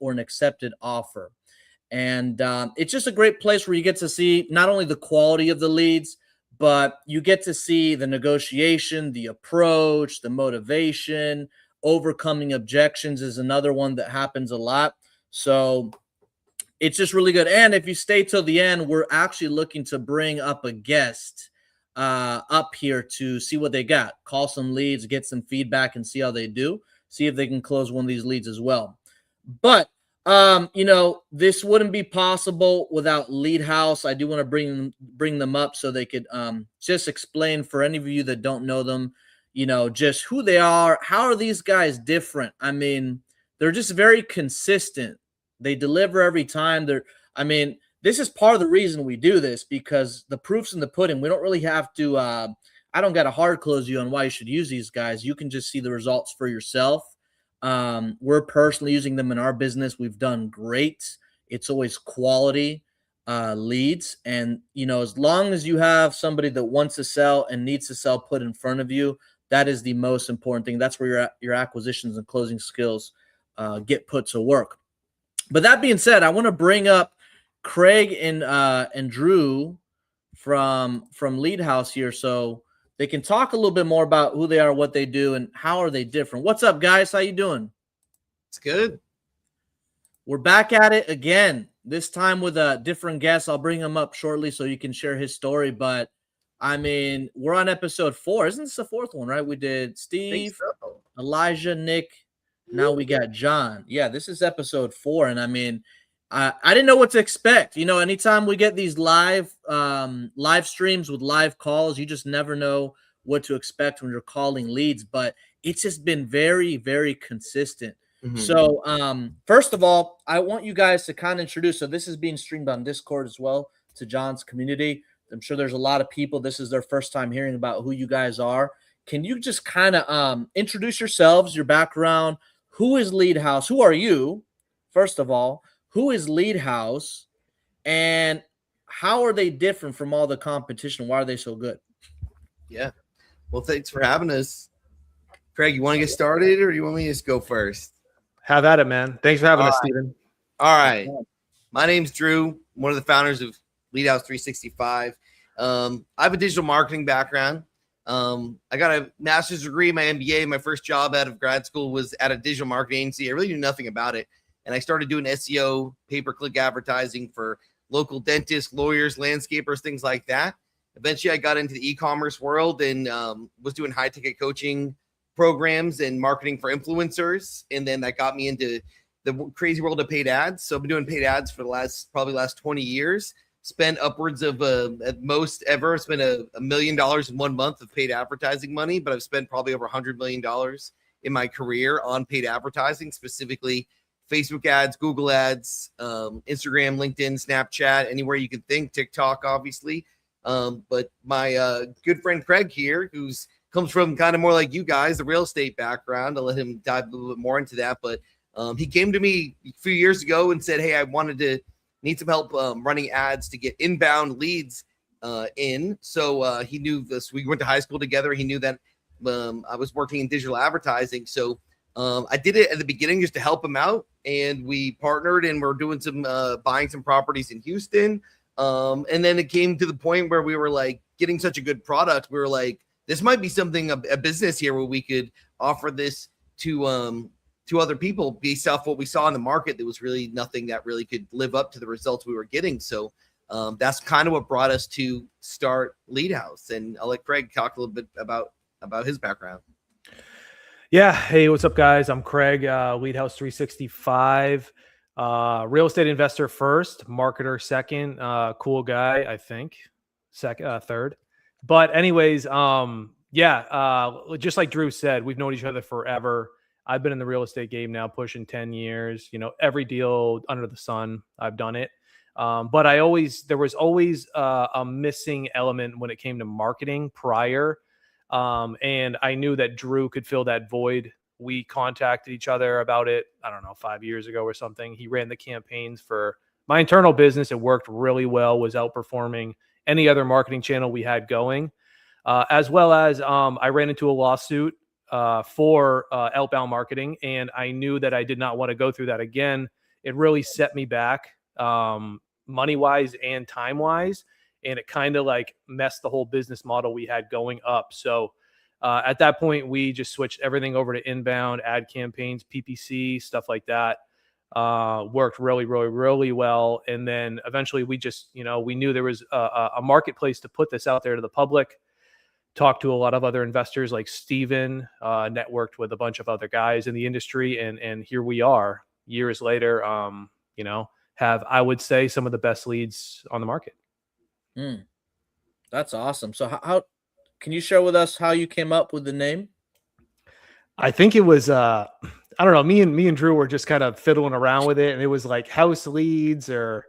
or an accepted offer. And it's just a great place where you get to see not only the quality of the leads, but you get to see the negotiation, the approach, the motivation. Overcoming objections is another one that happens a lot. So it's just really good. And if you stay till the end, we're actually looking to bring up a guest up here to see what they got, call some leads, get some feedback, and see how they do, see if they can close one of these leads as well. But this wouldn't be possible without Lead House. I do want to bring them up so they could just explain for any of you that don't know them, just who they are. How are these guys different? I mean, they're just very consistent. They deliver every time. This is part of the reason we do this, because the proof's in the pudding. We don't really have to I don't got to hard close you on why you should use these guys. You can just see the results for yourself. We're personally using them in our business. We've done great. It's always quality leads. And, as long as you have somebody that wants to sell and needs to sell put in front of you, that is the most important thing. That's where your acquisitions and closing skills get put to work. But that being said, I want to bring up Craig and Drew from Lead House here, so they can talk a little bit more about who they are, what they do, and how are they different. What's up, guys? How you doing? It's good. We're back at it again, this time with a different guest. I'll bring him up shortly so you can share his story. But, we're on episode 4. Isn't this the 4th one, right? We did Steve, so. Elijah, Nick. Now we got John. Yeah, this is episode 4. And, I didn't know what to expect. Anytime we get these live streams with live calls, you just never know what to expect when you're calling leads. But it's just been very, very consistent. Mm-hmm. So first of all, I want you guys to kind of introduce. So this is being streamed on Discord as well to John's community. I'm sure there's a lot of people. This is their first time hearing about who you guys are. Can you just kind of introduce yourselves, your background? Who is Lead House? Who are you, first of all? Who is Lead House, and how are they different from all the competition? Why are they so good? Yeah. Well, thanks for having us. Craig, you want to get started, or do you want me to just go first? Have at it, man. Thanks for having us, Steven. All right. My name's Drew. I'm one of the founders of Lead House 365. I have a digital marketing background. I got a master's degree, my MBA. My first job out of grad school was at a digital marketing agency. I really knew nothing about it. And I started doing SEO, pay-per-click advertising for local dentists, lawyers, landscapers, things like that. Eventually, I got into the e-commerce world and was doing high-ticket coaching programs and marketing for influencers. And then that got me into the crazy world of paid ads. So I've been doing paid ads for the last 20 years. Spent upwards of at most ever spent $1 million in 1 month of paid advertising money, but I've spent probably over $100 million in my career on paid advertising, specifically Facebook ads, Google ads, Instagram, LinkedIn, Snapchat, anywhere you can think, TikTok, obviously. But my good friend Craig here, comes from kind of more like you guys, the real estate background. I'll let him dive a little bit more into that. But he came to me a few years ago and said, hey, I need some help running ads to get inbound leads in. So he knew this. We went to high school together. He knew that I was working in digital advertising. So I did it at the beginning just to help him out. And we partnered and we're doing some buying some properties in Houston. And then it came to the point where we were like getting such a good product. We were like, this might be something, a business here where we could offer this to other people based off what we saw in the market. There was really nothing that really could live up to the results we were getting. So that's kind of what brought us to start Lead House. And I'll let Craig talk a little bit about his background. Yeah. Hey, what's up, guys? I'm Craig, Lead House 365. Real estate investor first, marketer second, cool guy, I think, third. But anyways, just like Drew said, we've known each other forever. I've been in the real estate game now pushing 10 years, every deal under the sun, I've done it. But there was always a missing element when it came to marketing prior. And I knew that Drew could fill that void. We contacted each other about it, 5 years ago or something. He ran the campaigns for my internal business. It worked really well, was outperforming any other marketing channel we had going. As well as I ran into a lawsuit for outbound marketing. And I knew that I did not want to go through that again it really set me back, money wise and time wise. And it kind of like messed the whole business model we had going up. So at that point, we just switched everything over to inbound ad campaigns, PPC, stuff like that. Worked really, really, really well. And then eventually we just, we knew there was a marketplace to put this out there to the public. Talked to a lot of other investors like Steven, networked with a bunch of other guys in the industry. And here we are years later, have, I would say, some of the best leads on the market. That's awesome. So how can you share with us how you came up with the name? I think it was, I don't know. Me and Drew were just kind of fiddling around with it, and it was like house leads or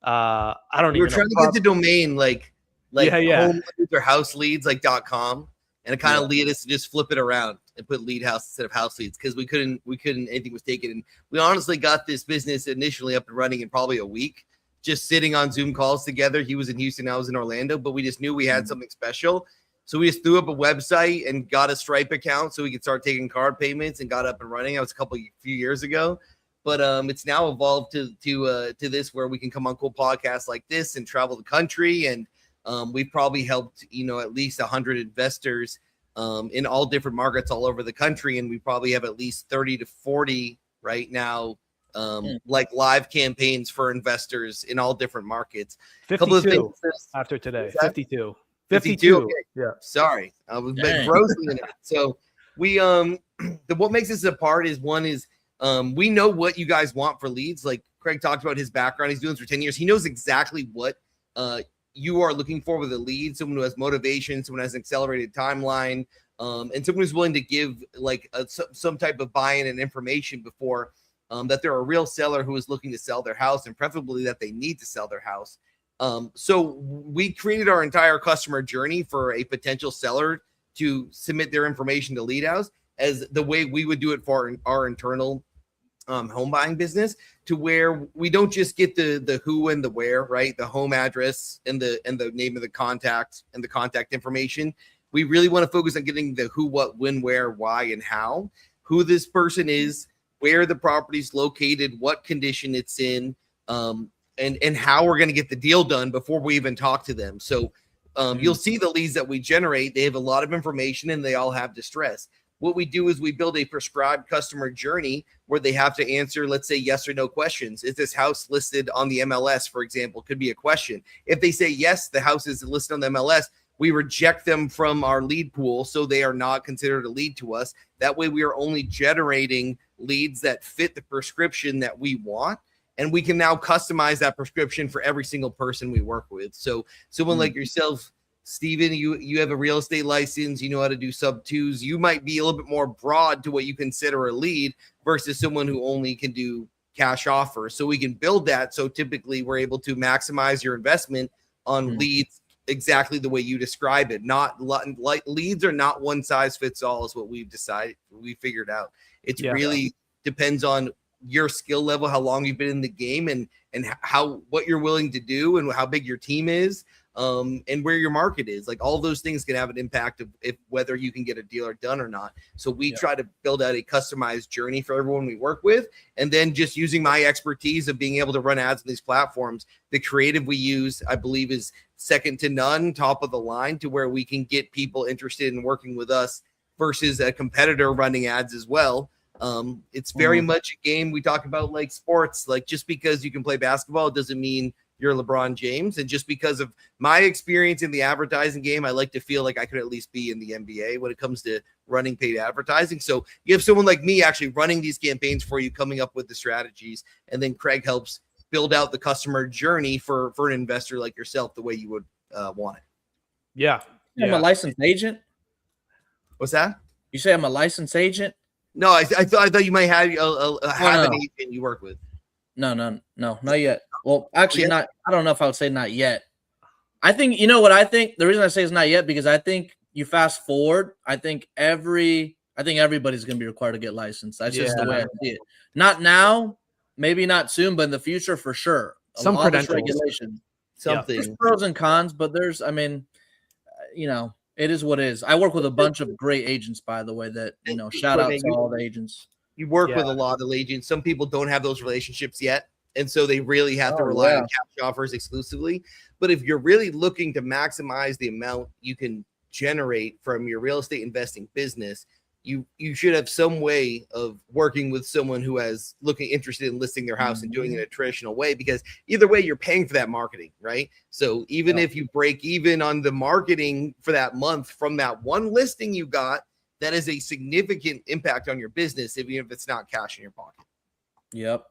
I don't even know. We were trying to get the domain like home leads or house leads like .com, and it kind of led us to just flip it around and put lead house instead of house leads because we couldn't anything was taken. And we honestly got this business initially up and running in probably a week, just sitting on Zoom calls together. He was in Houston, I was in Orlando, but we just knew we had something special. So we just threw up a website and got a Stripe account so we could start taking card payments and got up and running. That was a few years ago, but it's now evolved to this where we can come on cool podcasts like this and travel the country. And we've probably helped, at least 100 investors in all different markets all over the country. And we probably have at least 30 to 40 right now, like live campaigns for investors in all different markets. 52 couple of things after today, 52. 52. Okay. Yeah. Sorry. I was grossly in it. So we what makes us apart is we know what you guys want for leads. Like Craig talked about his background. He's doing this for 10 years. He knows exactly what you are looking for with a lead, someone who has motivation, someone who has an accelerated timeline, and someone who's willing to give like some type of buy-in and information before that they're a real seller who is looking to sell their house, and preferably that they need to sell their house. So we created our entire customer journey for a potential seller to submit their information to Lead House as the way we would do it for our internal home buying business, to where we don't just get the who and the where, right? The home address and the name of the contact and the contact information. We really want to focus on getting the who, what, when, where, why, and how, who this person is, where the property's located, what condition it's in, and how we're going to get the deal done before we even talk to them. So you'll see the leads that we generate. They have a lot of information and they all have distress. What we do is we build a prescribed customer journey where they have to answer, let's say, yes or no questions. Is this house listed on the MLS, for example, could be a question. If they say yes, the house is listed on the MLS, we reject them from our lead pool, so they are not considered a lead to us. That way we are only generating leads that fit the prescription that we want. And we can now customize that prescription for every single person we work with. So someone like yourself, Steven, you have a real estate license, you know how to do sub-twos. You might be a little bit more broad to what you consider a lead versus someone who only can do cash offers. So we can build that. So typically we're able to maximize your investment on leads exactly the way you describe it. Not like leads are not one size fits all is what we've decided. We figured out. It's really depends on your skill level, how long you've been in the game, and what you're willing to do, and how big your team is, and where your market is. Like all those things can have an impact of whether you can get a deal done or not. So we try to build out a customized journey for everyone we work with, and then just using my expertise of being able to run ads on these platforms. The creative we use, I believe, is second to none, top of the line, to where we can get people interested in working with us versus a competitor running ads as well. It's very much a game. We talk about like sports, like just because you can play basketball doesn't mean you're LeBron James. And just because of my experience in the advertising game, I like to feel like I could at least be in the NBA when it comes to running paid advertising. So you have someone like me actually running these campaigns for you, coming up with the strategies, and then Craig helps build out the customer journey for an investor like yourself the way you would want it. Yeah. I'm a licensed agent. What's that? You say I'm a licensed agent? No, I thought you might have an agent you work with. No, not yet. Well, actually, not. I don't know if I would say not yet. I think you know what I think. The reason I say it's not yet because I think you fast forward. I think everybody's going to be required to get licensed. That's just the way I see it. Not now, maybe not soon, but in the future for sure. Some credentials, regulation, something. There's pros and cons, but there's, it is what it is. I work with a bunch of great agents, by the way, that, shout out to all the agents. you work with a lot of agents. Some people don't have those relationships yet, and so they really have to rely on cash offers exclusively. But if you're really looking to maximize the amount you can generate from your real estate investing business, you should have some way of working with someone who has interested in listing their house and doing it in a traditional way, because either way you're paying for that marketing, right? So even if you break even on the marketing for that month from that one listing you got, that is a significant impact on your business, even if it's not cash in your pocket. Yep.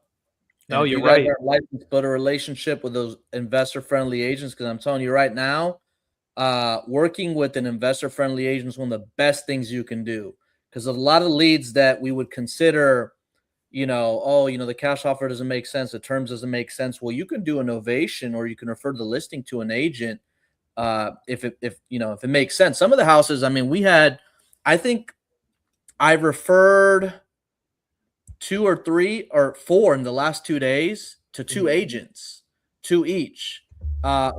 No, you're right. Licensed, build a relationship with those investor-friendly agents, because I'm telling you right now, working with an investor-friendly agent is one of the best things you can do. Because a lot of leads that we would consider, the cash offer doesn't make sense, the terms doesn't make sense. Well, you can do an ovation, or you can refer the listing to an agent if it makes sense. Some of the houses, I think I referred 2 or 3 or 4 in the last 2 days to 2 agents, 2 each, I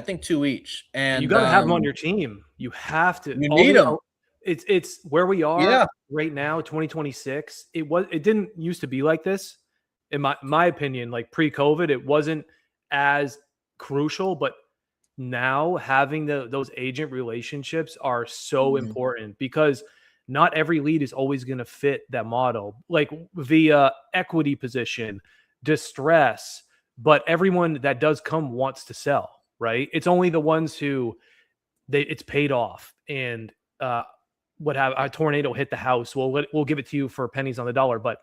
think 2 each. And you got to have them on your team. You have to. You need them. It's where we are right now, 2026. It didn't used to be like this, in my opinion. Like pre-COVID, it wasn't as crucial, but now having those agent relationships are so important, because not every lead is always going to fit that model, like via equity position, distress, but everyone that does come wants to sell, right? It's only the ones who it's paid off, and would have a tornado hit the house. We'll give it to you for pennies on the dollar, but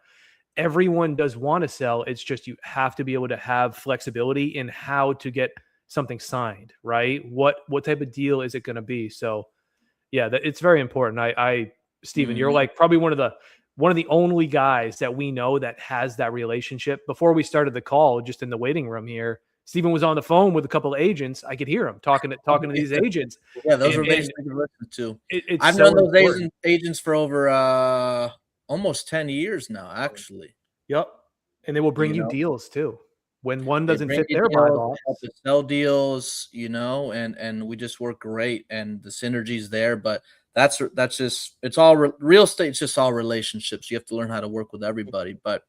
everyone does want to sell. It's just, you have to be able to have flexibility in how to get something signed, right? What type of deal is it going to be? So yeah, it's very important. Steven, you're like probably one of the only guys that we know that has that relationship. Before we started the call, just in the waiting room here, Steven was on the phone with a couple of agents. I could hear him talking to these agents. Yeah, those are agents I can listen to. I've known those agents for over almost 10 years now, actually. Yep. And they will bring you deals too. When one doesn't fit their buy box, sell deals, and we just work great, and the synergy's there. But that's just, it's all real estate. It's just all relationships. You have to learn how to work with everybody. But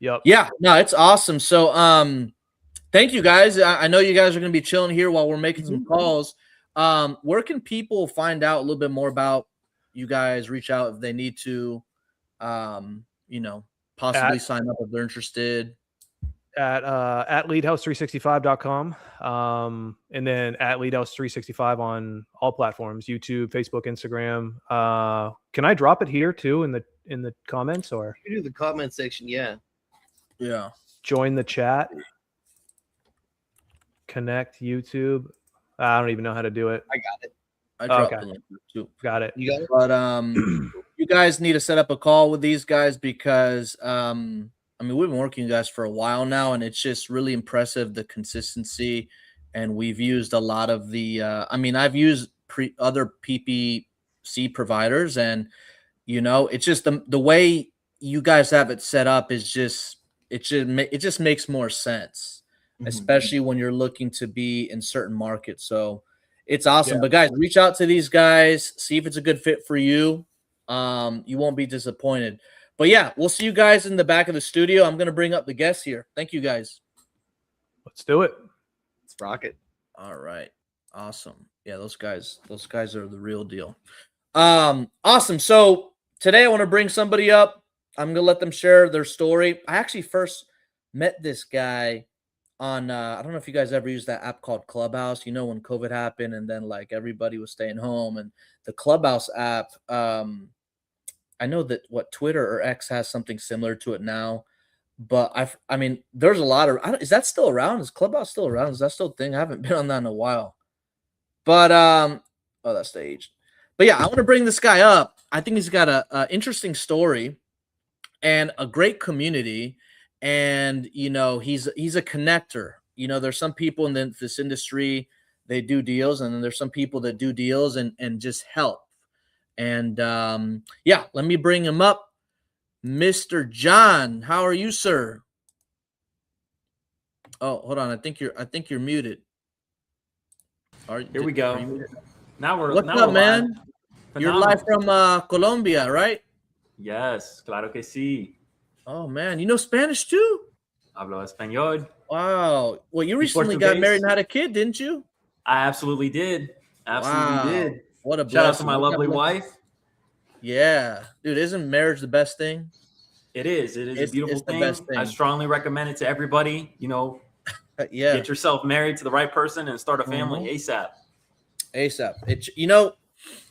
it's awesome. So thank you guys. I know you guys are going to be chilling here while we're making some calls. Where can people find out a little bit more about you guys? Reach out if they need to, possibly sign up if they're interested. At leadhouse365.com, and then at leadhouse365 on all platforms, YouTube, Facebook, Instagram. Can I drop it here too in the comments, or you do the comment section? Yeah. Join the chat. Connect YouTube. I don't even know how to do it. I got it. I dropped the link too. Got it. You got it. But you guys need to set up a call with these guys, because we've been working with you guys for a while now, and it's just really impressive, the consistency. And we've used a lot of the I've used other PPC providers, and it's just the way you guys have it set up is just it just makes more sense, especially when you're looking to be in certain markets. So it's awesome. But guys, reach out to these guys, see if it's a good fit for you. You won't be disappointed. But yeah, we'll see you guys in the back of the studio. I'm going to bring up the guests here. Thank you, guys. Let's do it. Let's rock it. All right. Awesome. Yeah, those guys are the real deal. Awesome. So today I want to bring somebody up. I'm going to let them share their story. I actually first met this guy on, I don't know if you guys ever used that app called Clubhouse, when COVID happened and then like everybody was staying home, and the Clubhouse app, I know that Twitter or X has something similar to it now, but there's a lot of, is that still around? Is Clubhouse still around? Is that still a thing? I haven't been on that in a while, but, that's the age. But yeah, I want to bring this guy up. I think he's got a interesting story and a great community. And, he's a connector. There's some people in this industry, they do deals, and then there's some people that do deals and just help. And let me bring him up. Mr. John, how are you, sir? Oh, hold on. I think you're muted. Here we go. Now we're What's up, man? You're live from Colombia, right? Yes, claro que sí. Oh man, you know Spanish too? Hablo español Wow. Well, you y recently got married portugués. and had a kid, didn't you? I absolutely did. Absolutely Wow. did. What a Shout out to blessing. my What kind lovely of wife. Yeah. Dude, isn't marriage the best thing? It is. It is a beautiful It's the best thing. I thing. strongly recommend it to everybody. Yeah. Get yourself married to the right person and start a family Mhm. ASAP. ASAP.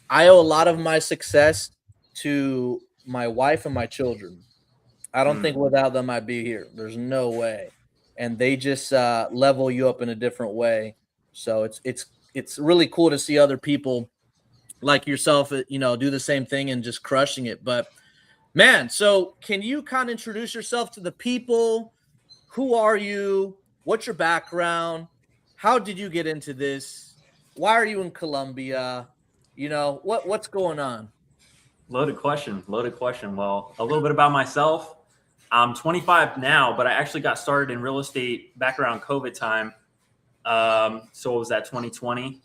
I owe a lot of my success to my wife and my children. I don't think without them I'd be here. There's no way. And they just level you up in a different way. So it's really cool to see other people like yourself, do the same thing and just crushing it. But man, so can you kind of introduce yourself to the people? Who are you? What's your background? How did you get into this? Why are you in Colombia? What's going on? Loaded question. Loaded question. Well, a little bit about myself. I'm 25 now, but I actually got started in real estate back around COVID time. So it was that 2020.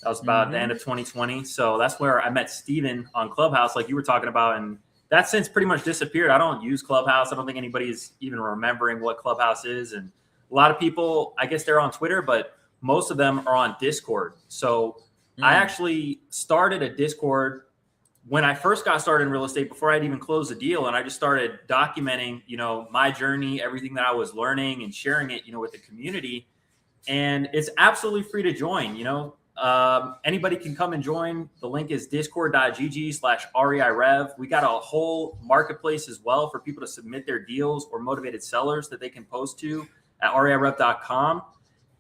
That was about the end of 2020. So that's where I met Steven on Clubhouse, like you were talking about. And that since pretty much disappeared. I don't use Clubhouse. I don't think anybody's even remembering what Clubhouse is. And a lot of people, I guess they're on Twitter, but most of them are on Discord. So I actually started a Discord when I first got started in real estate before I'd even closed the deal. And I just started documenting, my journey, everything that I was learning and sharing it, with the community. And it's absolutely free to join. Anybody can come and join. The link is discord.gg/REIRev. We got a whole marketplace as well for people to submit their deals or motivated sellers that they can post to at reirev.com.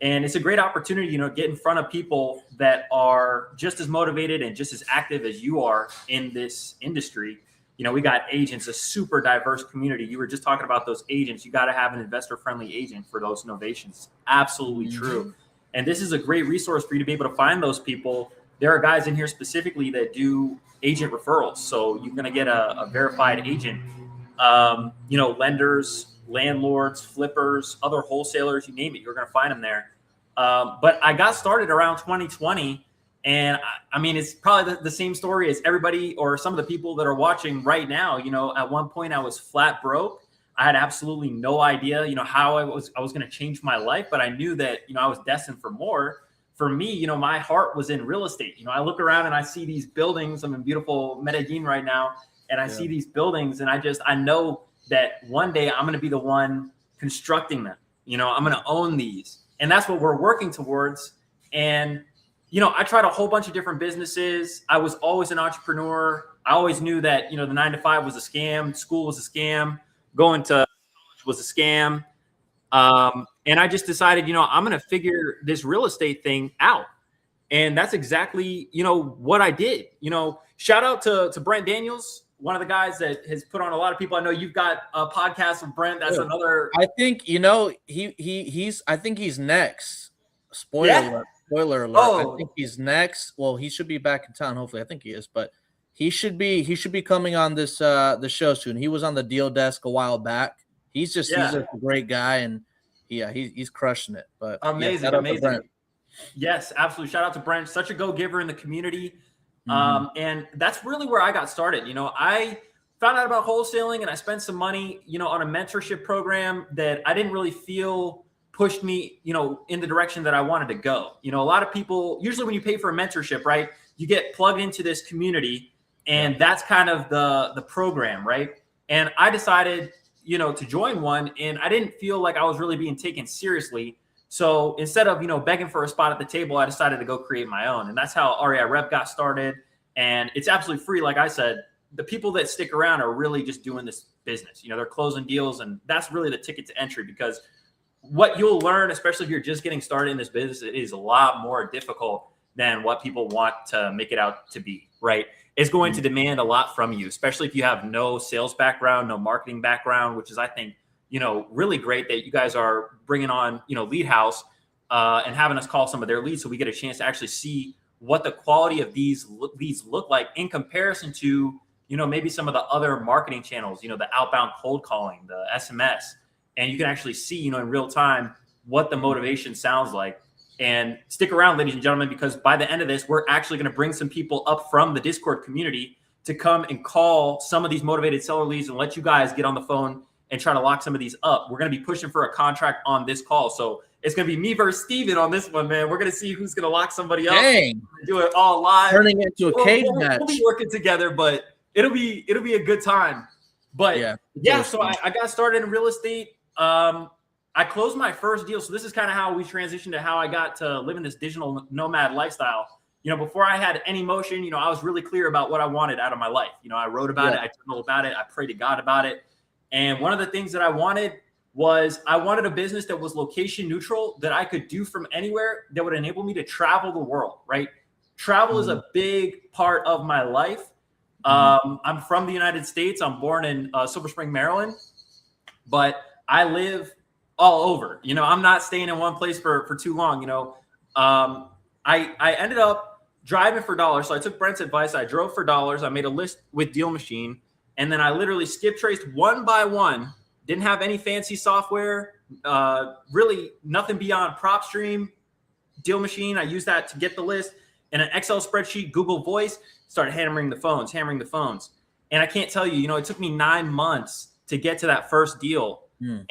And it's a great opportunity, get in front of people that are just as motivated and just as active as you are in this industry. We got agents, a super diverse community. You were just talking about those agents. You got to have an investor-friendly agent for those innovations. Absolutely true. And this is a great resource for you to be able to find those people. There are guys in here specifically that do agent referrals. So you're going to get a verified agent. Lenders, landlords, flippers, other wholesalers, you name it, you're going to find them there. But I got started around 2020. And I mean, it's probably the same story as everybody or some of the people that are watching right now. At one point I was flat broke. I had absolutely no idea, how I was going to change my life, but I knew that, I was destined for more. For me, my heart was in real estate. I look around and I see these buildings. I'm in beautiful Medellin right now, and I see these buildings, and I know that one day I'm going to be the one constructing them. I'm going to own these, and that's what we're working towards. And I tried a whole bunch of different businesses. I was always an entrepreneur. I always knew that, the 9-to-5 was a scam. School was a scam. Going to college was a scam. And I just decided, I'm going to figure this real estate thing out. And that's exactly, what I did. Shout out to Brent Daniels, one of the guys that has put on a lot of people. I know you've got a podcast with Brent. That's another. I think, I think he's next. Spoiler alert. I think he's next. Well, he should be back in town. Hopefully, I think he is, but he should be coming on this the show soon. He was on the deal desk a while back. He's just a great guy, and he's crushing it. But amazing. Yes, absolutely. Shout out to Brent, such a go-giver in the community. And that's really where I got started. I found out about wholesaling, and I spent some money, on a mentorship program that I didn't really feel pushed me, in the direction that I wanted to go. A lot of people, usually when you pay for a mentorship, right, you get plugged into this community, and that's kind of the program, right? And I decided, to join one, and I didn't feel like I was really being taken seriously. So instead of, begging for a spot at the table, I decided to go create my own. And that's how REI Rep got started. And it's absolutely free. Like I said, the people that stick around are really just doing this business. They're closing deals, and that's really the ticket to entry, because what you'll learn, especially if you're just getting started in this business, it is a lot more difficult than what people want to make it out to be, right? It's going to demand a lot from you, especially if you have no sales background, no marketing background, which is, I think, really great that you guys are bringing on, Lead House and having us call some of their leads, so we get a chance to actually see what the quality of these leads look like in comparison to, maybe some of the other marketing channels, the outbound cold calling, the SMS. And you can actually see, in real time what the motivation sounds like. And stick around, ladies and gentlemen, because by the end of this, we're actually going to bring some people up from the Discord community to come and call some of these motivated seller leads and let you guys get on the phone and try to lock some of these up. We're going to be pushing for a contract on this call. So it's going to be me versus Steven on this one, man. We're going to see who's going to lock somebody up. Dang. Do it all live. Turning into a cage match. We'll be working together, but it'll be a good time. But yeah, so I got started in real estate. I closed my first deal. So this is kind of how we transitioned to how I got to living this digital nomad lifestyle. You know, before I had any motion, you know, I was really clear about what I wanted out of my life. You know, I wrote about it. I journaled about it. I prayed to God about it. And one of the things that I wanted was I wanted a business that was location neutral, that I could do from anywhere, that would enable me to travel the world, right? Travel is a big part of my life. I'm from the United States. I'm born in Silver Spring, Maryland, but I live all over. You know, I'm not staying in one place for too long. You know, I ended up driving for dollars. So I took Brent's advice. I drove for dollars. I made a list with Deal Machine, and then I literally skip traced one by one. Didn't have any fancy software, really nothing beyond PropStream, Deal Machine. I used that to get the list, and an Excel spreadsheet, Google Voice. Started hammering the phones. And I can't tell you, you know, it took me 9 months to get to that first deal.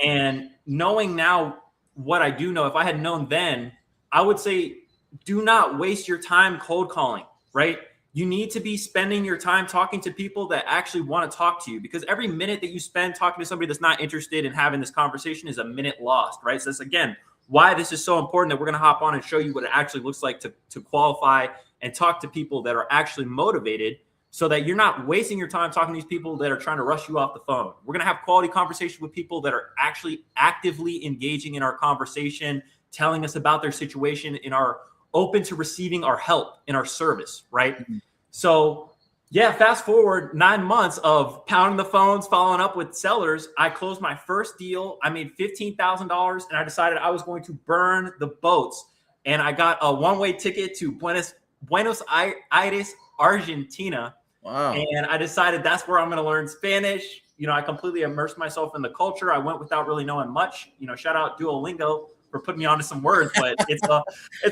And knowing now what I do know, if I had known then, I would say, do not waste your time cold calling, right? You need to be spending your time talking to people that actually want to talk to you, because every minute that you spend talking to somebody that's not interested in having this conversation is a minute lost, right? So that's, again, why this is so important, that we're going to hop on and show you what it actually looks like to qualify and talk to people that are actually motivated, so that you're not wasting your time talking to these people that are trying to rush you off the phone. We're going to have quality conversation with people that are actually actively engaging in our conversation, telling us about their situation, and are open to receiving our help in our service, right? So yeah, fast forward 9 months of pounding the phones, following up with sellers. I closed my first deal. I made $15,000, and I decided I was going to burn the boats. And I got a one-way ticket to Buenos Aires, Argentina. Wow. And I decided that's where I'm going to learn Spanish. You know, I completely immersed myself in the culture. I went without really knowing much. You know, shout out Duolingo for putting me onto some words, but it's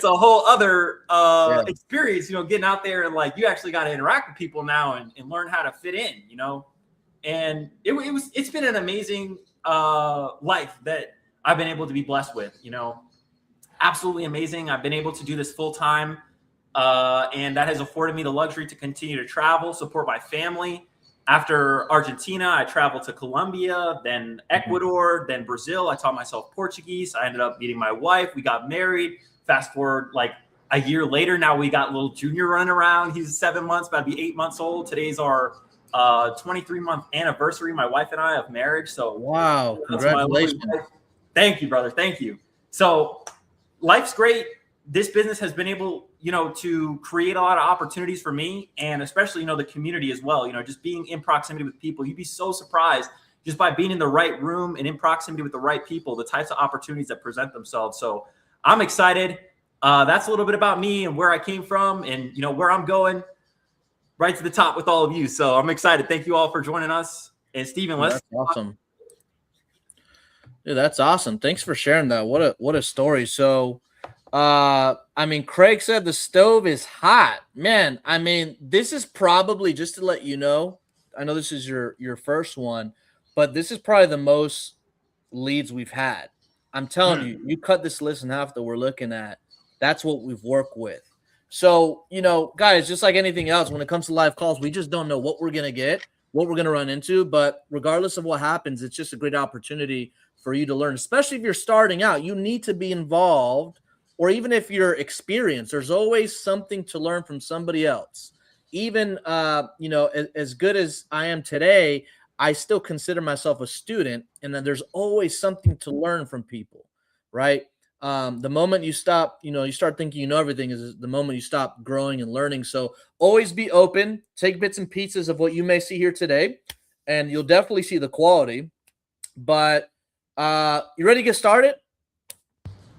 a whole other experience, you know, getting out there, and like, you actually got to interact with people now and learn how to fit in, you know. And it's been an amazing life that I've been able to be blessed with, you know. Absolutely amazing. I've been able to do this full time. And that has afforded me the luxury to continue to travel, support my family. After Argentina, I traveled to Colombia, then Ecuador, then Brazil. I taught myself Portuguese. I ended up meeting my wife. We got married. Fast forward like a year later, now we got little Junior running around. He's 7 months, about to be 8 months old. Today's our 23-month anniversary, my wife and I, of marriage. So wow, congratulations. Thank you, brother. Thank you. So life's great. This business has been able, you know, to create a lot of opportunities for me, and especially, you know, the community as well. You know, just being in proximity with people, you'd be so surprised just by being in the right room and in proximity with the right people, the types of opportunities that present themselves. So I'm excited. That's a little bit about me and where I came from, and, you know, where I'm going, right to the top with all of you. So I'm excited. Thank you all for joining us. And Steven, that's awesome. Dude, that's awesome. Thanks for sharing that. What a story. So I mean, Craig said the stove is hot, man. I mean, this is probably, just to let you know, I know this is your first one, but this is probably the most leads we've had. I'm telling you, you cut this list in half that we're looking at. That's what we've worked with. So, you know, guys, just like anything else, when it comes to live calls, we just don't know what we're going to get, what we're going to run into. But regardless of what happens, it's just a great opportunity for you to learn, especially if you're starting out. You need to be involved. Or even if you're experienced, there's always something to learn from somebody else. Even, you know, as good as I am today, I still consider myself a student. And then there's always something to learn from people, right? The moment you stop, you know, you start thinking you know everything is the moment you stop growing and learning. So always be open, take bits and pieces of what you may see here today, and you'll definitely see the quality. But you ready to get started?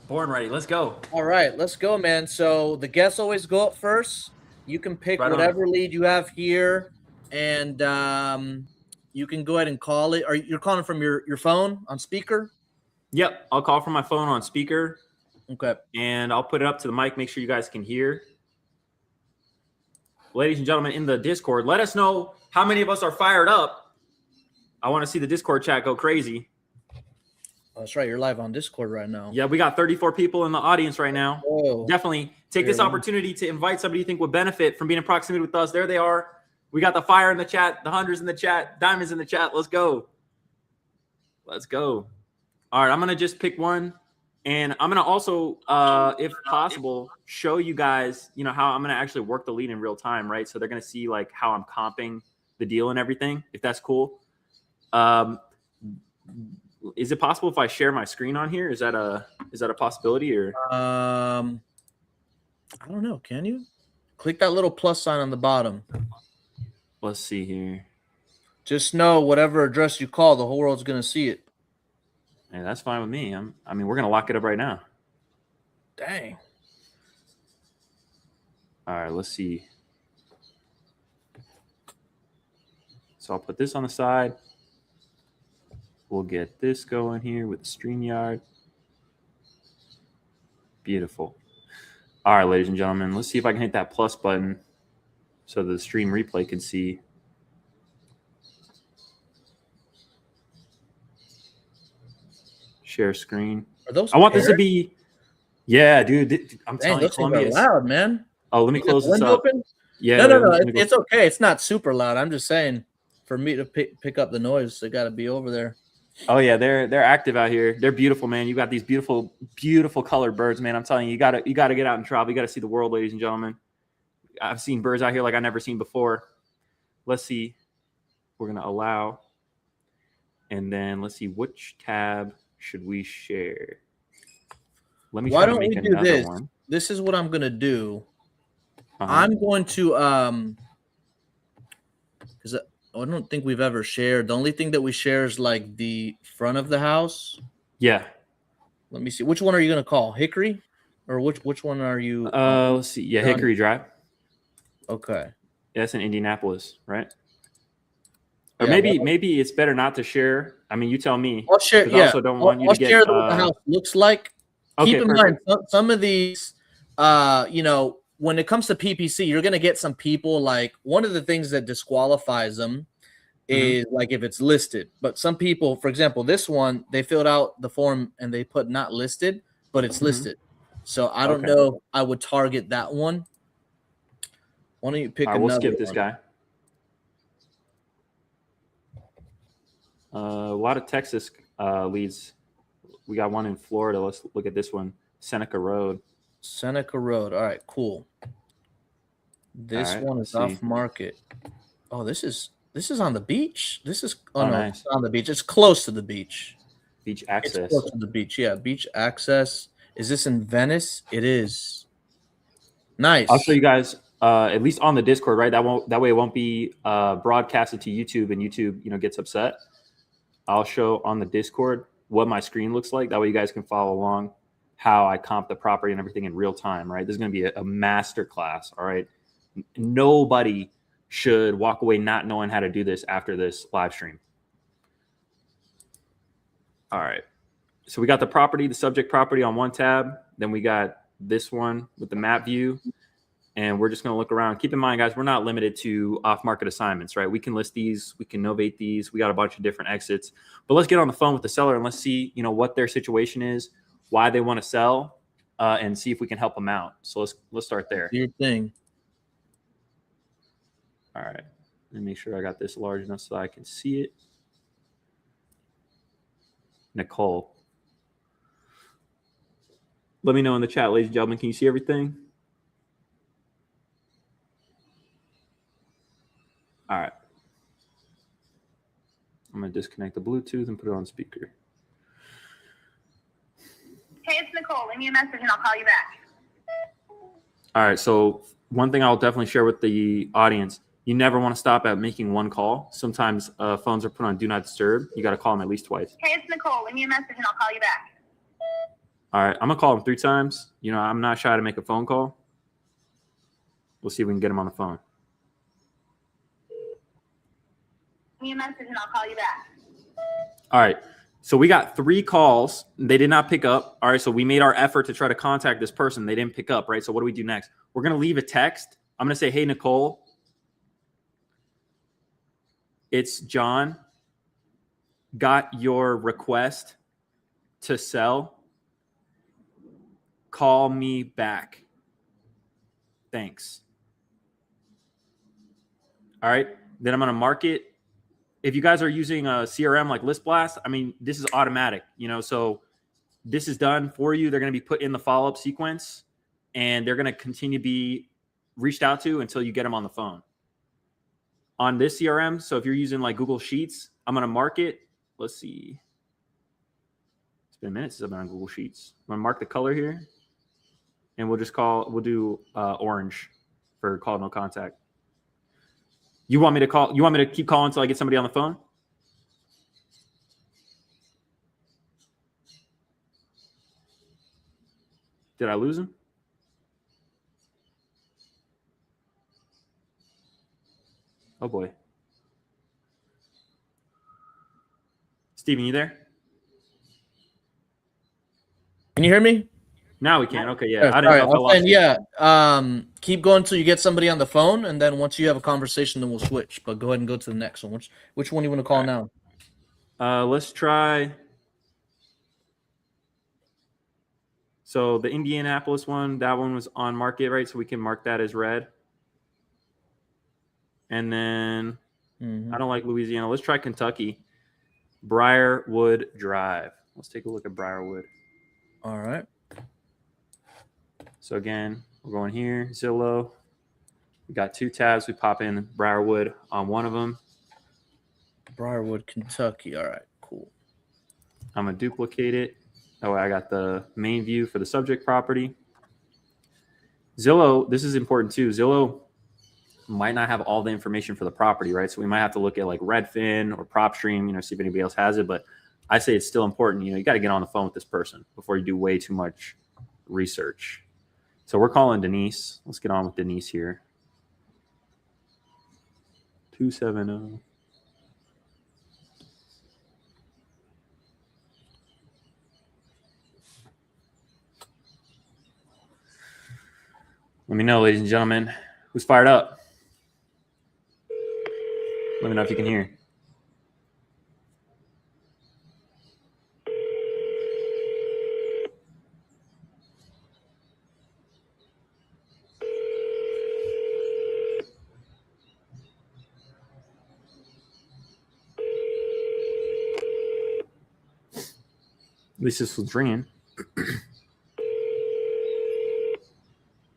Born ready. Let's go. All right, let's go, man. So the guests always go up first. You can pick whatever lead you have here, and you can go ahead and call it. You're calling from your phone on speaker? Yep, I'll call from my phone on speaker. Okay. And I'll put it up to the mic. Make sure you guys can hear. ladies and gentlemen, in the Discord. Let us know how many of us are fired up. I want to see the Discord chat go crazy. Oh, that's right. You're live on Discord right now. Yeah, we got 34 people in the audience right now. Whoa. Definitely take this opportunity to invite somebody you think would benefit from being in proximity with us. There they are. We got the fire in the chat, the hundreds in the chat, diamonds in the chat. Let's go. Let's go. All right, I'm going to just pick one. And I'm going to also, if possible, show you guys, how I'm going to actually work the lead in real time, right? So they're going to see like how I'm comping the deal and everything, if that's cool. Is it possible if I share my screen on here? Is that a possibility or? I don't know. Can you click that little plus sign on the bottom? Let's see here. Just know whatever address you call, the whole world's going to see it. Yeah, that's fine with me. We're going to lock it up right now. Dang. All right, let's see. So I'll put this on the side. We'll get this going here with the StreamYard. Beautiful. All right, ladies and gentlemen, let's see if I can hit that plus button so the stream replay can see. Share screen. Are those I want pairs? this to be, yeah, dude. I'm Dang, telling you, those things are Columbia. loud, man. Oh, let me close this window up. open? Yeah, No. let me go. It's okay. It's not super loud. I'm just saying, for me to pick up the noise, they got to be over there. Oh yeah, they're active out here. They're beautiful, man. You got these beautiful, beautiful colored birds, man. I'm telling you, you gotta get out and travel. You gotta see the world, ladies and gentlemen. I've seen birds out here like I've never seen before. Let's see. We're gonna allow, and then let's see which tab should we share. Let me. Why try to don't make we do another this? one. This is what I'm gonna do. Uh-huh. I'm going to because I don't think we've ever shared. The only thing that we share is like the front of the house. Yeah. Let me see. Which one are you gonna call? Hickory, or which one are you? Let's see. Yeah, Hickory Drive. Okay. Yeah, that's in Indianapolis, right? Or Yeah, maybe it's better not to share. I mean, you tell me. I'll share. 'Cause I Yeah, also don't want you I'll to get. share what the house looks like. Okay, Keep in perfect. mind, some of these, when it comes to PPC, you're gonna get some people like one of the things that disqualifies them is like if it's listed. But some people, for example, this one, they filled out the form and they put not listed, but it's listed. So I don't know if I would target that one. Why don't you pick another? We'll skip this one? guy. A lot of Texas leads. We got one in Florida. Let's look at this one, Seneca Road. Seneca Road. All right, cool. This one is off market. Oh, this is on the beach. This is nice. It's on the beach. It's close to the beach. Beach access. It's close to the beach. Yeah, beach access. Is this in Venice? It is. Nice. I'll show you guys at least on the Discord, right? That way it won't be broadcasted to YouTube and YouTube, gets upset. I'll show on the Discord what my screen looks like. That way you guys can follow along how I comp the property and everything in real time, right? This is going to be a master class, all right? Nobody should walk away not knowing how to do this after this live stream. All right. So we got the property, the subject property on one tab. Then we got this one with the map view. And we're just going to look around. Keep in mind, guys, we're not limited to off-market assignments, right? We can list these. We can novate these. We got a bunch of different exits. But let's get on the phone with the seller and let's see, what their situation is, why they want to sell, and see if we can help them out. So let's start there. Do your thing. All right. Let me make sure I got this large enough so I can see it. Nicole. Let me know in the chat, ladies and gentlemen. Can you see everything? All right. I'm going to disconnect the Bluetooth and put it on speaker. Hey, it's Nicole. Leave me a message and I'll call you back. All right. So one thing I'll definitely share with the audience, you never want to stop at making one call. Sometimes phones are put on do not disturb. You got to call them at least twice. Hey, it's Nicole. Leave me a message and I'll call you back. All right. I'm going to call them 3 times. I'm not shy to make a phone call. We'll see if we can get them on the phone. Leave me a message and I'll call you back. All right. So we got 3 calls. They did not pick up. All right. So we made our effort to try to contact this person. They didn't pick up. Right. So what do we do next? We're going to leave a text. I'm going to say, hey, Nicole, It's John. Got your request to sell. Call me back. Thanks. All right. Then I'm going to mark it. If you guys are using a CRM like List Blast, I mean, this is automatic, so this is done for you. They're going to be put in the follow-up sequence, and they're going to continue to be reached out to until you get them on the phone. On this CRM, so if you're using like Google Sheets, I'm going to mark it. Let's see. It's been a minute since I've been on Google Sheets. I'm going to mark the color here, and we'll do orange for call no contact. You want me to keep calling until I get somebody on the phone? Did I lose him? Oh boy. Steven, you there? Can you hear me? Now we can. Okay, yeah. I didn't know if I lost you. Keep going until you get somebody on the phone, and then once you have a conversation, then we'll switch. But go ahead and go to the next one. Which one do you want to call now? Let's try. So the Indianapolis one, that one was on market, right? So we can mark that as red. And then I don't like Louisiana. Let's try Kentucky. Briarwood Drive. Let's take a look at Briarwood. All right. So again, we're going here, Zillow. We got 2 tabs. We pop in Briarwood on one of them. Briarwood, Kentucky. All right, cool. I'm going to duplicate it. Oh, I got the main view for the subject property. Zillow, this is important too. Zillow might not have all the information for the property, right? So we might have to look at like Redfin or PropStream, see if anybody else has it. But I say it's still important. You got to get on the phone with this person before you do way too much research. So we're calling Denise. Let's get on with Denise here. 270. Let me know, ladies and gentlemen, who's fired up. Let me know if you can hear. At least this was ringing.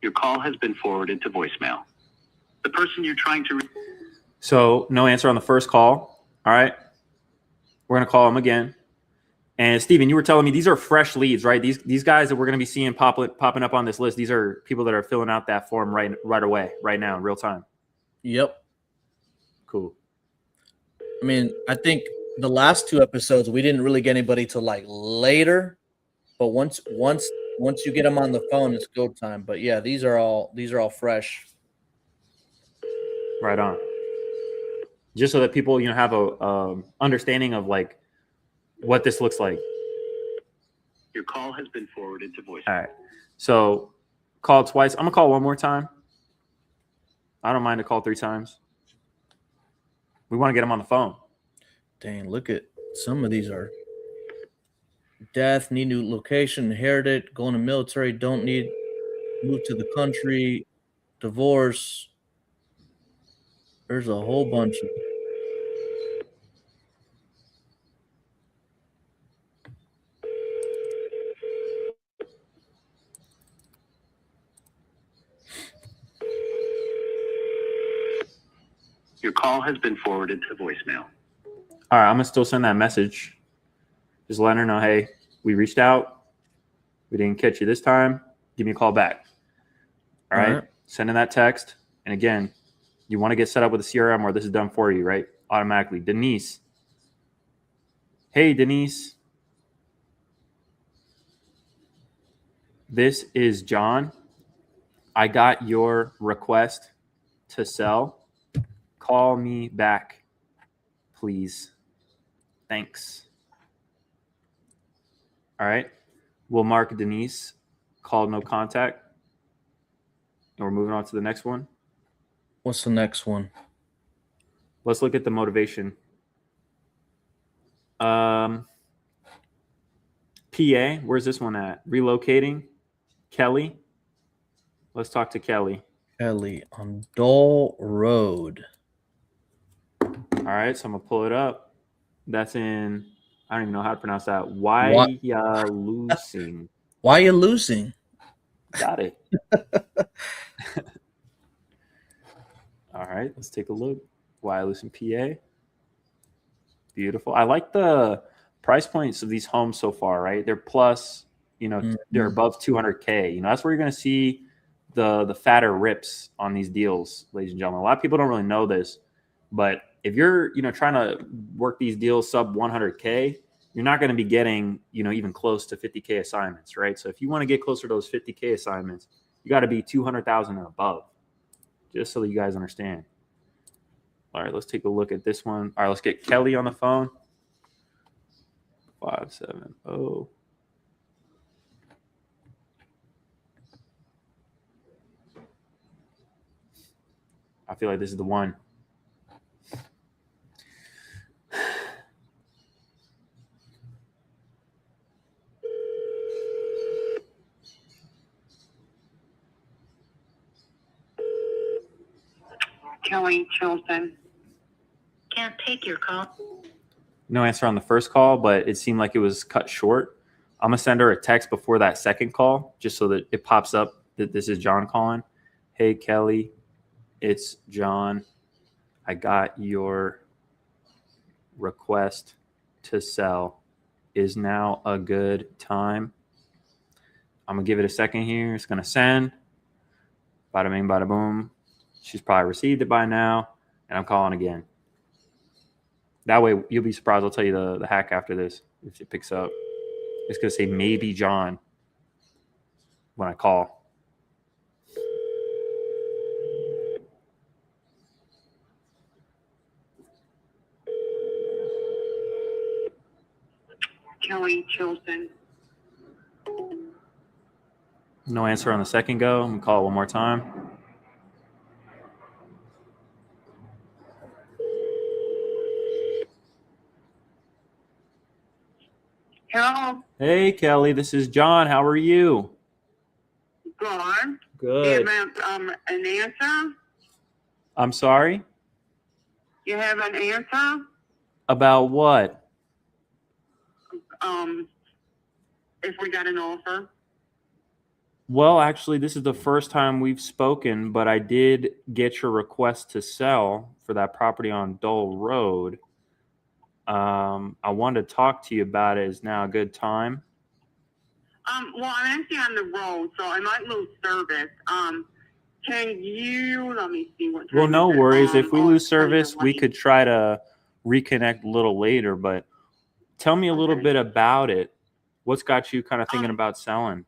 Your call has been forwarded to voicemail. The person you're trying to reach. So no answer on the first call. All right. We're going to call him again. And Steven, you were telling me these are fresh leads, right? These guys that we're going to be seeing popping up on this list, these are people that are filling out that form right away, right now, in real time. Yep. Cool. I mean, I think the last 2 episodes, we didn't really get anybody to like later, but once you get them on the phone, it's go time. But yeah, these are all fresh. Right on. Just so that people, have a understanding of like what this looks like. Your call has been forwarded to voicemail. All right. So call twice. I'm gonna call one more time. I don't mind to call 3 times. We want to get them on the phone. Dang, look at some of these are death, need new location, inherited, going to military, don't need, move to the country, divorce. There's a whole bunch of. Your call has been forwarded to voicemail. All right, I'm gonna still send that message. Just letting her know, hey, we reached out. We didn't catch you this time. Give me a call back. All right. Sending that text. And again, you want to get set up with a CRM where this is done for you, right? Automatically. Denise. Hey, Denise. This is John. I got your request to sell. Call me back, please. Thanks. All right. We'll mark Denise. Called no contact. And we're moving on to the next one. What's the next one? Let's look at the motivation. PA, where's this one at? Relocating. Kelly. Let's talk to Kelly. Kelly on Dole Road. All right, so I'm gonna pull it up. That's in, I don't even know how to pronounce that. Wyalusing. Why are you losing? Got it. All right, let's take a look. Wyalusing, PA. Beautiful. I like the price points of these homes so far, right? They're plus, they're above 200K. That's where you're going to see the fatter rips on these deals, ladies and gentlemen. A lot of people don't really know this, but if you're, trying to work these deals sub 100K, you're not going to be getting, even close to 50K assignments, right? So if you want to get closer to those 50K assignments, you got to be 200,000 and above, just so that you guys understand. All right, let's take a look at this one. All right, let's get Kelly on the phone. 570. I feel like this is the one. Kelly Chilton. Can't take your call. No answer on the first call, but it seemed like it was cut short. I'm going to send her a text before that second call, just so that it pops up that this is John calling. Hey, Kelly, it's John. I got your request to sell. Is now a good time? I'm going to give it a second here. It's going to send. Bada bing, bada boom. She's probably received it by now, and I'm calling again. That way, you'll be surprised. I'll tell you the hack after this if it picks up. It's going to say maybe John when I call. Kelly Chilton. No answer on the second go. I'm going to call it one more time. Hello. Hey, Kelly, this is John. How are you? Good. Good. You have an answer? I'm sorry? You have an answer? About what? If we got an offer. Well, actually, this is the first time we've spoken, but I did get your request to sell for that property on Dole Road. I wanted to talk to you about it. Is now a good time? Well, I'm actually on the road, so I might lose service. Can you let me see what time? Well, no is it? worries. If we lose service, we late. could try to reconnect a little later, but tell me a little Okay. bit about it. What's got you kind of thinking about selling?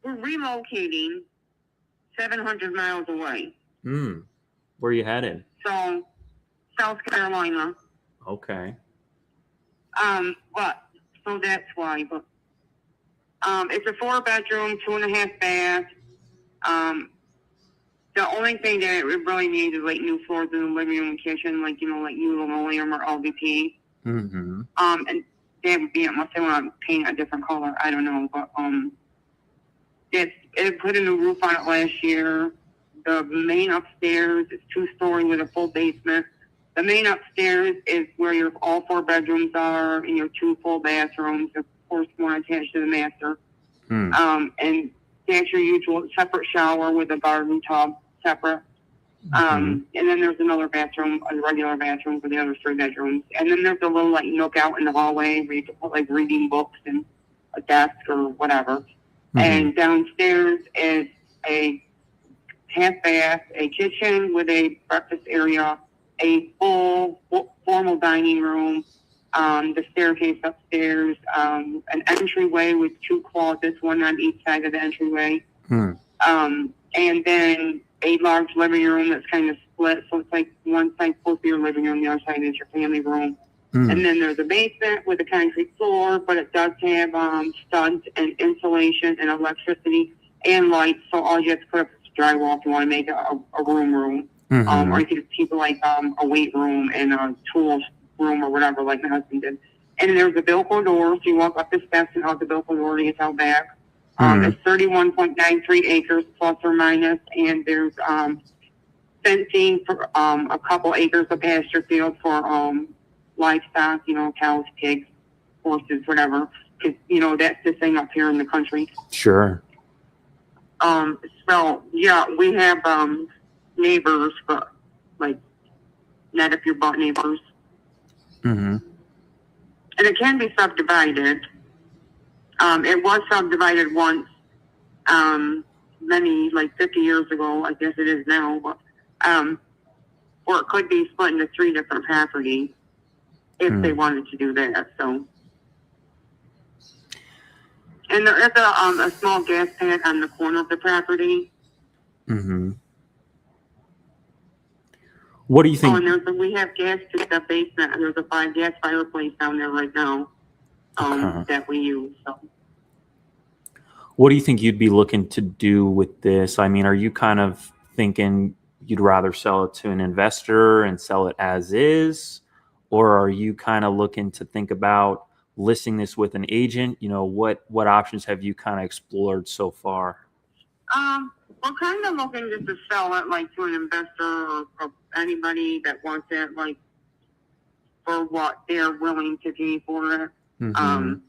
We're relocating 700 miles away. Where are you headed? So, South Carolina. Okay. But so that's why. But it's a 4-bedroom, 2.5 bath. The only thing that it really needs is like new floors in the living room and kitchen, like new linoleum or LVP. Mm-hmm. And that would be it unless they want to paint a different color. I don't know, but it put a new roof on it last year. The main upstairs is 2-story with a full basement. The main upstairs is where your all 4 bedrooms are and your 2 full bathrooms. Of course, one attached to the master. And that's your usual separate shower with a garden tub separate. And then there's another bathroom, a regular bathroom for the other 3 bedrooms. And then there's a little like nook out in the hallway where you can put like reading books and a desk or whatever. And downstairs is a half bath, a kitchen with a breakfast area, a full formal dining room, the staircase upstairs, an entryway with 2 closets, one on each side of the entryway, and then a large living room that's kind of split. So it's like one side supposed to be your living room, the other side is your family room. And then there's a basement with a concrete floor, but it does have studs and insulation and electricity and lights. So all you have to put up is drywall if you want to make a room. Mhm. Or you could keep like a weight room and a tool room or whatever, like my husband did. And there's a Bilko door, so you walk up the steps and out the Bilko door to get out back. Mhm. It's 31.93 acres plus or minus, and there's fencing for a couple acres of pasture field for livestock, cows, pigs, horses, whatever. Because that's the thing up here in the country. Sure. So yeah, we have neighbors, but like not if you're butt neighbors. Mhm. And it can be subdivided. It was subdivided once, many, like 50 years ago, I guess it is now, but, or it could be split into 3 different properties if they wanted to do that, so. And there is a small gas pad on the corner of the property. Mhm. What do you Oh, think? and we have gas to the basement, and there's a gas fireplace down there right now, that we use, so. What do you think you'd be looking to do with this? I mean, are you kind of thinking you'd rather sell it to an investor and sell it as is? Or are you kind of looking to think about listing this with an agent? What options have you kind of explored so far? We're kind of looking just to sell it, like, to an investor or anybody that wants it, like, for what they're willing to pay for it. Mhm.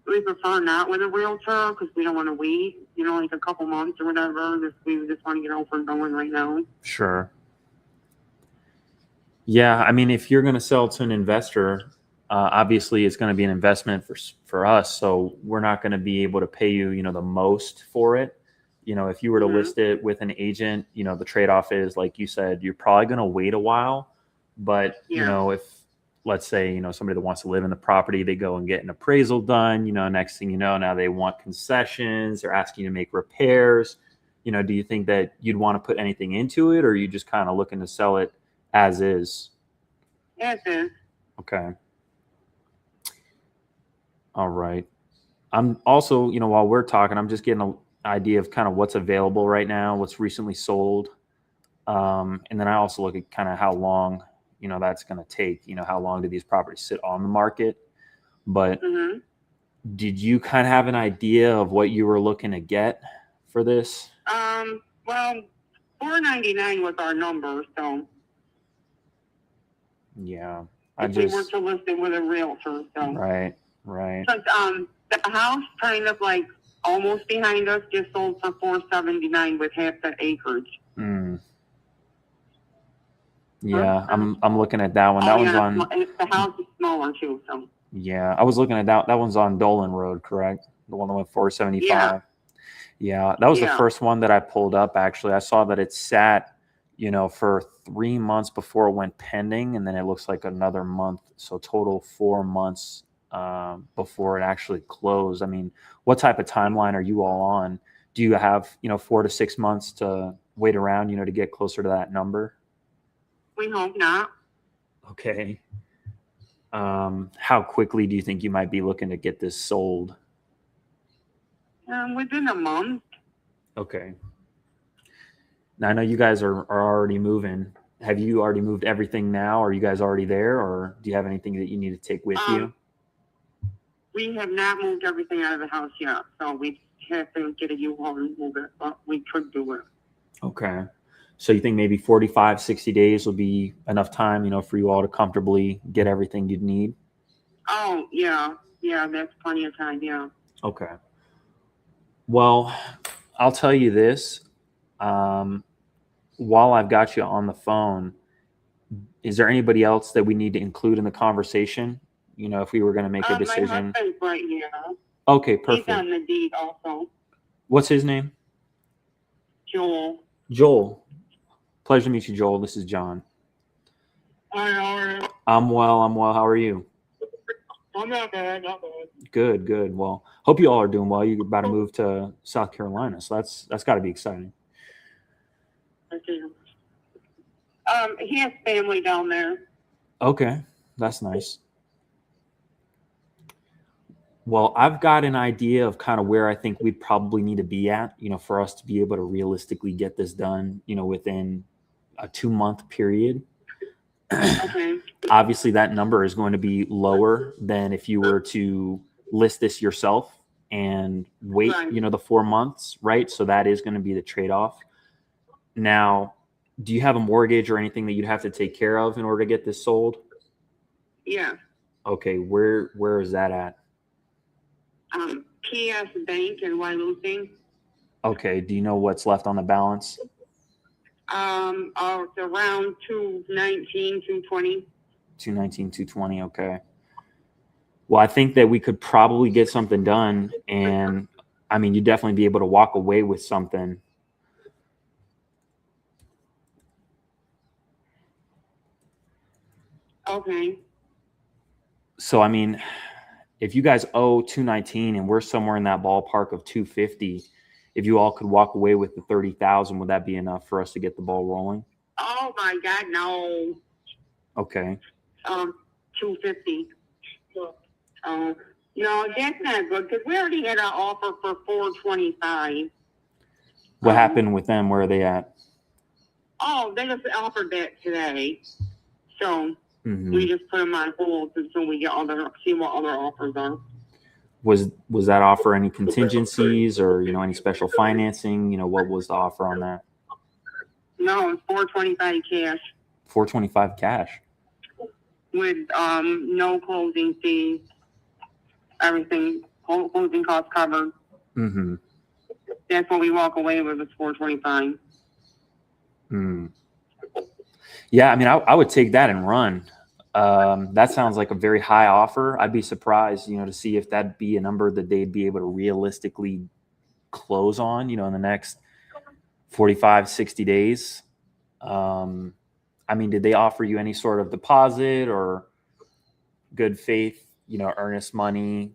We prefer not with a realtor because we don't want to wait, like a couple months or whatever. We just want to get over and going right now. Sure. Yeah, I mean, if you're going to sell to an investor, obviously it's going to be an investment for us. So we're not going to be able to pay you, the most for it. If you were to list it with an agent, the trade-off is, like you said, you're probably going to wait a while. But if, let's say, somebody that wants to live in the property, they go and get an appraisal done. Next thing you know, now they want concessions. They're asking you to make repairs. Do you think that you'd want to put anything into it, or are you just kind of looking to sell it as is? As is. Okay. All right. I'm also, while we're talking, I'm just getting an idea of kind of what's available right now, what's recently sold. And then I also look at kind of how long, that's going to take. How long do these properties sit on the market? But did you kind of have an idea of what you were looking to get for this? Well, $499 was our number, so. Yeah. If we were to list it with a realtor, so. Right. Because the house kind of like almost behind us just sold for $479 with half the acreage. Yeah, I'm looking at that one. That one's on. The house is smaller too, so. Yeah, I was looking at that. That one's on Dolan Road, correct? The one that went 475. Yeah, that was the first one that I pulled up. Actually, I saw that it sat, for 3 months before it went pending, and then it looks like another month. So total 4 months before it actually closed. I mean, what type of timeline are you all on? Do you have 4 to 6 months to wait around, to get closer to that number? We hope not. Okay. How quickly do you think you might be looking to get this sold? Within a month. Okay. Now I know you guys are already moving. Have you already moved everything now? Are you guys already there, or do you have anything that you need to take with you? We have not moved everything out of the house yet, so we have to get a U-Haul and move it, but we could do it. Okay. So you think maybe 45, 60 days will be enough time, for you all to comfortably get everything you'd need? Oh, yeah. Yeah, that's plenty of time, yeah. Okay. Well, I'll tell you this. While I've got you on the phone, is there anybody else that we need to include in the conversation? If we were going to make a decision. My husband's right here. Okay, perfect. He's on the deed also. What's his name? Joel. Joel. Pleasure to meet you, Joel. This is John. Hi, how are you? I'm well. How are you? I'm not bad. Good. Well, hope you all are doing well. You're about to move to South Carolina, so that's got to be exciting. Okay. He has family down there. Okay, that's nice. Well, I've got an idea of kind of where I think we'd probably need to be at, for us to be able to realistically get this done, within, a 2-month period. Okay. Obviously, that number is going to be lower than if you were to list this yourself and wait, Right. the 4 months, right? So that is going to be the trade-off. Now, do you have a mortgage or anything that you'd have to take care of in order to get this sold? Yeah. Okay, where is that at? PS Bank in Wailusi. Okay, do you know what's left on the balance? It's around 219, 220. 219, 220. Okay. Well, I think that we could probably get something done, and I mean, you'd definitely be able to walk away with something. Okay. So, I mean, if you guys owe 219 and we're somewhere in that ballpark of 250, if you all could walk away with the 30,000, would that be enough for us to get the ball rolling? Oh my God, no. Okay. 250. No, that's not good because we already had an offer for 425. What happened with them? Where are they at? Oh, they just offered that today. So Mhm. we just put them on hold until we get see what other offers are. Was that offer any contingencies or any special financing? What was the offer on that? No, it's 425 cash 425 cash. with no closing fees, everything, closing costs covered. Mm-hmm. That's what we walk away with is 425. Mm. Yeah, I mean, I would take that and run. That sounds like a very high offer. I'd be surprised, to see if that'd be a number that they'd be able to realistically close on, in the next 45, 60 days. I mean, did they offer you any sort of deposit or good faith, earnest money,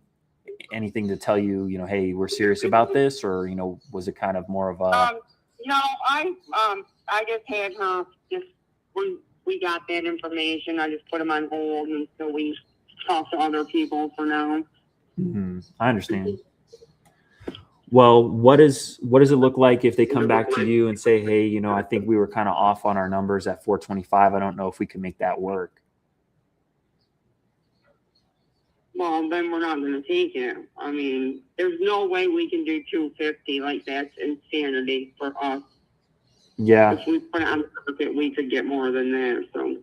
anything to tell you, hey, we're serious about this? Or, was it kind of more of a... No, I just had her we got that information. I just put them on hold until we talk to other people for now. Mm-hmm. I understand. Well, what does it look like if they come back to you and say, hey, I think we were kind of off on our numbers at 425. I don't know if we can make that work. Well, then we're not going to take it. I mean, there's no way we can do 250. Like, that's insanity for us. Yeah. If we put it on the market, we could get more than that. So.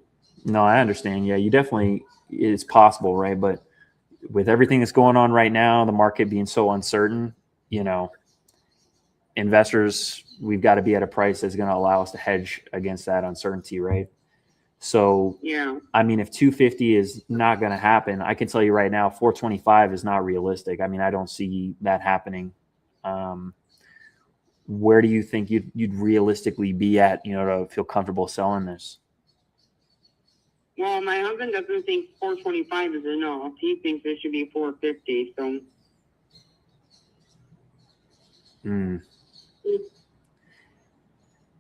No, I understand. Yeah, you definitely, it's possible, right? But with everything that's going on right now, the market being so uncertain, investors, we've got to be at a price that's going to allow us to hedge against that uncertainty, right? So, yeah. I mean, if 250 is not going to happen, I can tell you right now, 425 is not realistic. I mean, I don't see that happening. Where do you think you'd realistically be at, to feel comfortable selling this? Well, my husband doesn't think 425 is enough. He thinks it should be 450. So.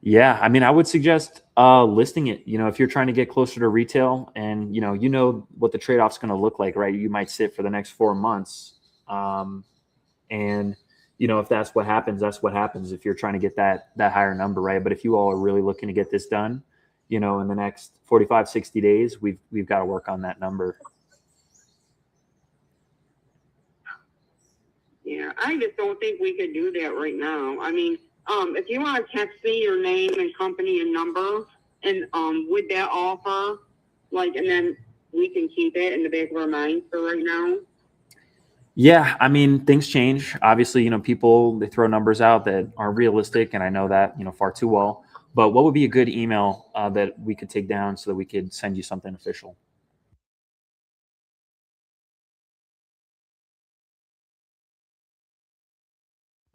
Yeah, I mean, I would suggest listing it. If you're trying to get closer to retail, and you know what the trade-off's going to look like, right? You might sit for the next 4 months, and if that's what happens, that's what happens. If you're trying to get that higher number, right? But if you all are really looking to get this done, in the next 45, 60 days, we've got to work on that number. Yeah, I just don't think we could do that right now. I mean, if you want to text me your name and company and number, and with that offer, and then we can keep it in the back of our minds for right now. Yeah, I mean, things change. Obviously, people, they throw numbers out that aren't realistic, and I know that, far too well. But what would be a good email that we could take down so that we could send you something official?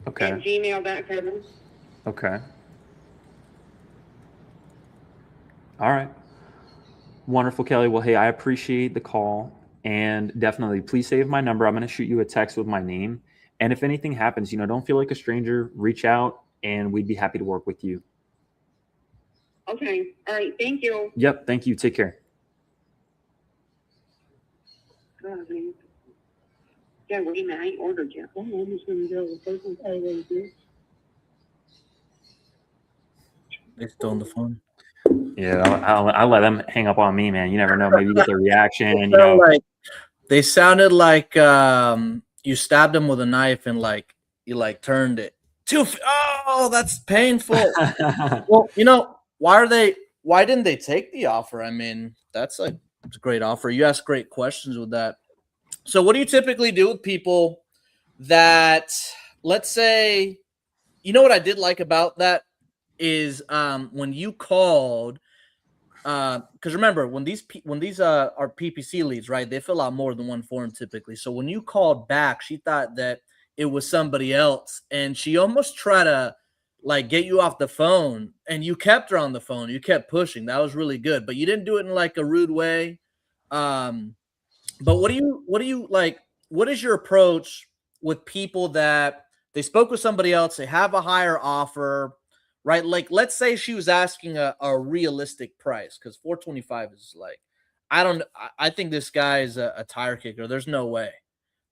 Okay. At gmail.com. Okay. All right. Wonderful, Kelly. Well, hey, I appreciate the call, and definitely please save my number. I'm going to shoot you a text with my name. And if anything happens, don't feel like a stranger, reach out and we'd be happy to work with you. Okay. All right. Thank you. Yep. Thank you. Take care. Yeah, wait a minute. I ordered you. I'm just going to go. They're still on the phone. Yeah, I'll let them hang up on me, man. You never know. Maybe you get their reaction. You Sound know, like they sounded like you stabbed them with a knife and like you like turned it. Oh, that's painful. Well, why didn't they take the offer? I mean, it's a great offer. You ask great questions with that. So what do you typically do with people that, let's say, what I did like about that is when you called, because remember when these are PPC leads, right? They fill out more than one form typically. So when you called back, she thought that it was somebody else, and she almost tried to like get you off the phone, and you kept her on the phone. You kept pushing. That was really good, but you didn't do it in like a rude way. But what do you like? What is your approach with people that they spoke with somebody else, they have a higher offer, right? Like, let's say she was asking a realistic price, because 425 is like, I think this guy is a tire kicker. There's no way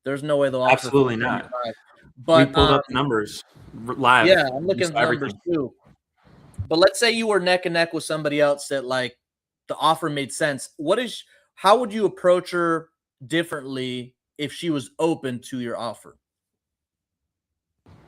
they'll offer absolutely not. 425. We But pulled up the numbers live. yeah, I'm looking Just at the numbers too. But let's say you were neck and neck with somebody else that like the offer made sense. How would you approach her differently if she was open to your offer?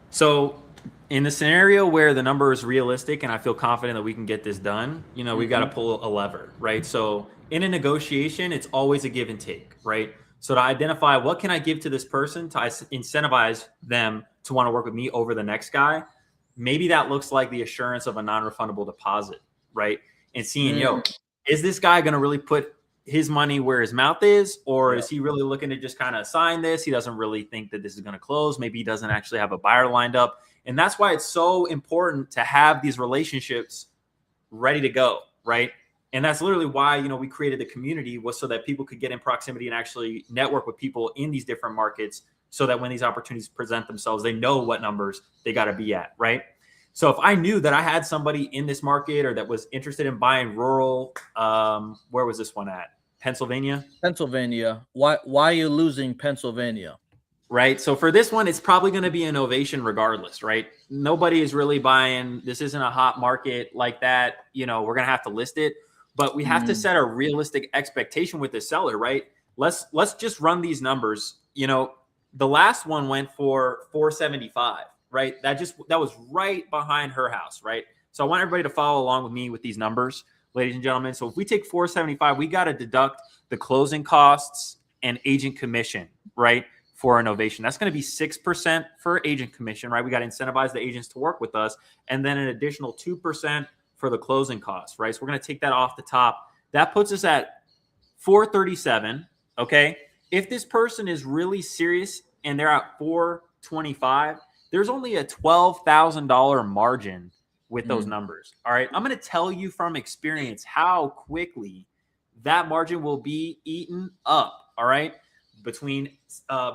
So in the scenario where the number is realistic and I feel confident that we can get this done, we've got to pull a lever, right? So in a negotiation, it's always a give and take, right? So to identify what can I give to this person to incentivize them to want to work with me over the next guy, maybe that looks like the assurance of a non-refundable deposit, right? And seeing, is this guy going to really put his money where his mouth is, or is he really looking to just kind of sign this? He doesn't really think that this is going to close. Maybe he doesn't actually have a buyer lined up. And that's why it's so important to have these relationships ready to go, right? And that's literally why, we created the community, was so that people could get in proximity and actually network with people in these different markets, so that when these opportunities present themselves, they know what numbers they got to be at, right? So if I knew that I had somebody in this market or that was interested in buying rural, where was this one at? Pennsylvania? Pennsylvania. Why are you losing Pennsylvania? Right. So for this one, it's probably going to be an ovation regardless, right? Nobody is really buying. This isn't a hot market like that. We're going to have to list it, but we have to set a realistic expectation with the seller, right? Let's just run these numbers. The last one went for 475, right? That was right behind her house, right? So I want everybody to follow along with me with these numbers, ladies and gentlemen. So if we take 475, we got to deduct the closing costs and agent commission, right? For an ovation. That's going to be 6% for agent commission, right? We got to incentivize the agents to work with us. And then an additional 2% for the closing costs, right? So we're going to take that off the top. That puts us at 437. Okay. If this person is really serious and they're at 425, there's only a $12,000 margin with those numbers. All right. I'm going to tell you from experience how quickly that margin will be eaten up. All right. Between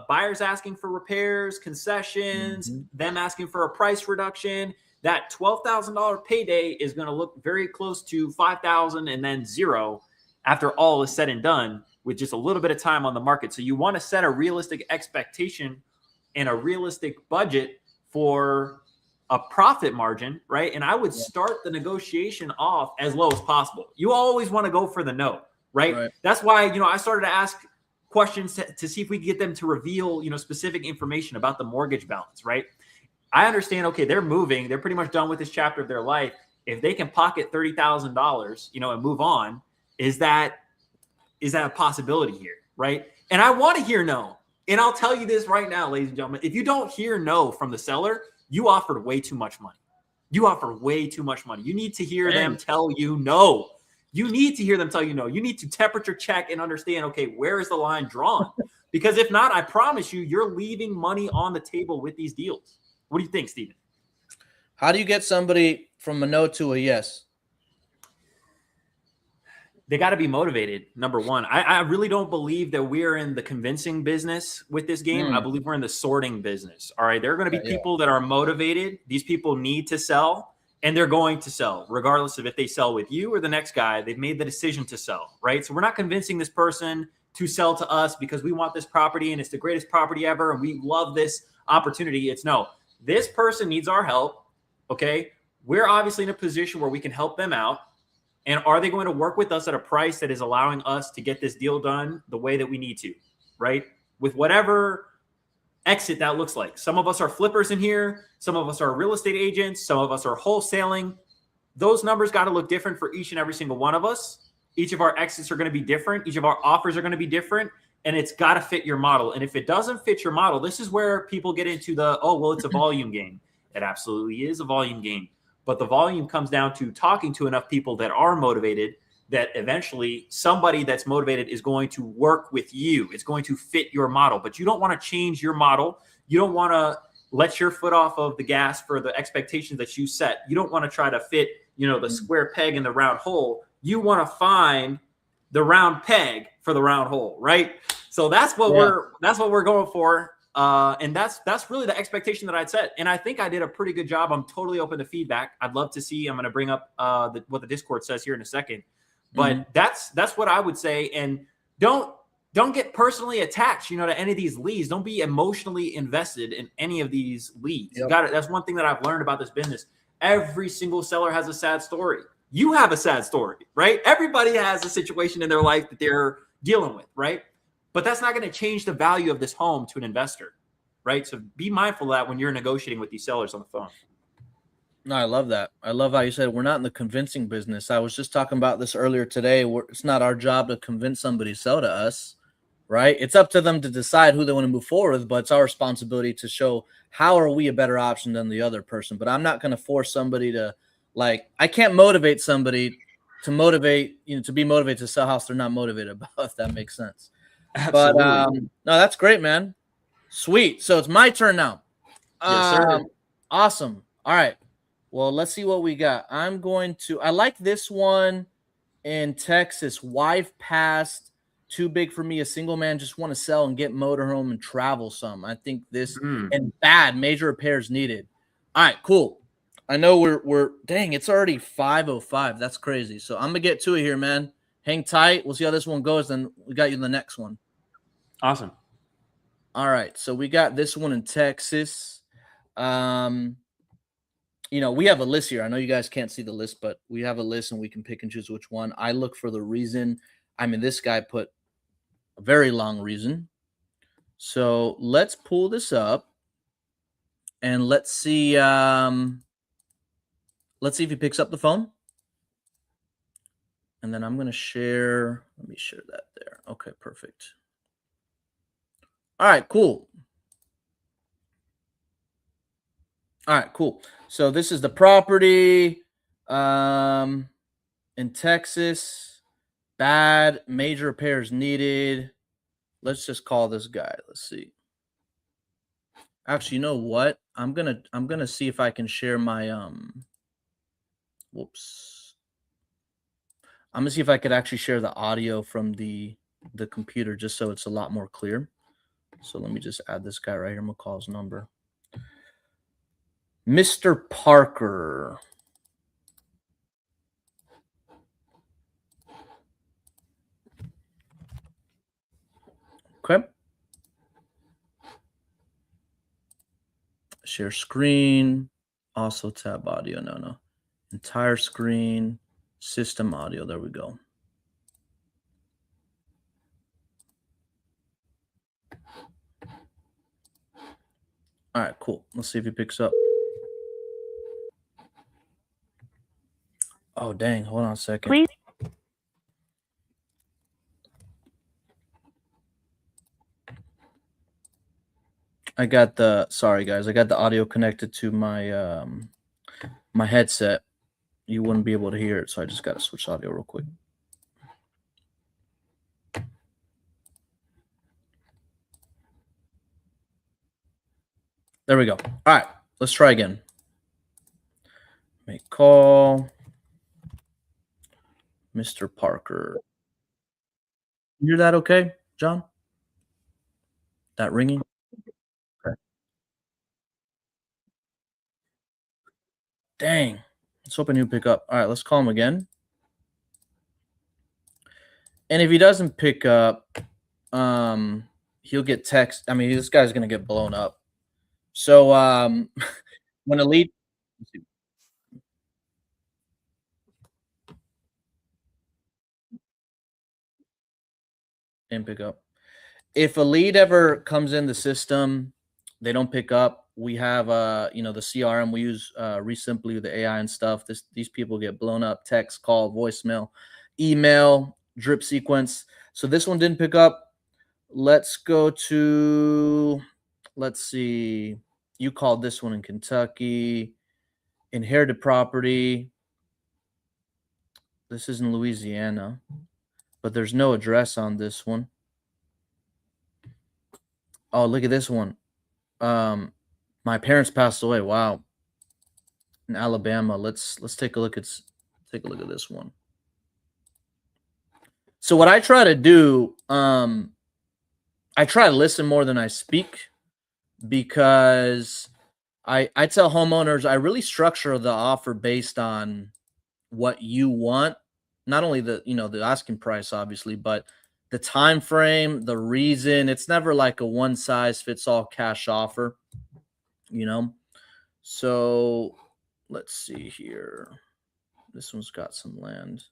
buyers asking for repairs, concessions, them asking for a price reduction, that $12,000 payday is going to look very close to $5,000 and then zero after all is said and done, with just a little bit of time on the market. So you want to set a realistic expectation and a realistic budget for a profit margin, right? And I would start the negotiation off as low as possible. You always want to go for the no, right? That's why, I started to ask questions to see if we could get them to reveal, specific information about the mortgage balance, right? I understand, okay, they're moving. They're pretty much done with this chapter of their life. If they can pocket $30,000, and move on, is that a possibility here, right? And I want to hear no. And I'll tell you this right now, ladies and gentlemen, if you don't hear no from the seller, you offered way too much money. You offered way too much money. You need to hear them tell you no. You need to hear them tell you no. You need to temperature check and understand, okay, where is the line drawn? Because if not, I promise you, you're leaving money on the table with these deals. What do you think, Steven? How do you get somebody from a no to a yes? They got to be motivated, number one. I really don't believe that we're in the convincing business with this game. I believe we're in the sorting business. All right. There are going to be people that are motivated. These people need to sell, and they're going to sell regardless of if they sell with you or the next guy. They've made the decision to sell, right? So we're not convincing this person to sell to us because we want this property and it's the greatest property ever and we love this opportunity. It's no, this person needs our help. Okay. We're obviously in a position where we can help them out. And are they going to work with us at a price that is allowing us to get this deal done the way that we need to, right? With whatever exit that looks like. Some of us are flippers in here. Some of us are real estate agents. Some of us are wholesaling. Those numbers got to look different for each and every single one of us. Each of our exits are going to be different. Each of our offers are going to be different. And it's got to fit your model. And if it doesn't fit your model, this is where people get into the, oh, well, it's a volume game. It absolutely is a volume game. But the volume comes down to talking to enough people that are motivated that eventually somebody that's motivated is going to work with you. It's going to fit your model. But you don't want to change your model. You don't want to let your foot off of the gas for the expectations that you set. You don't want to try to fit, the square peg in the round hole. You want to find the round peg for the round hole, right? So that's what we're going for. And that's really the expectation that I'd set. And I think I did a pretty good job. I'm totally open to feedback. I'd love to see. I'm going to bring up what the Discord says here in a second. But that's what I would say. And don't get personally attached, to any of these leads. Don't be emotionally invested in any of these leads. Yep. That's one thing that I've learned about this business. Every single seller has a sad story. You have a sad story, right? Everybody has a situation in their life that they're dealing with, right? But that's not going to change the value of this home to an investor, right? So be mindful of that when you're negotiating with these sellers on the phone. No, I love that. I love how you said we're not in the convincing business. I was just talking about this earlier today. It's not our job to convince somebody to sell to us, right? It's up to them to decide who they want to move forward with, but it's our responsibility to show how are we a better option than the other person. But I'm not going to force somebody to, I can't motivate somebody to motivate, to be motivated to sell a house they're not motivated about, if that makes sense. Absolutely. But no, that's great, man. Sweet. So it's my turn now. Yes, sir. Awesome. All right. Well, let's see what we got. I like this one in Texas. Wife passed, too big for me. A single man just want to sell and get motorhome and travel some. I think this and bad major repairs needed. All right, cool. I know we're dang, it's already 5:05. That's crazy. So I'm gonna get to it here, man. Hang tight. We'll see how this one goes. Then we got you the next one. Awesome. All right. So we got this one in Texas. We have a list here. I know you guys can't see the list, but we have a list and we can pick and choose which one. I look for the reason. This guy put a very long reason. So let's pull this up and let's see. Let's see if he picks up the phone. And then I'm going to share. Let me share that there. Okay, perfect. All right, cool. All right, cool. So this is the property in Texas. Bad major repairs needed. Let's just call this guy. Let's see. Actually, you know what? I'm gonna see if I can share my whoops. I'm gonna see if I could actually share the audio from the computer just so it's a lot more clear. So let me just add this guy right here. I'm gonna call his number. Mr. Parker. Okay. Share screen. Also tab audio. No. Entire screen. System audio. There we go. All right, cool. Let's see if he picks up. Oh, dang. Hold on a second. Please. Sorry guys, I got the audio connected to my my headset. You wouldn't be able to hear it, so I just got to switch audio real quick. There we go. All right, let's try again. Make call. Mr. Parker. You hear that okay, John? That ringing? Okay. Dang. Let's hope he'll pick up. All right, let's call him again. And if he doesn't pick up, he'll get text. This guy's going to get blown up. So when a lead Didn't pick up. If a lead ever comes in the system, they don't pick up. We have the CRM we use Resimply with the AI and stuff. These people get blown up, text, call, voicemail, email, drip sequence. So this one didn't pick up. Let's go to, let's see. You called this one in Kentucky. Inherited property. This is in Louisiana, but there's no address on this one. Oh, look at this one. My parents passed away. Wow. In Alabama. Let's take a look at this one. So what I try to do, I try to listen more than I speak, because I tell homeowners I really structure the offer based on what you want, not only the asking price, obviously, but the time frame, the reason. It's never like a one size fits all cash offer, So let's see here. This one's got some land.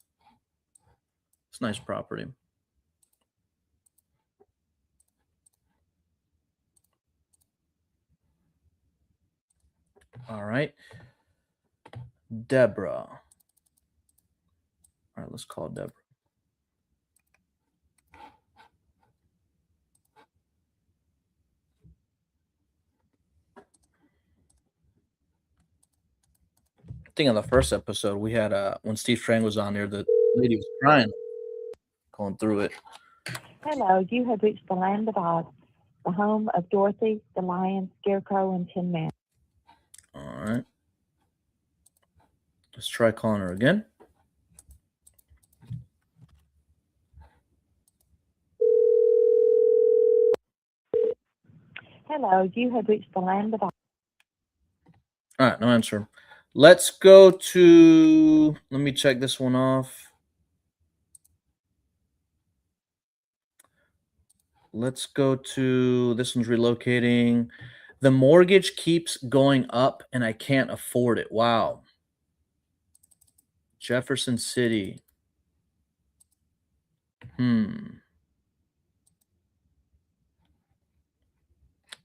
It's nice property. All right. Deborah. All right, let's call Deborah. I think on the first episode we had when Steve Trang was on there, the lady was crying, going through it. Hello, you have reached the Land of Oz, the home of Dorothy, the Lion, Scarecrow, and Tin Man. All right. Let's try calling her again. Hello, you have reached the Land of Oz. All right, no answer. Let's go to, let me check this one off. Let's go to, this one's relocating. The mortgage keeps going up and I can't afford it. Wow. Jefferson City.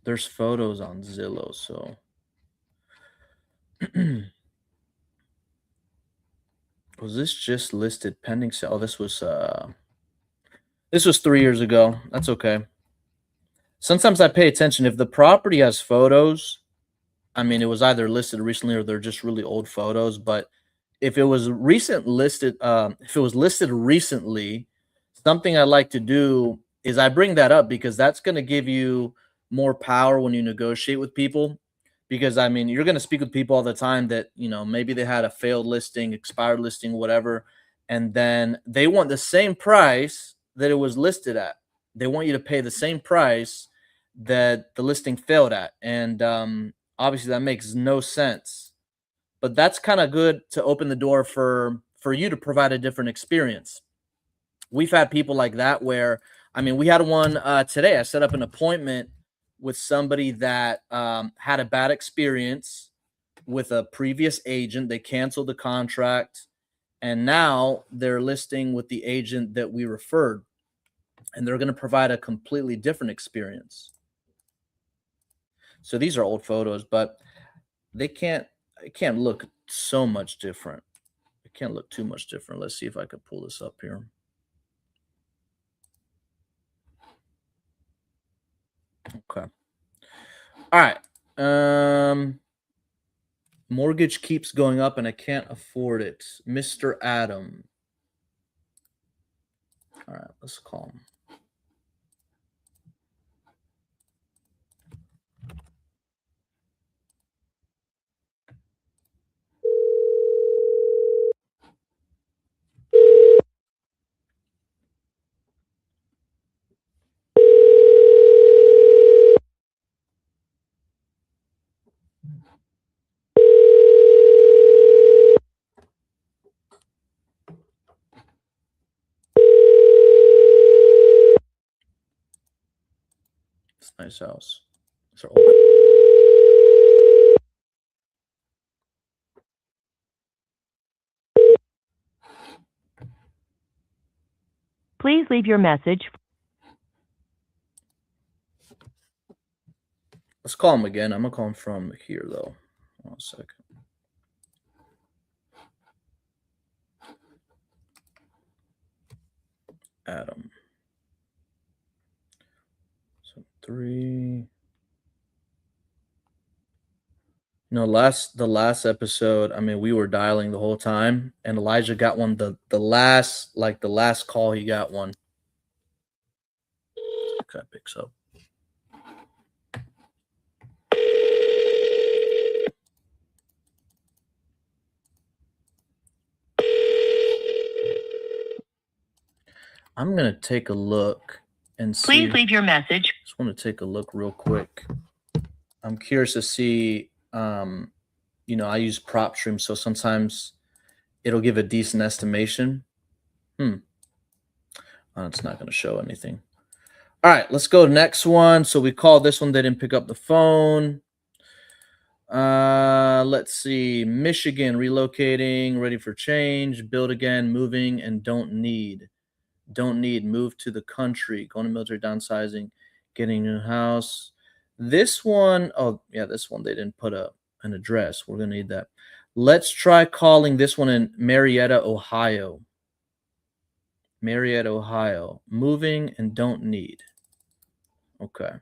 There's photos on Zillow, so. Was this just listed pending sale? Oh, this was 3 years ago. That's okay. Sometimes I pay attention. If the property has photos, I mean, it was either listed recently or they're just really old photos. But if it was listed recently, something I like to do is I bring that up, because that's going to give you more power when you negotiate with people. Because, I mean, you're going to speak with people all the time that, maybe they had a failed listing, expired listing, whatever, and then they want the same price that it was listed at. They want you to pay the same price that the listing failed at. And obviously that makes no sense. But that's kind of good to open the door for you to provide a different experience. We've had people like that where, I mean, we had one today. I set up an appointment with somebody that had a bad experience with a previous agent. They canceled the contract, and now they're listing with the agent that we referred, and they're going to provide a completely different experience. So these are old photos, but it can't look so much different. It can't look too much different. Let's see if I could pull this up here. Okay. All right. Mortgage keeps going up and I can't afford it. Mr. Adam. All right, let's call him. It's a nice house. It's our old. Please leave your message. Let's call him again. I'm gonna call him from here though. 1 second. Adam. So 3. No, the last episode, I mean, we were dialing the whole time, and Elijah got one the last call he got one. Okay, picks up. I'm gonna take a look and see. Please leave your message. Just want to take a look real quick. I'm curious to see. You know, I use prop stream, so sometimes it'll give a decent estimation. Oh, it's not going to show anything. All right, let's go to next one. So we called this one. They didn't pick up the phone. Let's see. Michigan, relocating, ready for change, build again, moving, and don't need. Move to the country, going to military, downsizing, getting a new house. This one, oh, yeah, this one, they didn't put an address. We're going to need that. Let's try calling this one in Marietta, Ohio. Marietta, Ohio. Moving and don't need. Okay.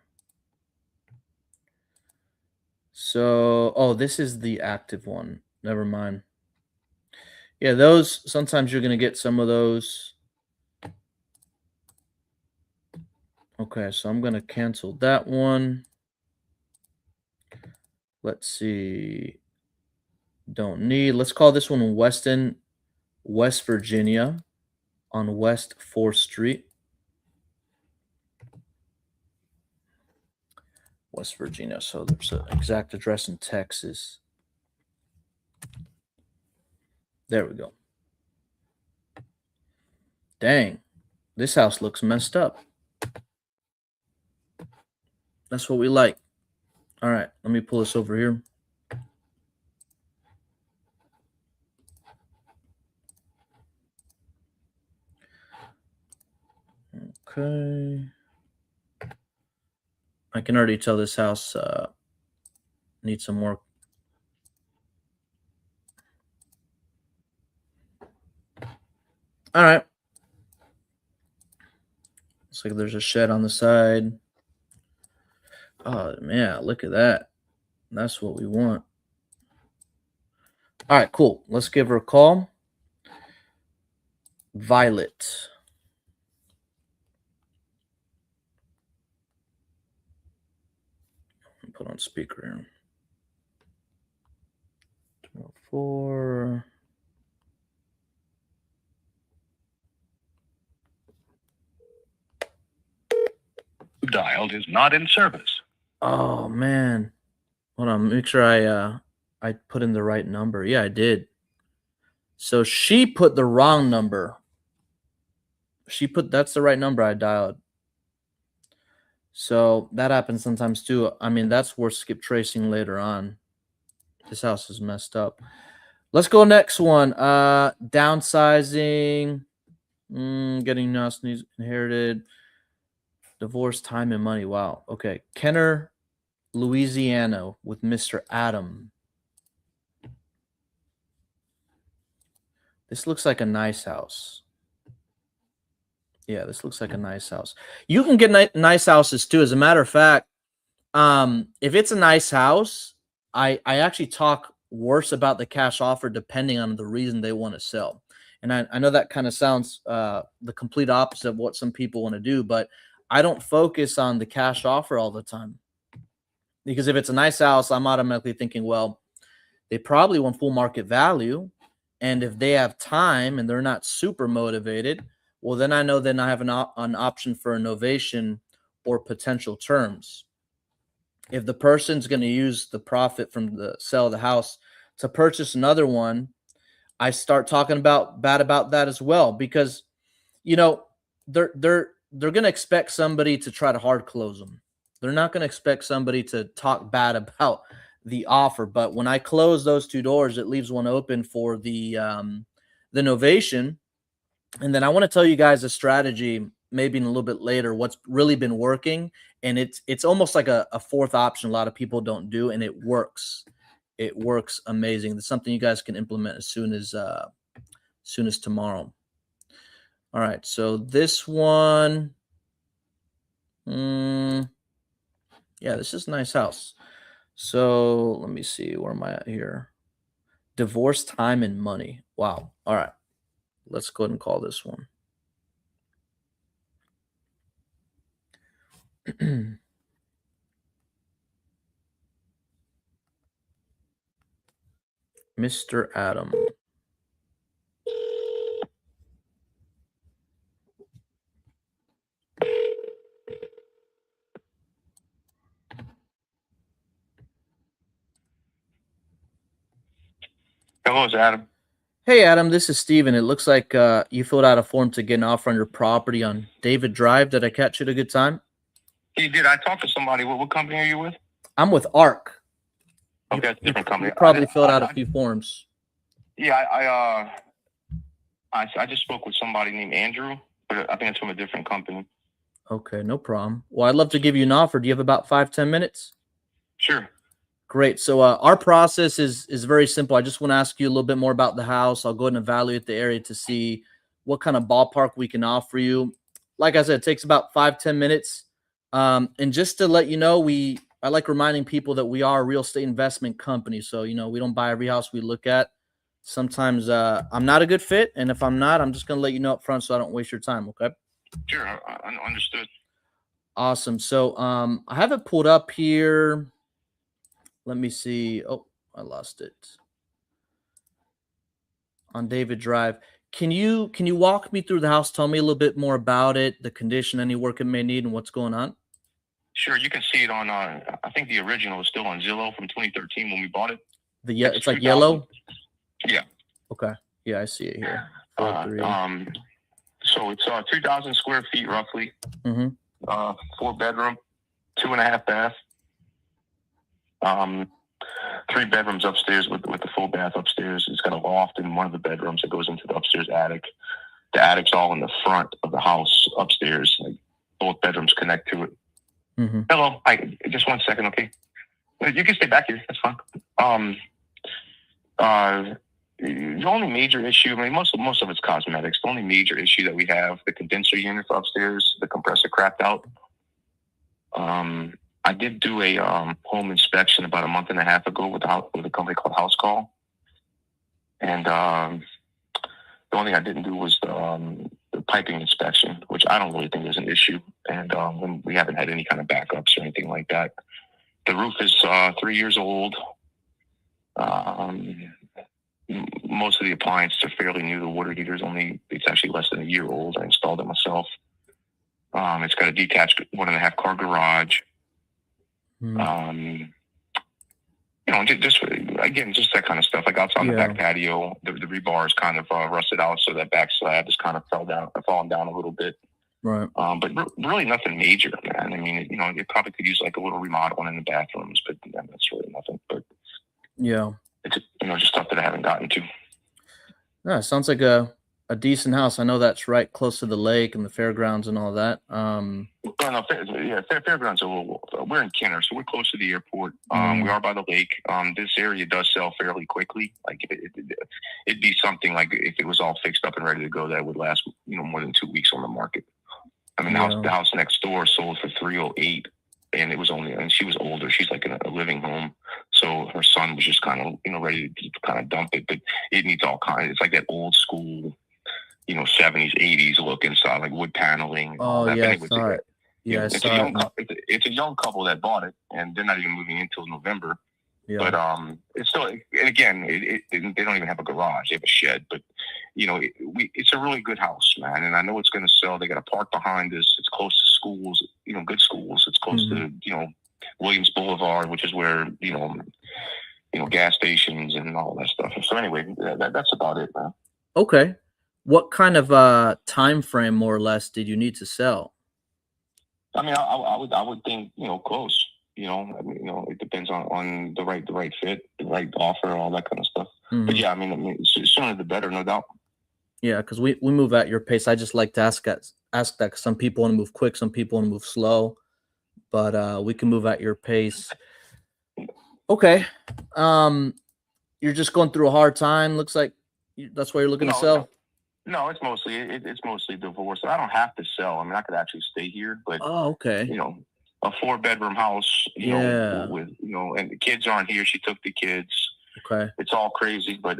So, oh, this is the active one. Never mind. Yeah, those, sometimes you're going to get some of those. Okay, so I'm going to cancel that one. Let's see. Don't need. Let's call this one Weston, West Virginia on West 4th Street. West Virginia. So there's an exact address in Texas. There we go. Dang. This house looks messed up. That's what we like. All right, let me pull this over here. Okay. I can already tell this house needs some work. All right. Looks like there's a shed on the side. Oh, man, look at that. That's what we want. All right, cool. Let's give her a call. Violet. Put on speaker here. 204. Dialed is not in service. Oh man. Hold on, make sure I put in the right number. Yeah, I did. So she put the wrong number. That's the right number I dialed. So that happens sometimes too. I mean, that's worth skip tracing later on. This house is messed up. Let's go next one. Downsizing, getting house needs inherited, divorce, time and money. Wow. Okay. Kenner, Louisiana with Mr. Adam. This looks like a nice house. Yeah, this looks like a nice house. You can get nice houses too. As a matter of fact, if it's a nice house, I actually talk worse about the cash offer depending on the reason they want to sell. And I know that kind of sounds the complete opposite of what some people want to do, but I don't focus on the cash offer all the time. Because if it's a nice house, I'm automatically thinking, well, they probably want full market value. And if they have time and they're not super motivated, well, then I know then I have an option for a novation or potential terms. If the person's going to use the profit from the sale of the house to purchase another one, I start talking bad about that as well, because, you know, they're going to expect somebody to try to hard close them. They're not going to expect somebody to talk bad about the offer. But when I close those two doors, it leaves one open for the novation. And then I want to tell you guys a strategy, maybe in a little bit later, what's really been working and it's almost like a fourth option a lot of people don't do, and it works. It works amazing. It's something you guys can implement as soon as tomorrow. All right, so this one, yeah, this is a nice house. So let me see, where am I at here? Divorce, time, and money. Wow. All right, let's go ahead and call this one. Mr. Adam. Hello, it's Adam. Hey, Adam, this is Steven. It looks like you filled out a form to get an offer on your property on David Drive. Did I catch you at a good time? You did. I talked to somebody. What company are you with? I'm with ARC. Okay, it's a different company. You probably filled out a few forms. Yeah, I just spoke with somebody named Andrew, but I think it's from a different company. Okay, no problem. Well, I'd love to give you an offer. Do you have about 5-10 minutes? Sure. Great. So our process is very simple. I just want to ask you a little bit more about the house. I'll go ahead and evaluate the area to see what kind of ballpark we can offer you. Like I said, it takes about 5-10 minutes. And just to let you know, I like reminding people that we are a real estate investment company. So, we don't buy every house we look at. Sometimes I'm not a good fit. And if I'm not, I'm just going to let you know up front so I don't waste your time. Okay. Sure. I understood. Awesome. So I have it pulled up here. Let me see. Oh, I lost it. On David Drive. Can you walk me through the house? Tell me a little bit more about it, the condition, any work it may need, and what's going on? Sure. You can see it on, I think the original is still on Zillow from 2013 when we bought it. It's like yellow? Yeah. Okay. Yeah, I see it here. So it's 2,000 square feet roughly. Mm-hmm. 4-bedroom, 2.5 bath. 3 bedrooms upstairs with the full bath upstairs. It's got a loft in one of the bedrooms that goes into the upstairs attic. The attic's all in the front of the house upstairs. Like both bedrooms connect to it. Mm-hmm. Hello, just 1 second, okay? You can stay back here. That's fine. The only major issue, most of it's cosmetics. The only major issue that we have, the condenser unit upstairs, the compressor crapped out. I did do a home inspection about a month and a half ago with a company called House Call, and the only thing I didn't do was the piping inspection, which I don't really think is an issue, and we haven't had any kind of backups or anything like that. The roof is 3 years old. Most of the appliances are fairly new. The water heater it's actually less than a year old. I installed it myself. It's got a detached 1.5 car garage. Just that kind of stuff. Like outside the back patio, the rebar is kind of rusted out, so that back slab has kind of fallen down a little bit. Right. But really nothing major, man. I mean, it probably could use like a little remodeling in the bathrooms, but that's really nothing. But yeah, it's just stuff that I haven't gotten to. Yeah, it sounds like a decent house. I know that's right close to the lake and the fairgrounds and all that. Fairgrounds we're in Kenner, so we're close to the airport. We are by the lake. This area does sell fairly quickly. Like it'd be something like if it was all fixed up and ready to go, that would last more than 2 weeks on the market. I mean, the house next door sold for $308, and and she was older. She's like in a living home, so her son was just kind of ready to kind of dump it. But it needs all kinds. It's like that old school, 70s, 80s look inside, like wood paneling. Oh, yeah, I saw it. Yeah, it's a young couple that bought it, and they're not even moving in until November. Yeah. But it's still, and again, they don't even have a garage; they have a shed. But it's a really good house, man, and I know it's going to sell. They got a park behind us. It's close to schools, good schools. It's close to Williams Boulevard, which is where gas stations and all that stuff. So anyway, that's about it, man. Okay. What kind of time frame, more or less, did you need to sell? I mean, I would think close. It depends on the right fit, the right offer, all that kind of stuff. Mm-hmm. But yeah, I mean, sooner the better, no doubt. Yeah, because we move at your pace. I just like to ask that. Cause some people want to move quick, some people want to move slow. but we can move at your pace. Okay. You're just going through a hard time. Looks like that's why you're looking to sell. No, it's mostly divorce. I don't have to sell. I mean, I could actually stay here, but okay. You know, a 4-bedroom house, you know, with and the kids aren't here. She took the kids. Okay. It's all crazy, but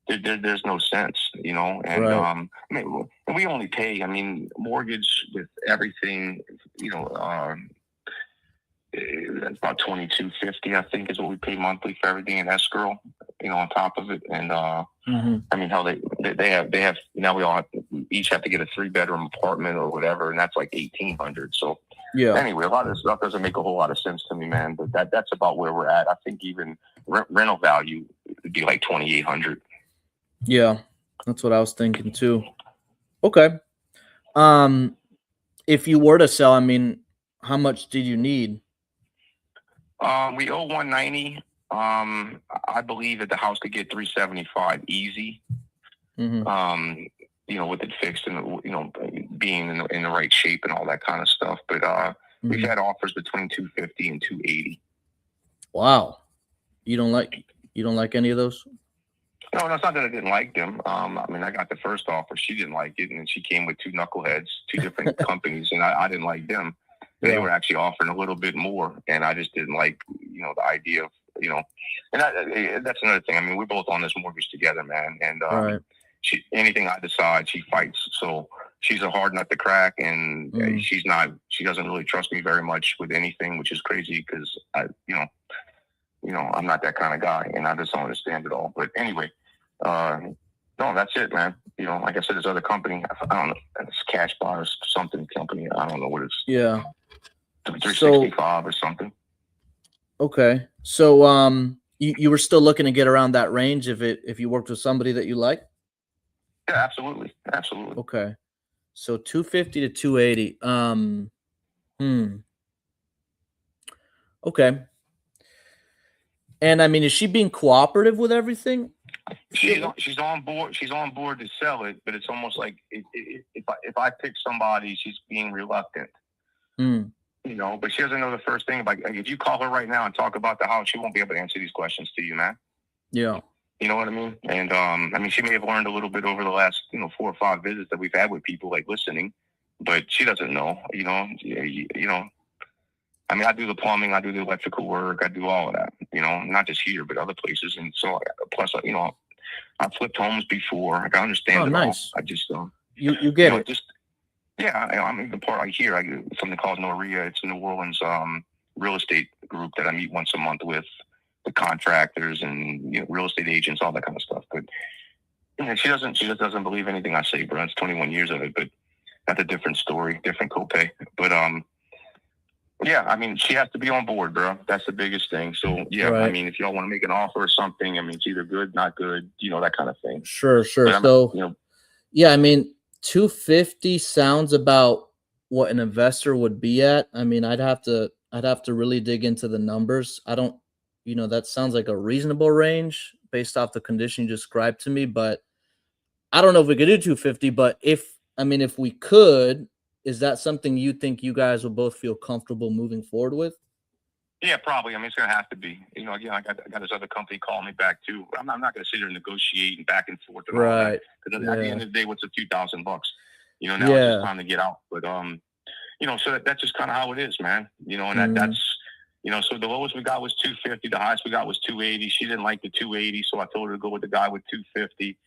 there's no sense, you know, and right. I mean, we only pay. I mean, mortgage with everything, you know, that's about $2,250, I think, is what we pay monthly for everything in escrow, you know, on top of it. And I mean, how they have now we each have to get a 3-bedroom apartment or whatever, and that's like $1,800. So anyway, a lot of this stuff doesn't make a whole lot of sense to me, man. But that's about where we're at. I think even rental value would be like $2,800. Yeah, that's what I was thinking too. Okay. If you were to sell, I mean, how much did you need? We owe $190. I believe that the house could get $375 easy. You know, with it fixed and, you know, being in the right shape and all that kind of stuff. But we've had offers between $250 and $280. Wow. You don't like any of those? No, it's not that I didn't like them. I mean, I got the first offer. She didn't like it, and then she came with 2 knuckleheads, 2 different companies, and I didn't like them. They were actually offering a little bit more, and I just didn't like, you know, the idea of, you know, and that's another thing. I mean, we're both on this mortgage together, man, and anything I decide, she fights. So she's a hard nut to crack, and she doesn't really trust me very much with anything, which is crazy because you know, I'm not that kind of guy, and I just don't understand it all. But anyway, no, that's it, man. You know, like I said, this other company, I don't know, it's Cash Bar or something company. I don't know what it's. Yeah. 365 or something. Okay. So you were still looking to get around that range if you worked with somebody that you like? Yeah, absolutely. Absolutely. Okay. So 250 to 280. Okay. And I mean, is she being cooperative with everything? She's on board. She's on board to sell it, but it's almost like if I pick somebody, she's being reluctant. You know, but she doesn't know the first thing about. If you call her right now and talk about the house, she won't be able to answer these questions to you, man. Yeah. You know what I mean? And I mean, she may have learned a little bit over the last 4 or 5 visits that we've had with people like listening, but she doesn't know. You know, I mean, I do the plumbing, I do the electrical work, I do all of that. You know, not just here, but other places. And so, plus, you know, I've flipped homes before. I can understand it all. I just you get it. Yeah, I mean, the part I hear, I get something called NOREA. It's a New Orleans real estate group that I meet once a month with the contractors and, you know, real estate agents, all that kind of stuff. But you know, she just doesn't believe anything I say, bro. It's 21 years of it, but that's a different story, different copay. But yeah, I mean, she has to be on board, bro. That's the biggest thing. So yeah, I mean, if y'all want to make an offer or something, I mean, it's either good, not good, you know, that kind of thing. Sure. So you know, yeah, I mean, 250 sounds about what an investor would be at. I mean, I'd have to really dig into the numbers. I don't, you know, that sounds like a reasonable range based off the condition you described to me, but I don't know if we could do 250, but if we could, is that something you think you guys will both feel comfortable moving forward with? Yeah, probably. I mean, it's going to have to be. You know, again, I got this other company calling me back too. I'm not going to sit here and negotiate and back and forth and all that. Because at the end of the day, what's a few $1,000? You know, now it's just time to get out. But you know, so that's just kind of how it is, man. You know, and that's, you know, so the lowest we got was 250. The highest we got was 280. She didn't like the 280, so I told her to go with the guy with 250.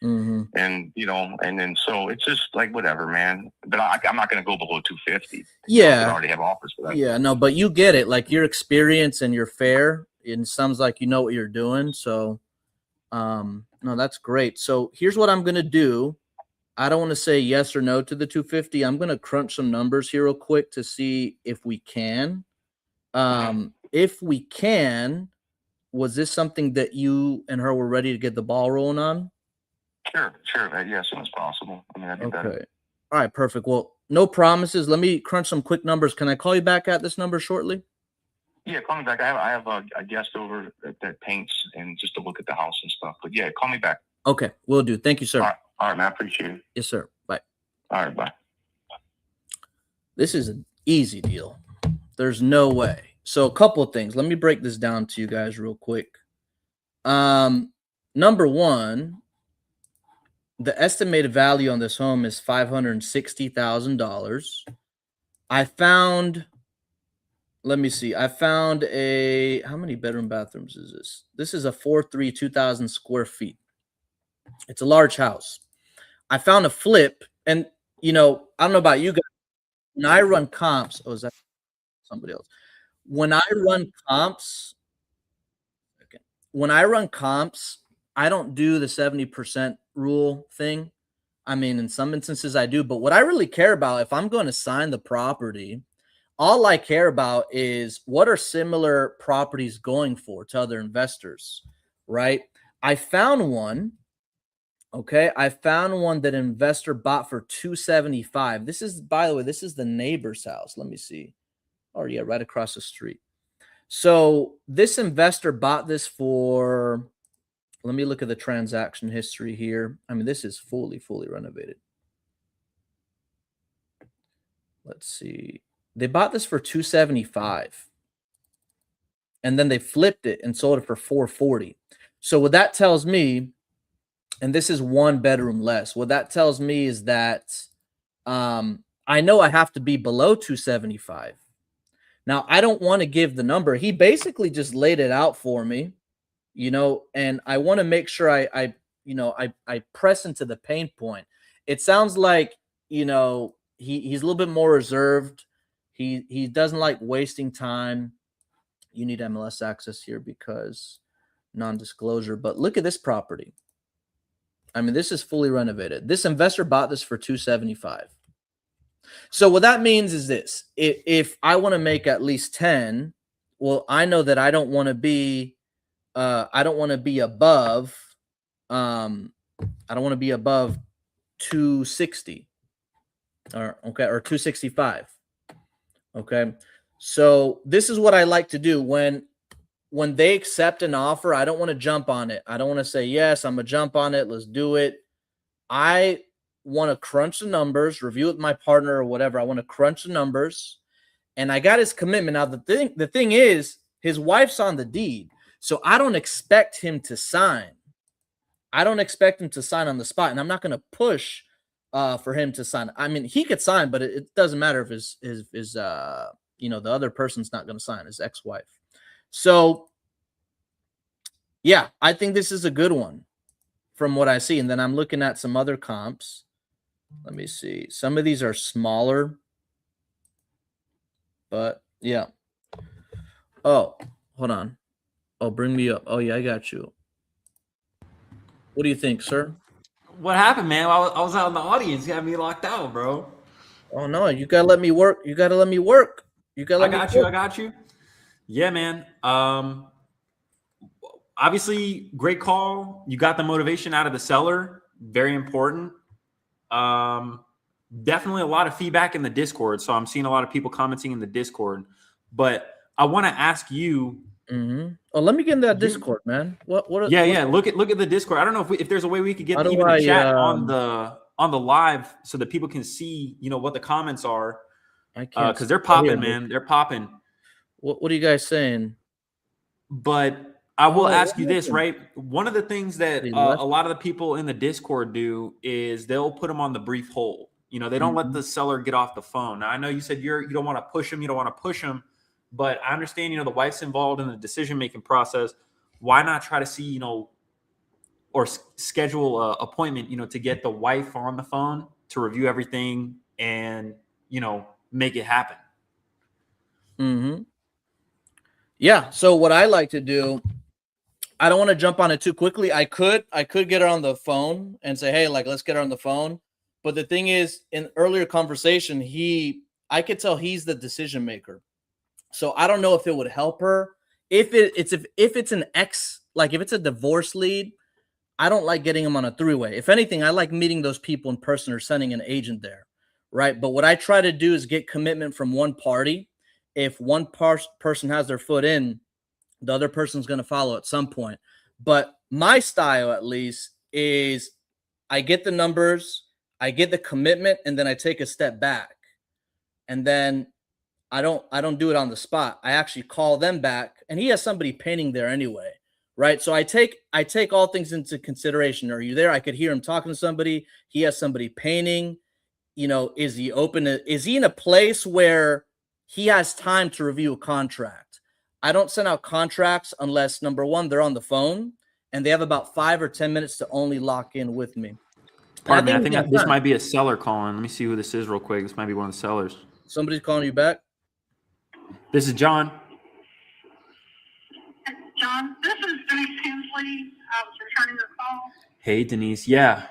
And you know, and then so it's just like whatever, man. But I'm not going to go below 250. Yeah, I already have offers for that. Yeah, no, but you get it. Like your experience and you're fair. It sounds like you know what you're doing. So, no, that's great. So here's what I'm going to do. I don't want to say yes or no to the 250. I'm going to crunch some numbers here real quick to see if we can. If we can, was this something that you and her were ready to get the ball rolling on? Sure. Yeah, as soon as possible. I mean, that'd be better. All right, perfect. Well, no promises. Let me crunch some quick numbers. Can I call you back at this number shortly? Yeah, call me back. I have a guest over that paints and just to look at the house and stuff. But yeah, call me back. Okay, will do. Thank you, sir. All right, man. I appreciate it. Yes, sir. Bye. All right, bye. This is an easy deal. There's no way. So a couple of things. Let me break this down to you guys real quick. Number one, the estimated value on this home is $560,000. I found, let me see. I found how many bedroom bathrooms is this? This is a 4.3, 2,000 square feet. It's a large house. I found a flip, and I don't know about you guys. When I run comps, is that somebody else? When I run comps, I don't do the 70% rule thing. I mean, in some instances I do, but what I really care about, if I'm going to sign the property, all I care about is what are similar properties going for to other investors, right? I found one. Okay, I found one that an investor bought for $275,000. This is, by the way, this is the neighbor's house. Let me see. Oh yeah, right across the street. So this investor bought this for, let me look at the transaction history here. I mean, this is fully renovated. Let's see. They bought this for $275,000. And then they flipped it and sold it for $440,000. So what that tells me, and this is one bedroom less, what that tells me is that I know I have to be below $275,000. Now, I don't want to give the number. He basically just laid it out for me, and I want to make sure I press into the pain point. It sounds like, he's a little bit more reserved. He doesn't like wasting time. You need MLS access here because non-disclosure, but look at this property. I mean, this is fully renovated. This investor bought this for $275,000. So what that means is this: if I want to make at least 10, well, I know that I don't want to be above. I don't want to be above 260 or 265. Okay. So this is what I like to do when they accept an offer. I don't want to jump on it. I don't want to say, yes, I'm going to jump on it. Let's do it. I want to crunch the numbers, review with my partner or whatever. I want to crunch the numbers. And I got his commitment. Now, the thing is, his wife's on the deed. So I don't expect him to sign. I don't expect him to sign on the spot. And I'm not going to push for him to sign. I mean, he could sign, but it doesn't matter if his the other person's not going to sign, his ex-wife. So, yeah, I think this is a good one from what I see. And then I'm looking at some other comps. Let me see. Some of these are smaller, but yeah. Oh, hold on. Oh, bring me up. Oh, yeah, I got you. What do you think, sir? What happened, man? I was out in the audience. You got me locked out, bro. Oh, no, you got to let me work. I got you. Yeah, man. Obviously, great call. You got the motivation out of the seller. Very important. Definitely a lot of feedback in the Discord. So I'm seeing a lot of people commenting in the Discord. But I want to ask you. Mm-hmm. Oh, let me get in that Discord, man. What? Yeah. Look at the Discord. I don't know if there's a way we could get even the chat on the live so that people can see, what the comments are. I can't, because they're popping, man. They're popping. What are you guys saying? But I will ask you this, right? One of the things that a lot of the people in the Discord do is they'll put them on the brief hold. They don't let the seller get off the phone. Now, I know you said you don't want to push them. You don't want to push them. But I understand, the wife's involved in the decision-making process. Why not try to see, or schedule an appointment, to get the wife on the phone to review everything and, make it happen. Mm-hmm. Yeah. So what I like to do, I don't want to jump on it too quickly. I could get her on the phone and say, hey, let's get her on the phone. But the thing is, in earlier conversation, I could tell he's the decision maker. So I don't know if it would help her. If it's an ex, if it's a divorce lead, I don't like getting them on a three-way. If anything, I like meeting those people in person or sending an agent there, right? But what I try to do is get commitment from one party. If one person has their foot in, the other person's going to follow at some point. But my style, at least, is I get the numbers, I get the commitment, and then I take a step back. And then I don't do it on the spot. I actually call them back, and he has somebody painting there anyway, right? So I take all things into consideration. Are you there? I could hear him talking to somebody. He has somebody painting. You know, is he is he in a place where he has time to review a contract? I don't send out contracts unless, number one, they're on the phone and they have about 5 or 10 minutes to only lock in with me. Pardon me. I he's got think this time. might be a seller calling. Let me see who this is real quick. This might be one of the sellers. Somebody's calling you back? This is John. John, this is Denise Tinsley. I was returning your call. Hey, Denise. Yeah.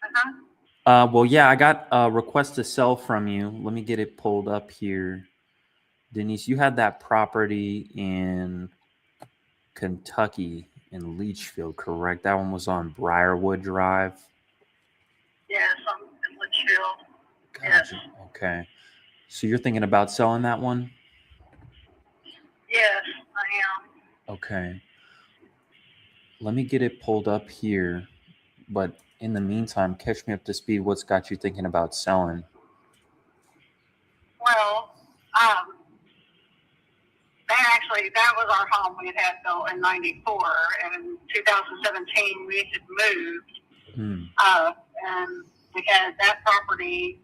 Uh-huh. Well, yeah, I got a request to sell from you. Let me get it pulled up here. Denise, you had that property in Kentucky in Leachfield, correct? That one was on Briarwood Drive. Yes, I'm in Litchfield. Gotcha. Yes. Okay. So you're thinking about selling that one? Yes, I am. Okay. Let me get it pulled up here. But in the meantime, catch me up to speed. What's got you thinking about selling? Well, that was our home we had built in '94, and in 2017 we had moved, and we had that property,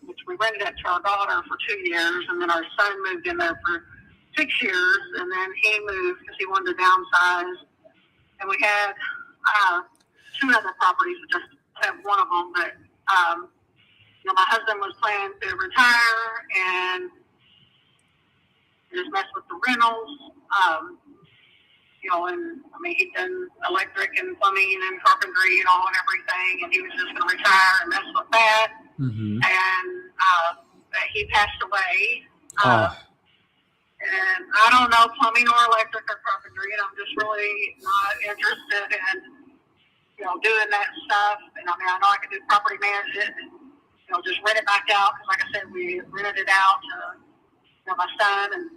which we rented it to our daughter for 2 years, and then our son moved in there for 6 years, and then he moved because he wanted to downsize, and we had 2 other properties. We just have one of them, but you know, my husband was planning to retire and just mess with the rentals. You know, and I mean, he'd done electric and plumbing and carpentry and all and everything, and he was just going to retire and mess with that. Mm-hmm. And he passed away. And I don't know plumbing or electric or carpentry, and I'm just really not interested in, you know, doing that stuff. And I mean, I know I can do property management and, you know, just rent it back out. Because like I said, we rented it out to, you know, my son and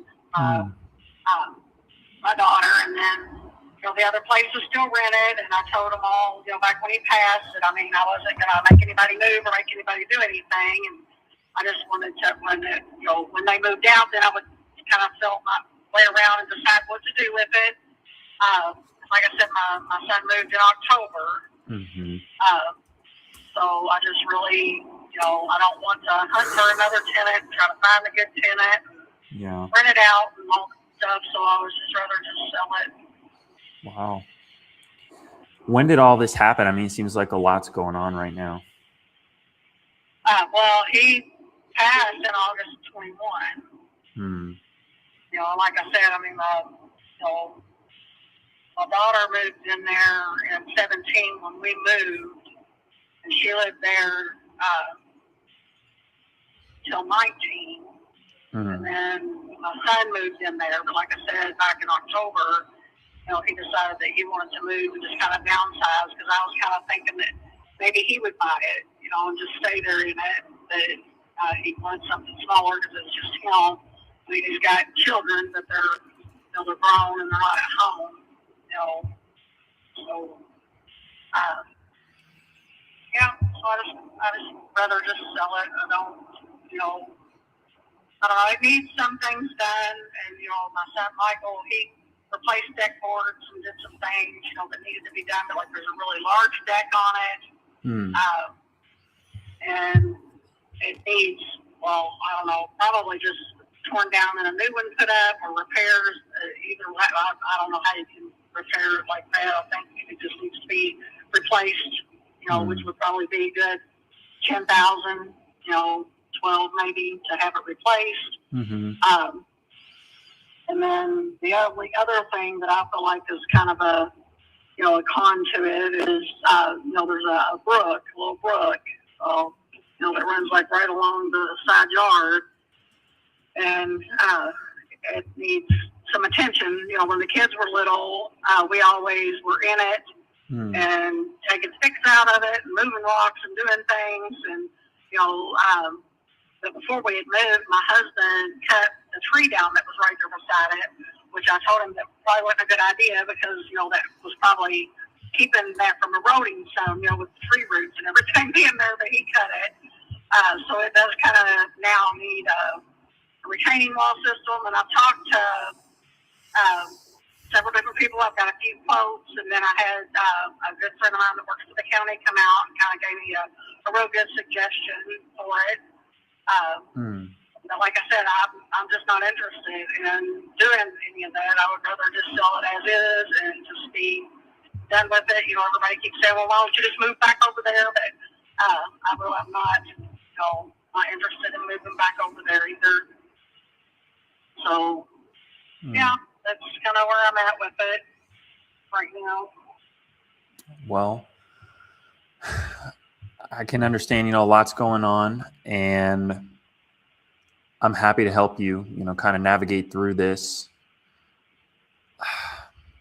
my daughter. And then, you know, the other place was still rented. And I told them all, you know, back when he passed that, I mean, I wasn't going to make anybody move or make anybody do anything. And I just wanted to, when they moved out, then I would kind of felt my way around and decide what to do with it. Like I said, my son moved in October. Mm-hmm. So I just really, you know, I don't want to hunt for another tenant, try to find a good tenant, rent it out and all that stuff. So I was just rather just sell it. Wow. When did all this happen? I mean, it seems like a lot's going on right now. Well, he passed in August 21. You know, like I said, I mean, my daughter moved in there in 17 when we moved, and she lived there till 19. And then my son moved in there, but like I said, back in October, you know, he decided that he wanted to move and just kind of downsize, because I was kind of thinking that maybe he would buy it, you know, and just stay there in it, that he wanted something smaller because it's just him. I mean, he's got children, but they're, you know, they're grown and they're not at home, you know. So, yeah. So I just rather just sell it. I don't, you know. I need some things done, and you know, my son Michael, he replaced deck boards and did some things, you know, that needed to be done. But like, there's a really large deck on it, and it needs, well, I don't know, probably just torn down and a new one put up, or repairs. Either way, I don't know how you can repair it like that. I think it just needs to be replaced, you know, which would probably be good $10,000, you know, 12 maybe to have it replaced. And then the only other thing that I feel like is kind of a, you know, a con to it is, you know, there's a brook, a little brook, you know, that runs like right along the side yard. And it needs some attention. You know, when the kids were little, we always were in it and taking sticks out of it and moving rocks and doing things. And, you know, but before we had moved, my husband cut a tree down that was right there beside it, which I told him that probably wasn't a good idea because, you know, that was probably keeping that from eroding some, you know, with the tree roots and everything being there, but he cut it. So it does kind of now need a retaining wall system. And I've talked to several different people. I've got a few quotes, and then I had a good friend of mine that works for the county come out and kind of gave me a real good suggestion for it. But like I said, I'm just not interested in doing any of that. I would rather just sell it as is and just be done with it. You know, everybody keeps saying, well, why don't you just move back over there? But I'm not, not interested in moving back over there either. So, yeah, that's kind of where I'm at with it right now. Well, I can understand, a lot's going on, and I'm happy to help you, kind of navigate through this.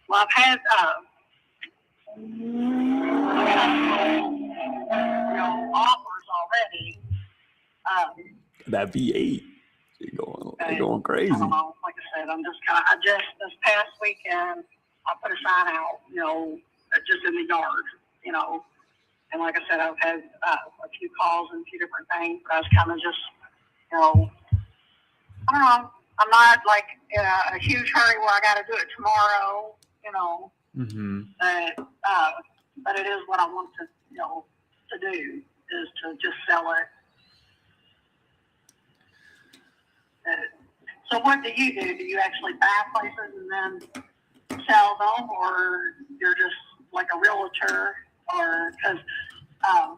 Well, I've had, offers already. That V8, you're going crazy. I don't know, like I said, I'm just this past weekend, I put a sign out, just in the yard, and like I said, I've had a few calls and a few different things, but I was kind of just, I don't know, I'm not like in a huge hurry where I got to do it tomorrow, but it is what I want to do, is to just sell it. So what do? Do you actually buy places and then sell them, or you're just like a realtor? Or because I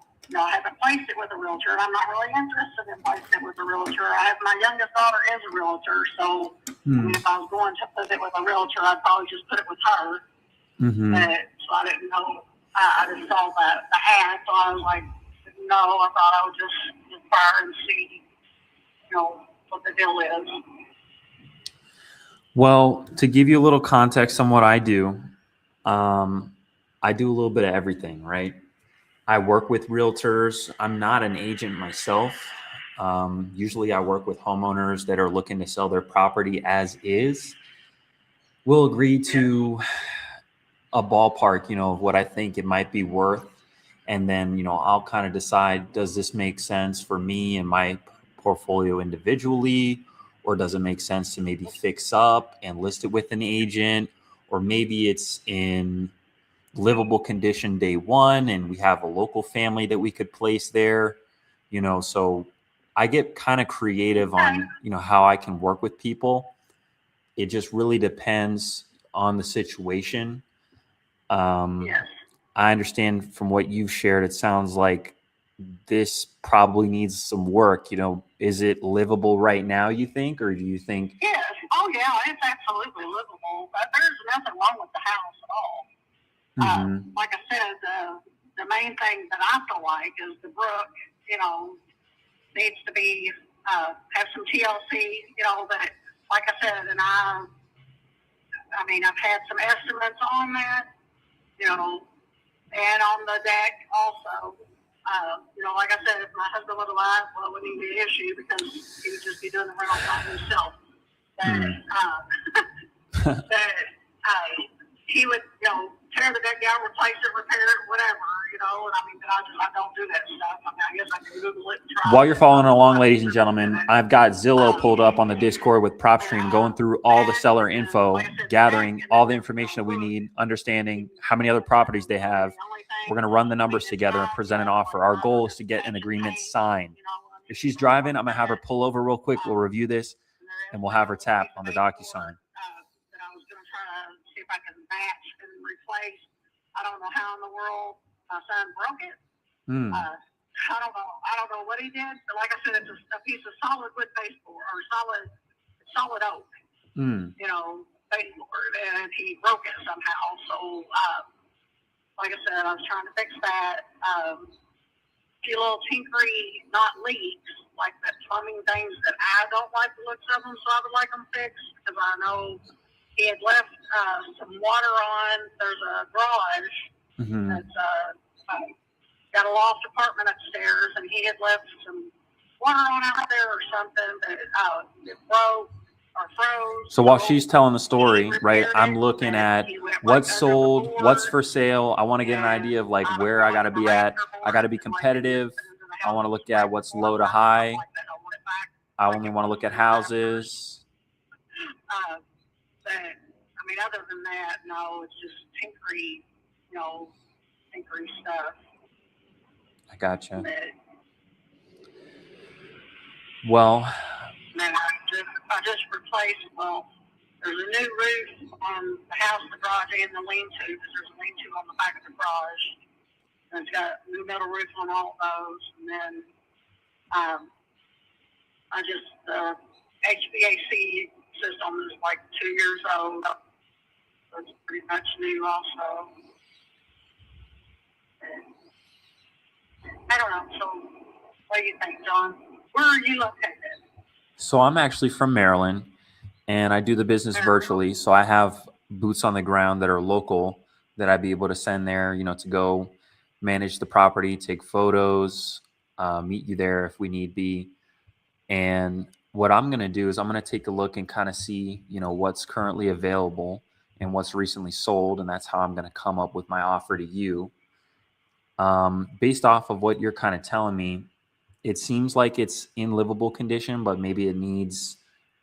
haven't placed it with a realtor, and I'm not really interested in placing it with a realtor. My youngest daughter is a realtor, so if I was going to put it with a realtor, I'd probably just put it with her. So I didn't know. I just saw the ad, so I was like, no, I thought I would just inquire and see, what the deal is. Well, to give you a little context on what I do a little bit of everything, right? I work with realtors. I'm not an agent myself. Usually I work with homeowners that are looking to sell their property as is. We'll agree to a ballpark, of what I think it might be worth. And then, I'll kind of decide, does this make sense for me and my portfolio individually? Or does it make sense to maybe fix up and list it with an agent? Or maybe it's in livable condition day one and we have a local family that we could place there, so I get kind of creative on, how I can work with people. It just really depends on the situation. Yes. I understand from what you've shared, it sounds like this probably needs some work. Is it livable right now, you think, or do you think? Yes. Oh, yeah, it's absolutely livable. But there's nothing wrong with the house at all. Like I said, the main thing that I feel like is the brook, needs to be have some TLC, but like I said, and I mean, I've had some estimates on that, and on the deck also. Like I said, if my husband was alive, well, it wouldn't be an issue because he would just be doing the rental by himself. But he would, tear the deck down, replace it, repair it, whatever, and I mean, but I don't do that stuff. I mean, I guess I can Google it and try. While you're following along, ladies and gentlemen, I've got Zillow pulled up on the Discord with PropStream, going through all the seller info, gathering all the information that we need, understanding how many other properties they have. We're going to run the numbers together and present an offer. Our goal is to get an agreement signed. If she's driving, I'm going to have her pull over real quick. We'll review this, and we'll have her tap on the DocuSign. That I was going to try to see if I can match and replace. I don't know how in the world my son broke it. I don't know what he did, but like I said, it's a piece of solid wood baseboard or solid oak, baseboard, and he broke it somehow. So, like I said, I was trying to fix that. A few little tinkery, not leaks, like the plumbing things that I don't like the looks of them, so I would like them fixed because I know he had left some water on. There's a garage that's got a loft apartment upstairs, and he had left some water on out there or something that it broke or froze. So while she's telling the story, right, I'm looking at what's sold, what's for sale. I want to get an idea of like where I got to be at. I got to be competitive. I want to look at what's low to high. I only want to look at houses. But I mean, other than that, no, it's just tinkery, tinkery stuff. I gotcha. But, Well, man, I just replaced. Well, there's a new roof on the house, the garage, and the lean-to. Because there's a lean-to on the back of the garage, and it's got a new metal roof on all those. And then I just HVAC system is like 2 years old. So it's pretty much new, also. I don't know. So, what do you think, John? Where are you located? so I'm actually from Maryland, and I do the business virtually. So I have boots on the ground that are local that I'd be able to send there, to go manage the property, take photos, meet you there if we need be. And what I'm going to do is I'm going to take a look and kind of see, what's currently available and what's recently sold. And that's how I'm going to come up with my offer to you. Based off of what you're kind of telling me, it seems like it's in livable condition, but maybe it needs,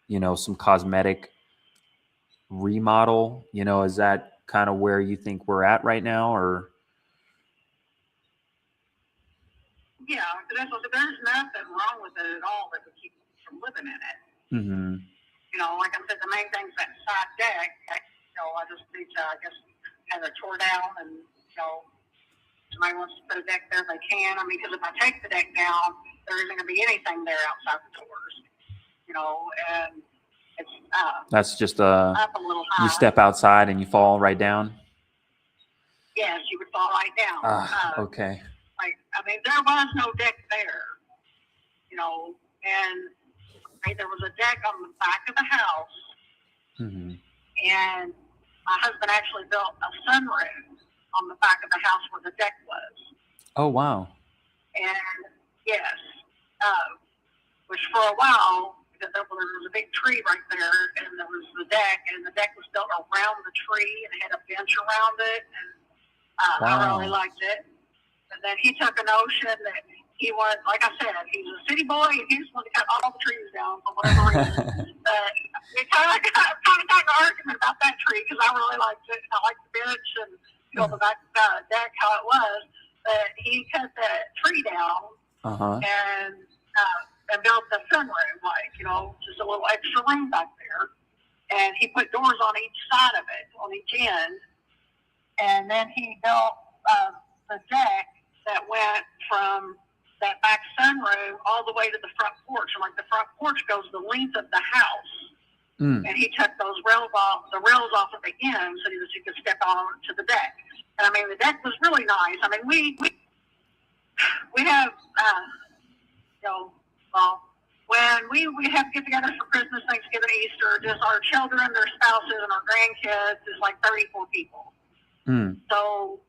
some cosmetic remodel. Is that kind of where you think we're at right now, or? Yeah, there's nothing wrong with it at all that would keep you from living in it. Mm-hmm. Like I said, the main thing's that side deck. I just need to, have it tore down, and somebody wants to put a deck there, they can. I mean, because if I take the deck down, there isn't going to be anything there outside the doors. And it's That's just up a little high. You step outside and you fall right down. Yes, you would fall right down. Okay. There was no deck there, and there was a deck on the back of the house, Mm-hmm. and my husband actually built a sunroom on the back of the house where the deck was. Oh, wow. And yes, which for a while, because there was a big tree right there, and there was the deck, and the deck was built around the tree and it had a bench around it, and Wow. I really liked it. And then he took a notion that he was, like I said, he's a city boy, and he just wanted to cut all the trees down for whatever reason. But we kind of got an argument about that tree because I really liked it. I liked the bench and the back deck, how it was. But he cut that tree down and built the sunroom, just a little extra room back there. And he put doors on each side of it, on each end. And then he built the deck that went from that back sunroom all the way to the front porch. And the front porch goes the length of the house. And he took those rails off of the end so that you could step on to the deck. And the deck was really nice. We have, when we have get-togethers for Christmas, Thanksgiving, Easter, just our children, their spouses, and our grandkids is like 34 people. So,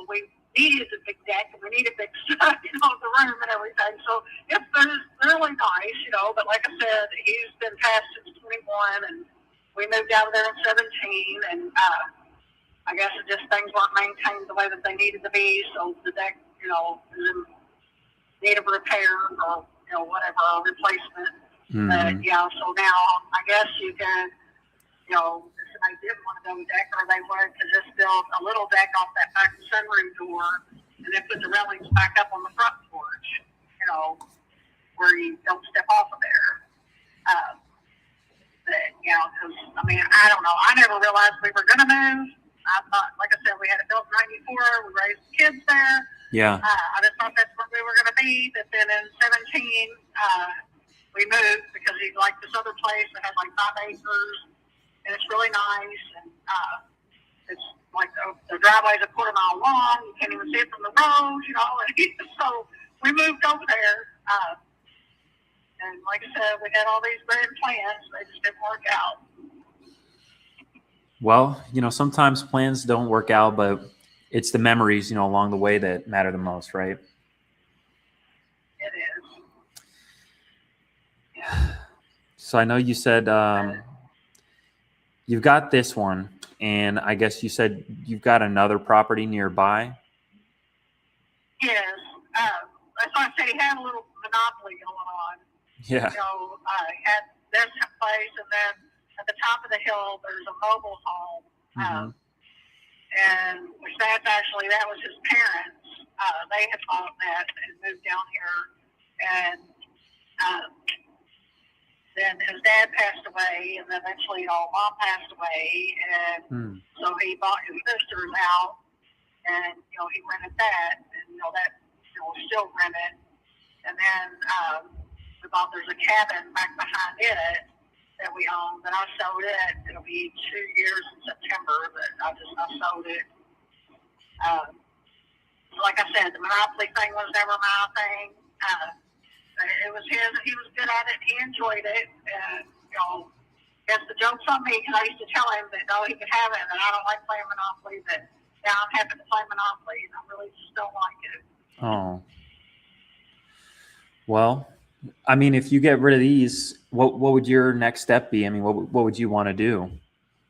we needed a big deck, and we needed big stuff, the room and everything. So it's really nice, but like I said, he's been passed since 21, and we moved out of there in 17, and I guess things weren't maintained the way that they needed to be, so the deck, is in need of repair or, whatever, a replacement. But, so now I guess you can, if somebody did want to build a deck, or they wanted to just build a little deck off that back sunroom door and then put the railings back up on the front porch, where you don't step off of there. Because, I don't know. I never realized we were going to move. I thought, like I said, we had it built in 94. We raised kids there. Yeah. I just thought that's where we were going to be. But then in 17, we moved because he liked this other place that had 5 acres. And it's really nice. And it's like the driveway's a quarter mile long. You can't even see it from the road, And so we moved over there. And like I said, we had all these grand plans. They just didn't work out. Well, sometimes plans don't work out, but it's the memories, along the way that matter the most, right? It is. Yeah. So I know you said you've got this one, and I guess you said you've got another property nearby. Yes. that's why I said he had a little monopoly going on. Yeah. He had this place, and then at the top of the hill, there's a mobile home. And which that was his parents. They had bought that and moved down here. And then his dad passed away, and then eventually, mom passed away. And so he bought his sister's out, and, he rented that. And, that, still rented. And then there's a cabin back behind it that we own, that I sold it. It'll be 2 years in September that I sold it. Like I said, the monopoly thing was never my thing. It was his, and he was good at it. He enjoyed it, and guess the joke's on me, because I used to tell him that no, he could have it, and I don't like playing Monopoly. But now I'm happy to play Monopoly, and I really just don't like it. Oh. Well, I mean, if you get rid of these, what would your next step be? I mean, what would you want to do?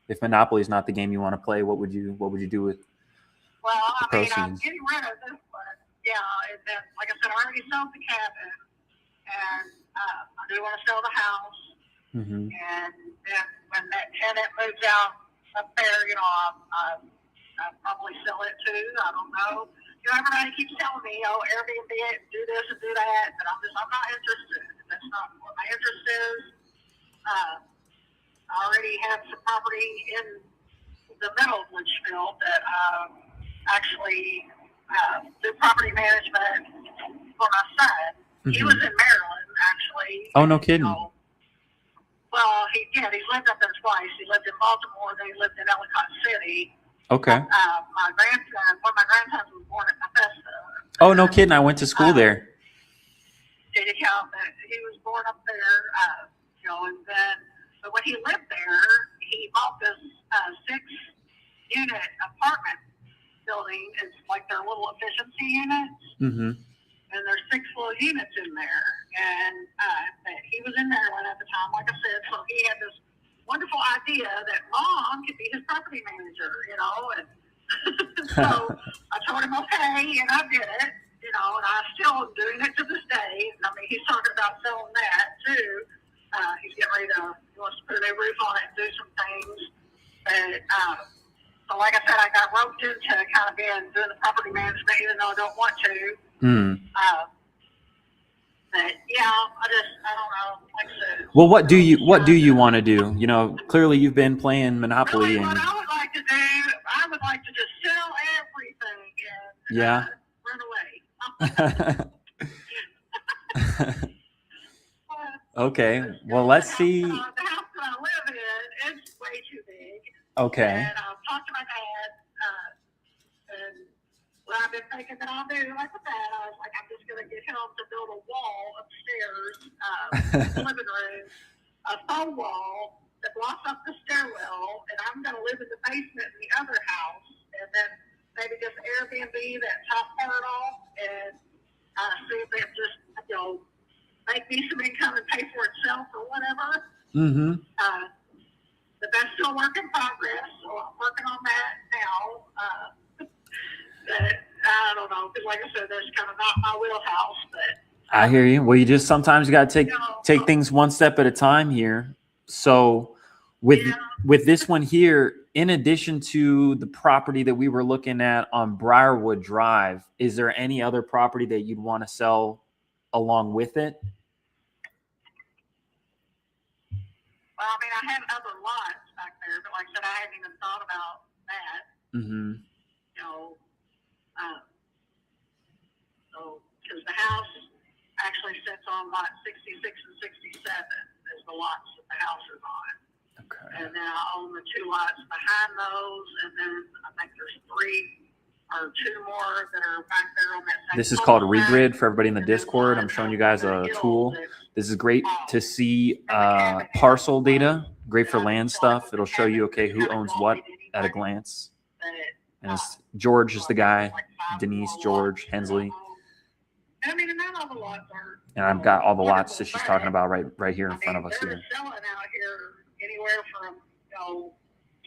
If Monopoly is not the game you want to play, what would you do with the proceeds? I'm getting rid of this one. Yeah, and then, like I said, I already sold the cabin, and I do want to sell the house. And then when that tenant moves out up there, I'll probably sell it too. I don't know. Everybody keeps telling me, Airbnb it, do this and do that, but I'm not interested. That's not what my interest is. I already have some property in the middle of Litchfield that actually do property management for my son. He was in Maryland, actually. Oh, no kidding. Well, he's lived up there twice. He lived in Baltimore, then he lived in Ellicott City. Okay. My grandson, one of my grandsons was born at Bethesda. Oh, no kidding. I went to school there. Did he count that? He was born up there, and then, but when he lived there, he bought this 6-unit apartment building. It's like their little efficiency units. And there's 6 little units in there. And he was in Maryland at the time, like I said, so he had this wonderful idea that mom could be his property manager, and so I told him okay, and I did it, and I still am doing it to this day. I mean, he's talking about selling that too. He's getting ready he wants to put a new roof on it and do some things. But so like I said, I got roped into kind of doing the property management, even though I don't want to. But yeah, I don't know. Like I said, well, what do you want to do? Clearly you've been playing Monopoly. Really, what I would like to do, I would like to just sell everything and run away. Okay. Well, let's see. The house that I live in, it's way too big. Okay. And I've talked to my dad, and what I've been thinking that I'll do, like with that, I was like, I'm just going to get him to build a wall upstairs, in the living room, a foam wall that blocks up the stairwell, and I'm going to live in the basement in the other house, and then maybe just Airbnb that top part off, and see if they just, make me some income and pay for itself or whatever. But that's still work in progress, so I'm working on that now. But I don't know, because like I said, that's kind of not my wheelhouse. But I hear you. Well, you just sometimes you got to take things one step at a time here. So with this one here, in addition to the property that we were looking at on Briarwood Drive, is there any other property that you'd want to sell along with it? Well, I mean, I have other lots back there, but like I said, I hadn't even thought about that. So, because the house actually sits on lot 66 and 67 is the lots that the house is on. Okay. And then I own the 2 lots behind those, and then I think there's 3 or 2 more that are back there on that same. This is called Regrid for everybody in the Discord. I'm showing you guys a tool. This is great to see parcel data. Great for land stuff. It'll show you, okay, who owns what at a glance. And George is the guy. Denise, George, Hensley. I mean, and all the lots are. And I've got all the lots that she's talking about right here in front of us here. They're selling out here anywhere from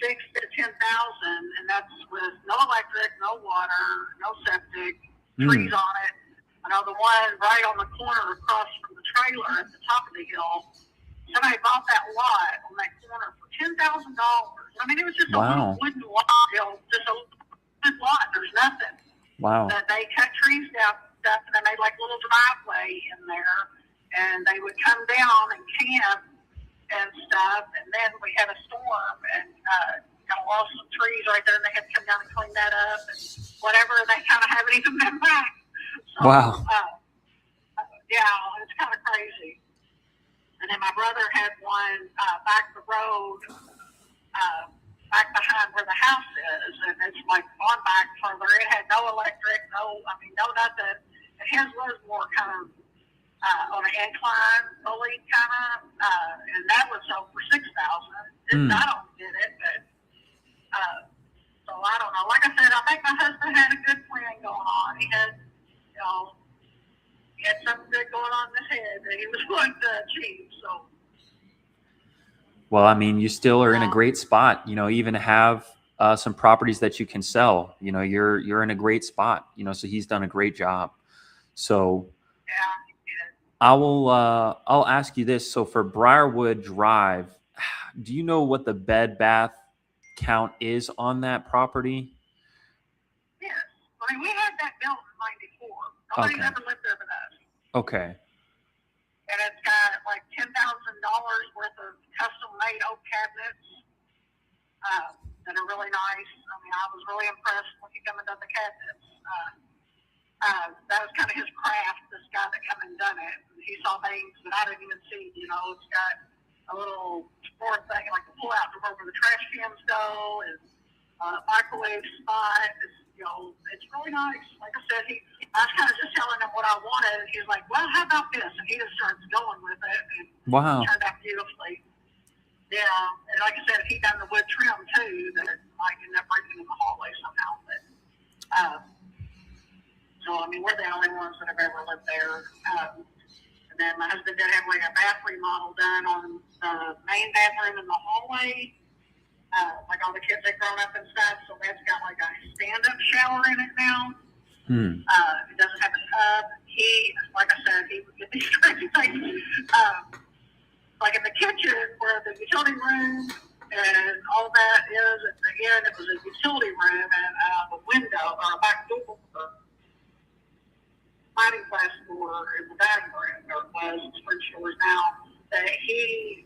6 to 10,000, and that's with no electric, no water, no septic, trees on it. I know the one right on the corner across from the trailer at the top of the hill. Somebody bought that lot on that corner for $10,000. I mean, it was just a little wooden lot, just a wooden lot. There's nothing. Wow. But they cut trees down and stuff, and they made like a little driveway in there, and they would come down and camp and stuff. And then we had a storm and kind of lost some trees right there, and they had to come down and clean that up and whatever. And they kind of haven't even been back. So, Wow. Yeah, it's kind of crazy. And then my brother had one back the road, back behind where the house is, and it's like on back further. It had no electric, no nothing. And his was more kind of on an incline, fully kind of, and that was sold for $6,000. I don't get it, but so I don't know. Like I said, I think my husband had a good plan going on. He had, he had something good going on in his head that he was wanting to achieve. So. Well, I mean, you still are in a great spot. Even have some properties that you can sell. You're in a great spot. So he's done a great job. So I'll ask you this. So for Briarwood Drive, do you know what the bed bath count is on that property? Yes. I mean, we had that built in '94. Nobody's ever lived there but us. Okay. And it's got like $10,000 worth of custom-made oak cabinets that are really nice. I mean, I was really impressed when he came and done the cabinets. That was kind of his craft, this guy that came and done it. He saw things that I didn't even see. It's got a little drawer thing, like a pull-out drawer where the trash cans go, and microwave spot. It's really nice. Like I said, I was kind of just telling him what I wanted, and he was like, well, how about this? And he just starts going with it, and wow. It turned out beautifully. Yeah, and like I said, he done the wood trim, too, that might end up breaking in the hallway somehow. But, so, I mean, we're the only ones that have ever lived there. And then my husband did have like a bath remodel done on the main bathroom in the hallway. Like all the kids had grown up and stuff, so that's got like a stand-up shower in it now. It doesn't have a tub. Like I said, he would get these crazy things. Like in the kitchen where the utility room and all that is at the end, it was a utility room and a window or a back door. Sliding glass door in the dining room, or it was, it's pretty sure now, that he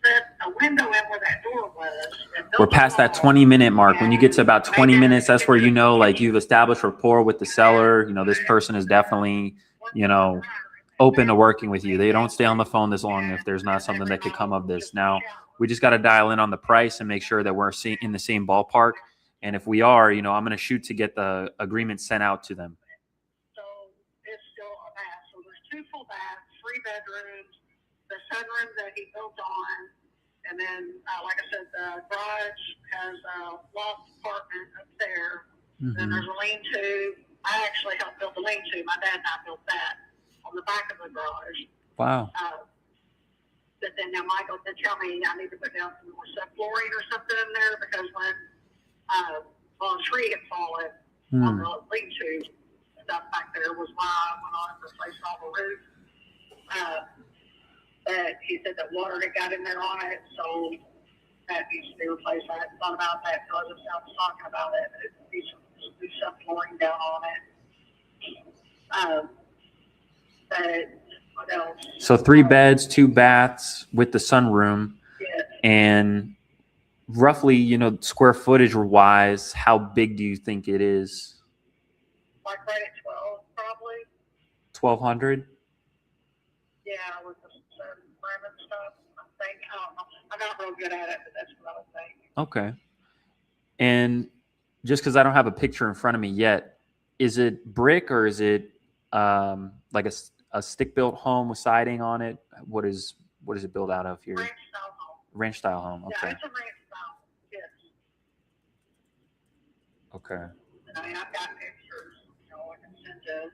put a window in where that door was. We're past that 20-minute mark. When you get to about 20 minutes, that's where like you've established rapport with the seller. This person is definitely, open to working with you. They don't stay on the phone this long if there's not something that could come of this. Now, we just got to dial in on the price and make sure that we're in the same ballpark. And if we are, I'm going to shoot to get the agreement sent out to them. Two full baths, 3 bedrooms, the sunroom that he built on, and then, like I said, the garage has a loft apartment up there. Then there's a lean-to. I actually helped build the lean-to. My dad and I built that on the back of the garage. Wow. But then now Michael did tell me I need to put down some more subflooring or something in there because when a tree had fallen on the lean-to, stuff back there was why I went on and replaced all the roof. But he said that water had got in there on it, so that needs to be replaced. I hadn't thought about that until I was talking about it. It needs to do some flooring down on it. But what else? So 3 beds, 2 baths with the sunroom. Yes. And roughly, square footage wise, how big do you think it is? Like right at 12, probably. 1,200? Yeah, with the sunroom and stuff. I think. I don't know. I'm not real good at it, but that's what I would think. Okay. And just because I don't have a picture in front of me yet, is it brick or is it like a stick-built home with siding on it? What is it built out of here? Ranch-style home. Ranch-style home. Okay. Yeah, it's a ranch-style. Yes. Okay. I mean, I've got pictures, I can send you.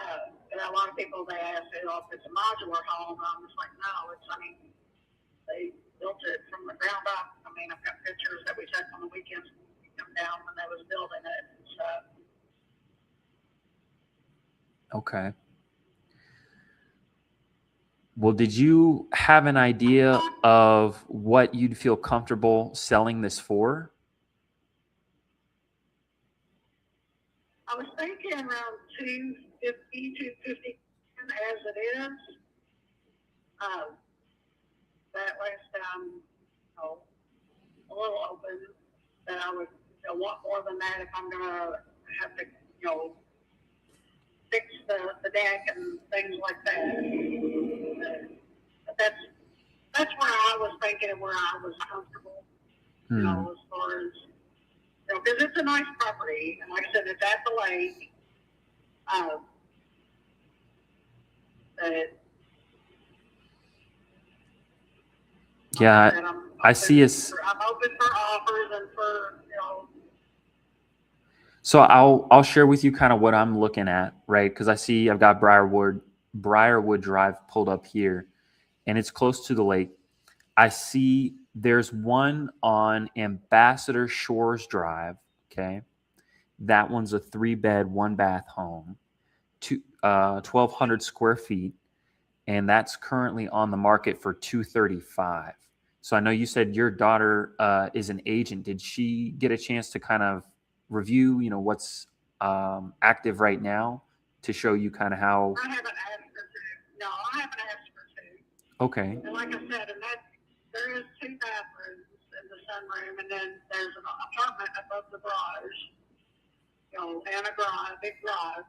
But a lot of people, they ask, if it's a modular home, I'm just like, no, they built it from the ground up. I mean, I've got pictures that we took on the weekends come down when they was building it and stuff. Okay. Well, did you have an idea of what you'd feel comfortable selling this for? I was thinking around 250 as it is. That way I'm, a little open. That I would want more than that if I'm gonna have to, fix the deck and things like that. But that's where I was thinking and where I was comfortable. As far as because it's a nice property, and like I said, it's at the lake. But Yeah, I'm I see us. I'm open for offers and for So I'll share with you kind of what I'm looking at, right? Because I see I've got Briarwood Drive pulled up here, and it's close to the lake. I see there's one on Ambassador Shores Drive. Okay, that one's a 3-bed, 1-bath home, 1,200 square feet, and that's currently on the market for $235. So I know you said your daughter is an agent. Did she get a chance to kind of review, what's active right now to show you kind of how? I haven't asked her to. No, I haven't asked her to. Okay. And like I said, there is 2 bathrooms in the sunroom, and then there's an apartment above the garage, and a big garage.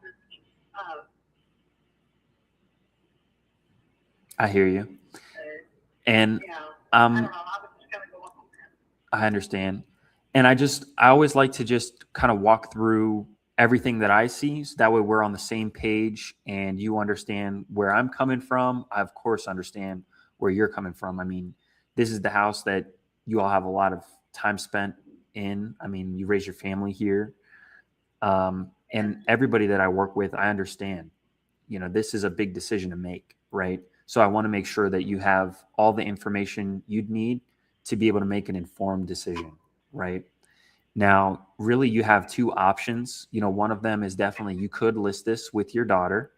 I hear you. And I don't know. I was just gonna go up on that. I understand. And I always like to just kind of walk through everything that I see. So that way we're on the same page and you understand where I'm coming from. I, of course, understand where you're coming from. I mean, this is the house that you all have a lot of time spent in. I mean, you raise your family here. And everybody that I work with, I understand, this is a big decision to make, right? So I want to make sure that you have all the information you'd need to be able to make an informed decision, right? Now, really, you have 2 options. One of them is definitely you could list this with your daughter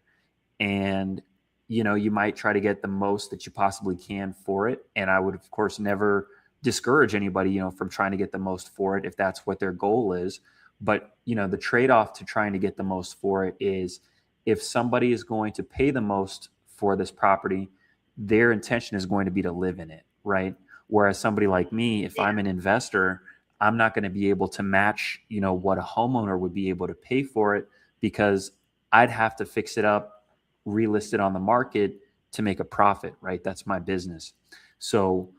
and, you might try to get the most that you possibly can for it. And I would, of course, never discourage anybody, from trying to get the most for it if that's what their goal is. But, the trade-off to trying to get the most for it is if somebody is going to pay the most for this property, their intention is going to be to live in it, right? Whereas somebody like me, if I'm an investor, I'm not going to be able to match, what a homeowner would be able to pay for it because I'd have to fix it up, relist it on the market to make a profit, right? That's my business. So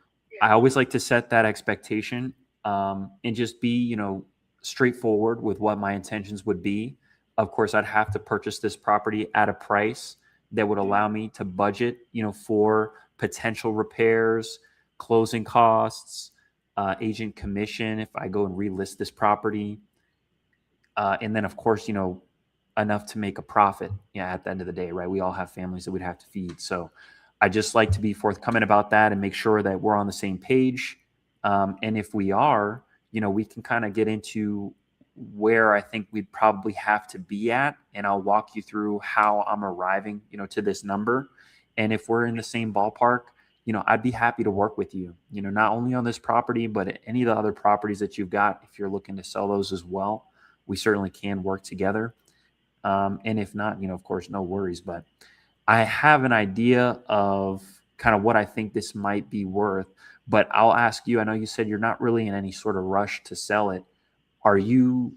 I always like to set that expectation and just be, straightforward with what my intentions would be. Of course, I'd have to purchase this property at a price that would allow me to budget, for potential repairs, closing costs, agent commission if I go and relist this property. And then, of course, enough to make a profit at the end of the day, right? We all have families that we'd have to feed. So I just like to be forthcoming about that and make sure that we're on the same page. And if we are, we can kind of get into where I think we'd probably have to be at. And I'll walk you through how I'm arriving, to this number. And if we're in the same ballpark, I'd be happy to work with you, not only on this property, but any of the other properties that you've got. If you're looking to sell those as well, we certainly can work together. And if not, of course, no worries. But I have an idea of kind of what I think this might be worth. But I'll ask you, I know you said you're not really in any sort of rush to sell it. Are you,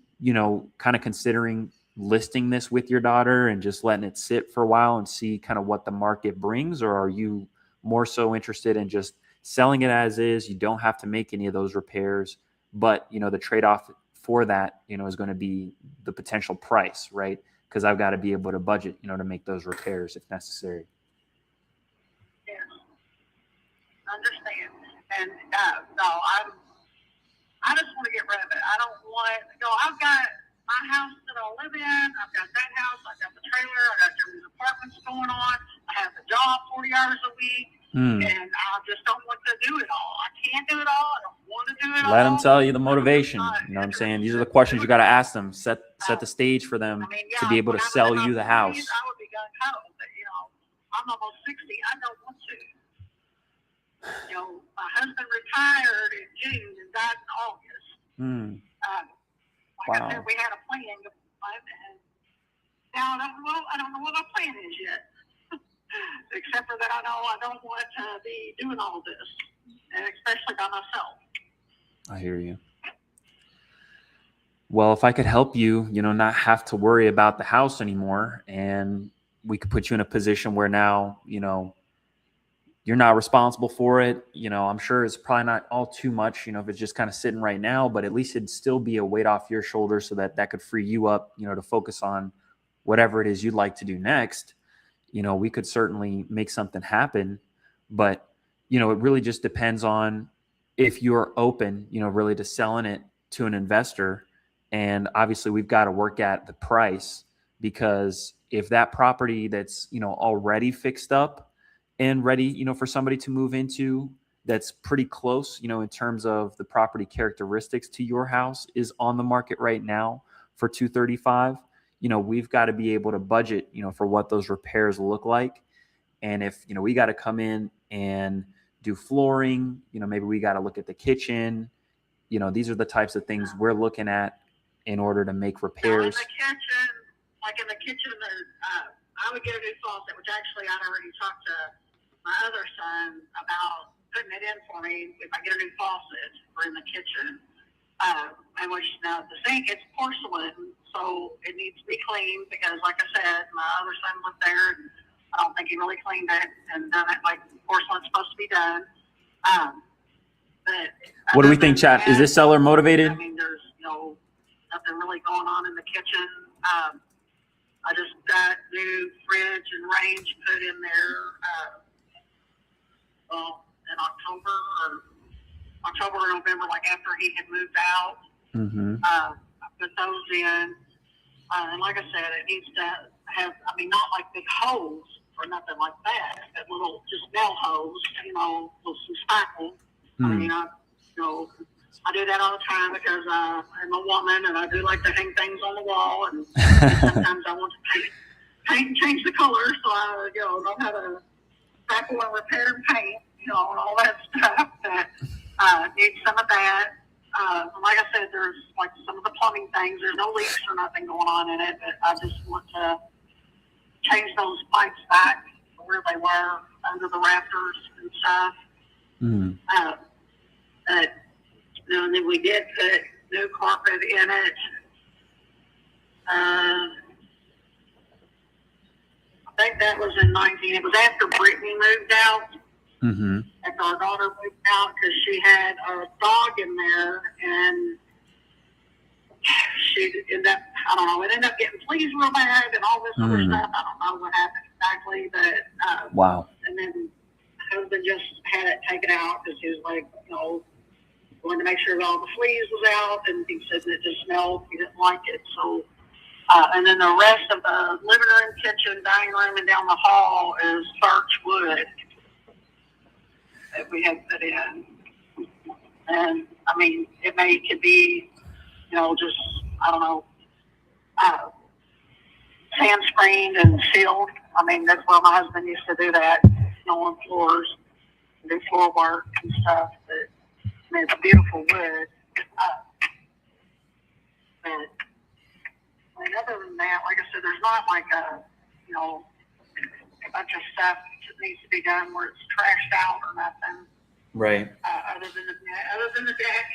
kind of considering listing this with your daughter and just letting it sit for a while and see kind of what the market brings? Or are you more so interested in just selling it as is? You don't have to make any of those repairs, but, the trade-off for that, is going to be the potential price, right? Because I've got to be able to budget, to make those repairs if necessary. Yeah, understand. And no, I just want to get rid of it. I don't want. I've got my house that I live in. I've got that house. I've got the trailer. I got these apartments going on. I have a job 40 hours a week, and I just don't want to do it all. I can't do it all. I don't want to do it all. Let them tell you the motivation. You know what I'm saying? These are the questions you got to ask them. Set the stage for them to be able to sell you the house. I would be home. But, I'm almost 60. I don't want to. My husband retired in June and died in August. Like I said, we had a plan to and now I don't know what my plan is yet. Except for that I know I don't want to be doing all this, and especially by myself. I hear you. Well, if I could help you, not have to worry about the house anymore, and we could put you in a position where now, you're not responsible for it. I'm sure it's probably not all too much, if it's just kind of sitting right now, but at least it'd still be a weight off your shoulders so that could free you up, to focus on whatever it is you'd like to do next. We could certainly make something happen, but, it really just depends on if you're open, really to selling it to an investor. And obviously we've got to work at the price, because if that property that's, already fixed up and ready, for somebody to move into, that's pretty close, in terms of the property characteristics to your house, is on the market right now for $235. We've got to be able to budget, for what those repairs look like. And if, we got to come in and do flooring, maybe we got to look at the kitchen. These are the types of things we're looking at in order to make repairs. In the kitchen, I would get a new faucet, which actually I'd already talked to my other son about putting it in for me if I get a new faucet for in the kitchen. And which now the sink, it's porcelain, so it needs to be cleaned because, like I said, my other son lived there, and I don't think he really cleaned it and done it like porcelain's supposed to be done. But what do we think, chat? Is this seller motivated? I mean, there's nothing really going on in the kitchen. I just got new fridge and range put in there. In October or November, like after he had moved out. I put those in. And like I said, it needs to have, not like big holes or nothing like that, but little just nail holes, with some spackle. I do that all the time because I'm a woman and I do like to hang things on the wall, and sometimes I want to paint and change the color, so I know how to spackle and repair and paint, and all that stuff. That need some of that. Like I said, there's like some of the plumbing things. There's no leaks or nothing going on in it, but I just want to change those pipes back to where they were under the rafters and stuff. And then we did put new carpet in it. I think that was in 19. It was after Brittany moved out. After our daughter moved out, because she had a dog in there, and she ended up, it ended up getting fleas real bad and all this other stuff. I don't know what happened exactly, but wow. And then my husband just had it taken out because he was like, wanted to make sure all the fleas was out, and he said that it just smelled. He didn't like it, so. And then the rest of the living room, kitchen, dining room, and down the hall is birch wood that we had put in. And it could be, just, sand screened and sealed. That's where my husband used to do that, on floors, do floor work and stuff. But it's beautiful wood. But other than that, like I said, there's not like a bunch of stuff that needs to be done where it's trashed out or nothing. Right. Other than the deck.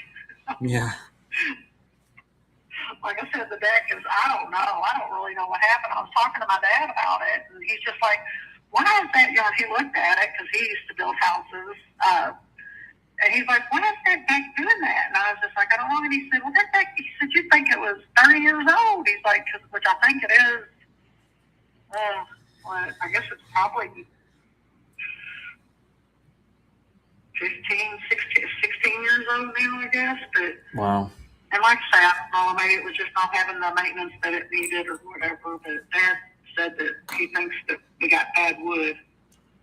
Yeah. Like I said, the deck is, I don't know. I don't really know what happened. I was talking to my dad about it, and he's just like, why is that? He looked at it because he used to build houses. And he's like, why is that deck doing that? And I was just like, I don't know. And he said, well, that deck, he said, you think it was 30 years old? He's like, which I think it is. Well, I guess it's probably 16 years old now, I guess. But wow. And like I say, I don't know, maybe it was just not having the maintenance that it needed or whatever. But Dad said that he thinks that we got bad wood.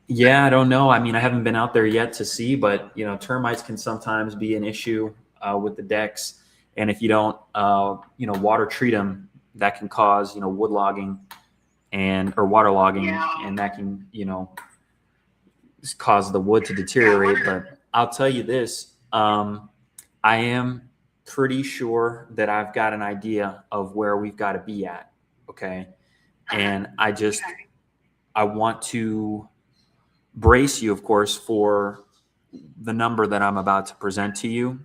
Yeah, I don't know. I haven't been out there yet to see, but termites can sometimes be an issue with the decks, and if you don't, water treat them, that can cause wood logging, or waterlogging, Yeah. and that can, cause the wood to deteriorate. But I'll tell you this, I am pretty sure that I've got an idea of where we've got to be at. Okay. And I want to brace you, of course, for the number that I'm about to present to you,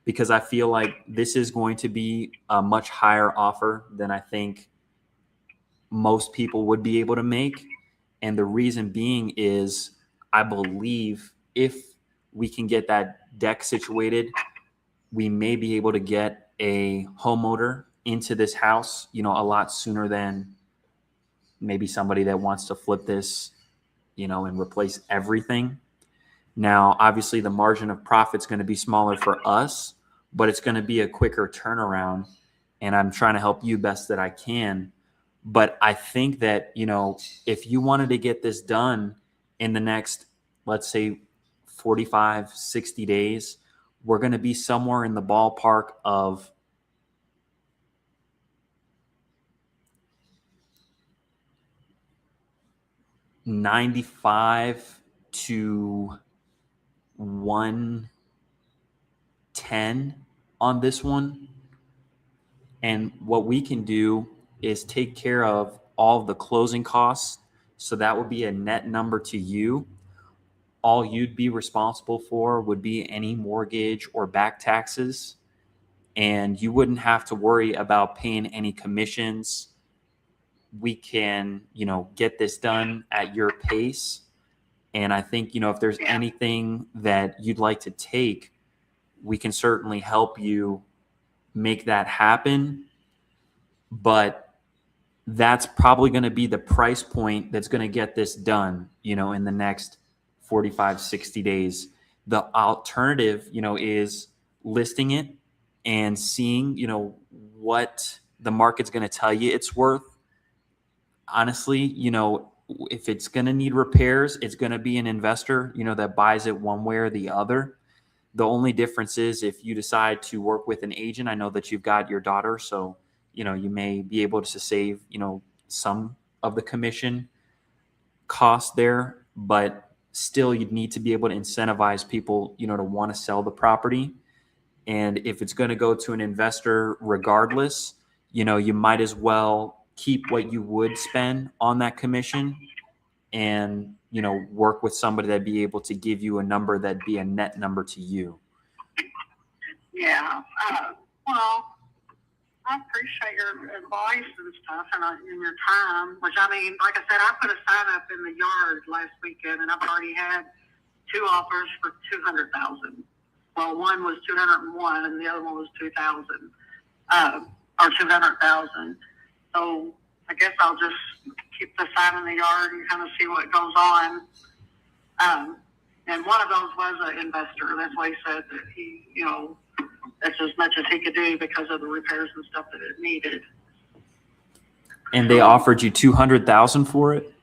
because I feel like this is going to be a much higher offer than I think most people would be able to make. And the reason being is I believe if we can get that deck situated, we may be able to get a homeowner into this house, a lot sooner than maybe somebody that wants to flip this, and replace everything. Now, obviously the margin of profit is going to be smaller for us, but it's going to be a quicker turnaround. And I'm trying to help you best that I can. But I think that, if you wanted to get this done in the next, let's say 45, 60 days, we're going to be somewhere in the ballpark of $95 to $110 on this one. And what we can do is take care of all of the closing costs. So that would be a net number to you. All you'd be responsible for would be any mortgage or back taxes. And you wouldn't have to worry about paying any commissions. We can, get this done at your pace. And I think, if there's anything that you'd like to take, we can certainly help you make that happen. But that's probably going to be the price point that's going to get this done, in the next 45, 60 days. The alternative, is listing it and seeing, what the market's going to tell you it's worth. Honestly, if it's going to need repairs, it's going to be an investor, that buys it one way or the other. The only difference is if you decide to work with an agent, I know that you've got your daughter, so, you may be able to save, some of the commission cost there, but still you'd need to be able to incentivize people, to want to sell the property. And if it's going to go to an investor regardless, you might as well keep what you would spend on that commission and, work with somebody that'd be able to give you a number that'd be a net number to you. Yeah. Well, I appreciate your advice and stuff and your time, which like I said, I put a sign up in the yard last weekend and I've already had 2 offers for $200,000. Well, one was 201 and the other one was 2,000, or 200,000. So I guess I'll just keep the sign in the yard and kind of see what goes on. And one of those was an investor. That's why he said that he, that's as much as he could do because of the repairs and stuff that it needed. And they offered you $200,000 for it?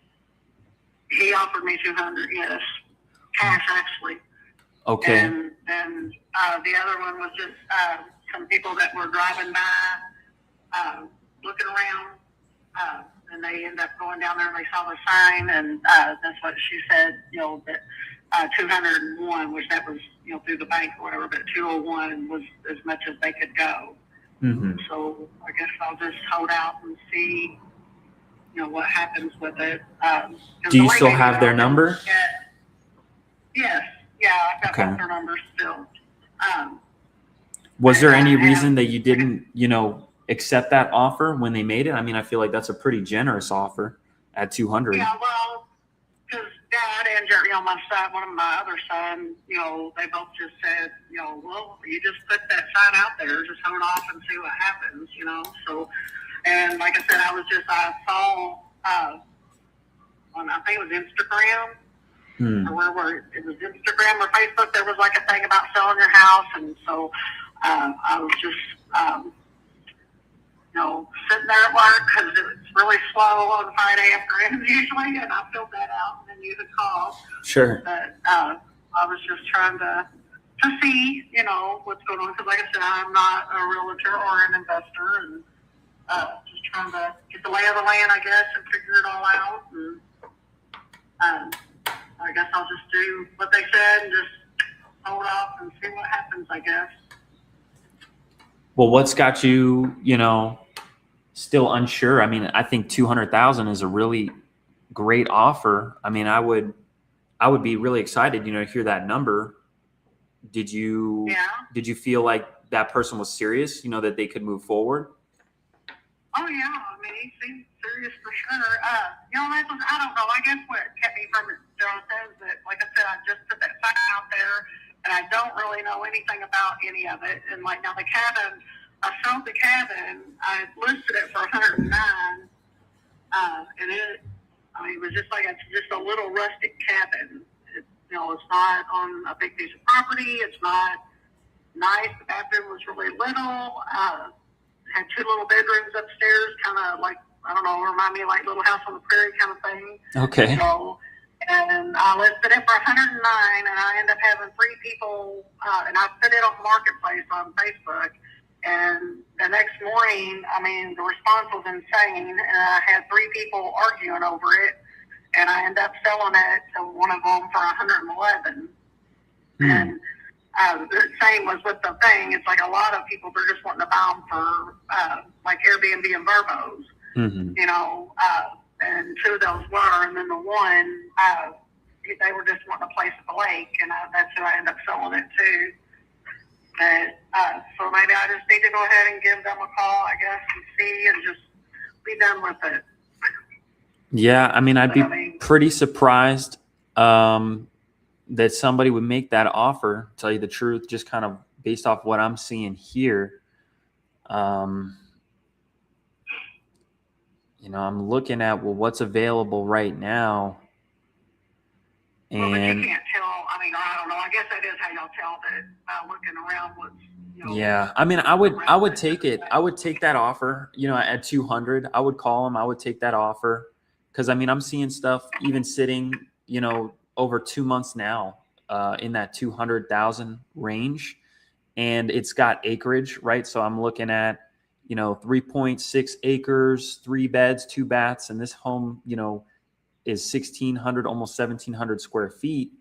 He offered me 200, yes, cash actually. Okay. And then the other one was just some people that were driving by, looking around, and they ended up going down there and they saw the sign, and that's what she said, that 201, which that was, through the bank or whatever, but 201 was as much as they could go. Mm-hmm. So I guess I'll just hold out and see, what happens with it. Do you still have their number? Yes. Yeah, I've got Okay. their numbers still. Was there any reason that you didn't, accept that offer when they made it? I feel like that's a pretty generous offer at 200. Yeah, well, because Dad and Jerry, my son, one of my other sons, they both just said, well, you just put that sign out there, just hold off and see what happens, So, and like I said, I saw on, I think it was Instagram, or it was Instagram or Facebook, there was like a thing about selling your house, and so I was just, sitting there at work because it's really slow on Friday afternoons usually, and I filled that out and then you could call. Sure. But I was just trying to see, what's going on, because like I said, I'm not a realtor or an investor, and just trying to get the lay of the land, I guess, and figure it all out, and I guess I'll just do what they said and just hold off and see what happens, I guess. Well, what's got you, still unsure? I mean, I think 200,000 is a really great offer. I mean, I would be really excited, to hear that number. Did you feel like that person was serious, that they could move forward? Oh yeah, I mean, he seemed serious for sure. I don't know. I guess what kept me from it, John, says that, like I said, I just put that sign out there, and I don't really know anything about any of it. And like now, the cabin, I sold the cabin. I listed it for 109, and it was just a little rustic cabin. It's not on a big piece of property. It's not nice. The bathroom was really little. Had 2 little bedrooms upstairs, kind of like, I don't know, remind me of like Little House on the Prairie kind of thing. Okay. So, and I listed it for 109, and I ended up having 3 people, and I put it on Marketplace on Facebook. And the next morning, I mean, the response was insane, and I had 3 people arguing over it, and I ended up selling it to one of them for 111. And the same was with the thing. It's like a lot of people, they're just wanting to buy them for like Airbnb and Verbos, and 2 of those were, and then the one, they were just wanting a place at the lake, and that's who I ended up selling it to. But, so maybe I just need to go ahead and give them a call, I guess, and see, and just be done with it. Yeah, I mean, I'd be pretty surprised that somebody would make that offer, to tell you the truth, just kind of based off what I'm seeing here. I'm looking at, what's available right now. And well, but you can't tell. I mean, I don't know. I guess that is how y'all tell that by looking around what's, yeah, I mean, I would take it. I would take that offer, at 200. I would call them. I would take that offer. Because, I mean, I'm seeing stuff even sitting, over 2 months now in that 200,000 range. And it's got acreage, right? So I'm looking at, 3.6 acres, 3 beds, 2 baths. And this home, is 1,600, almost 1,700 square feet.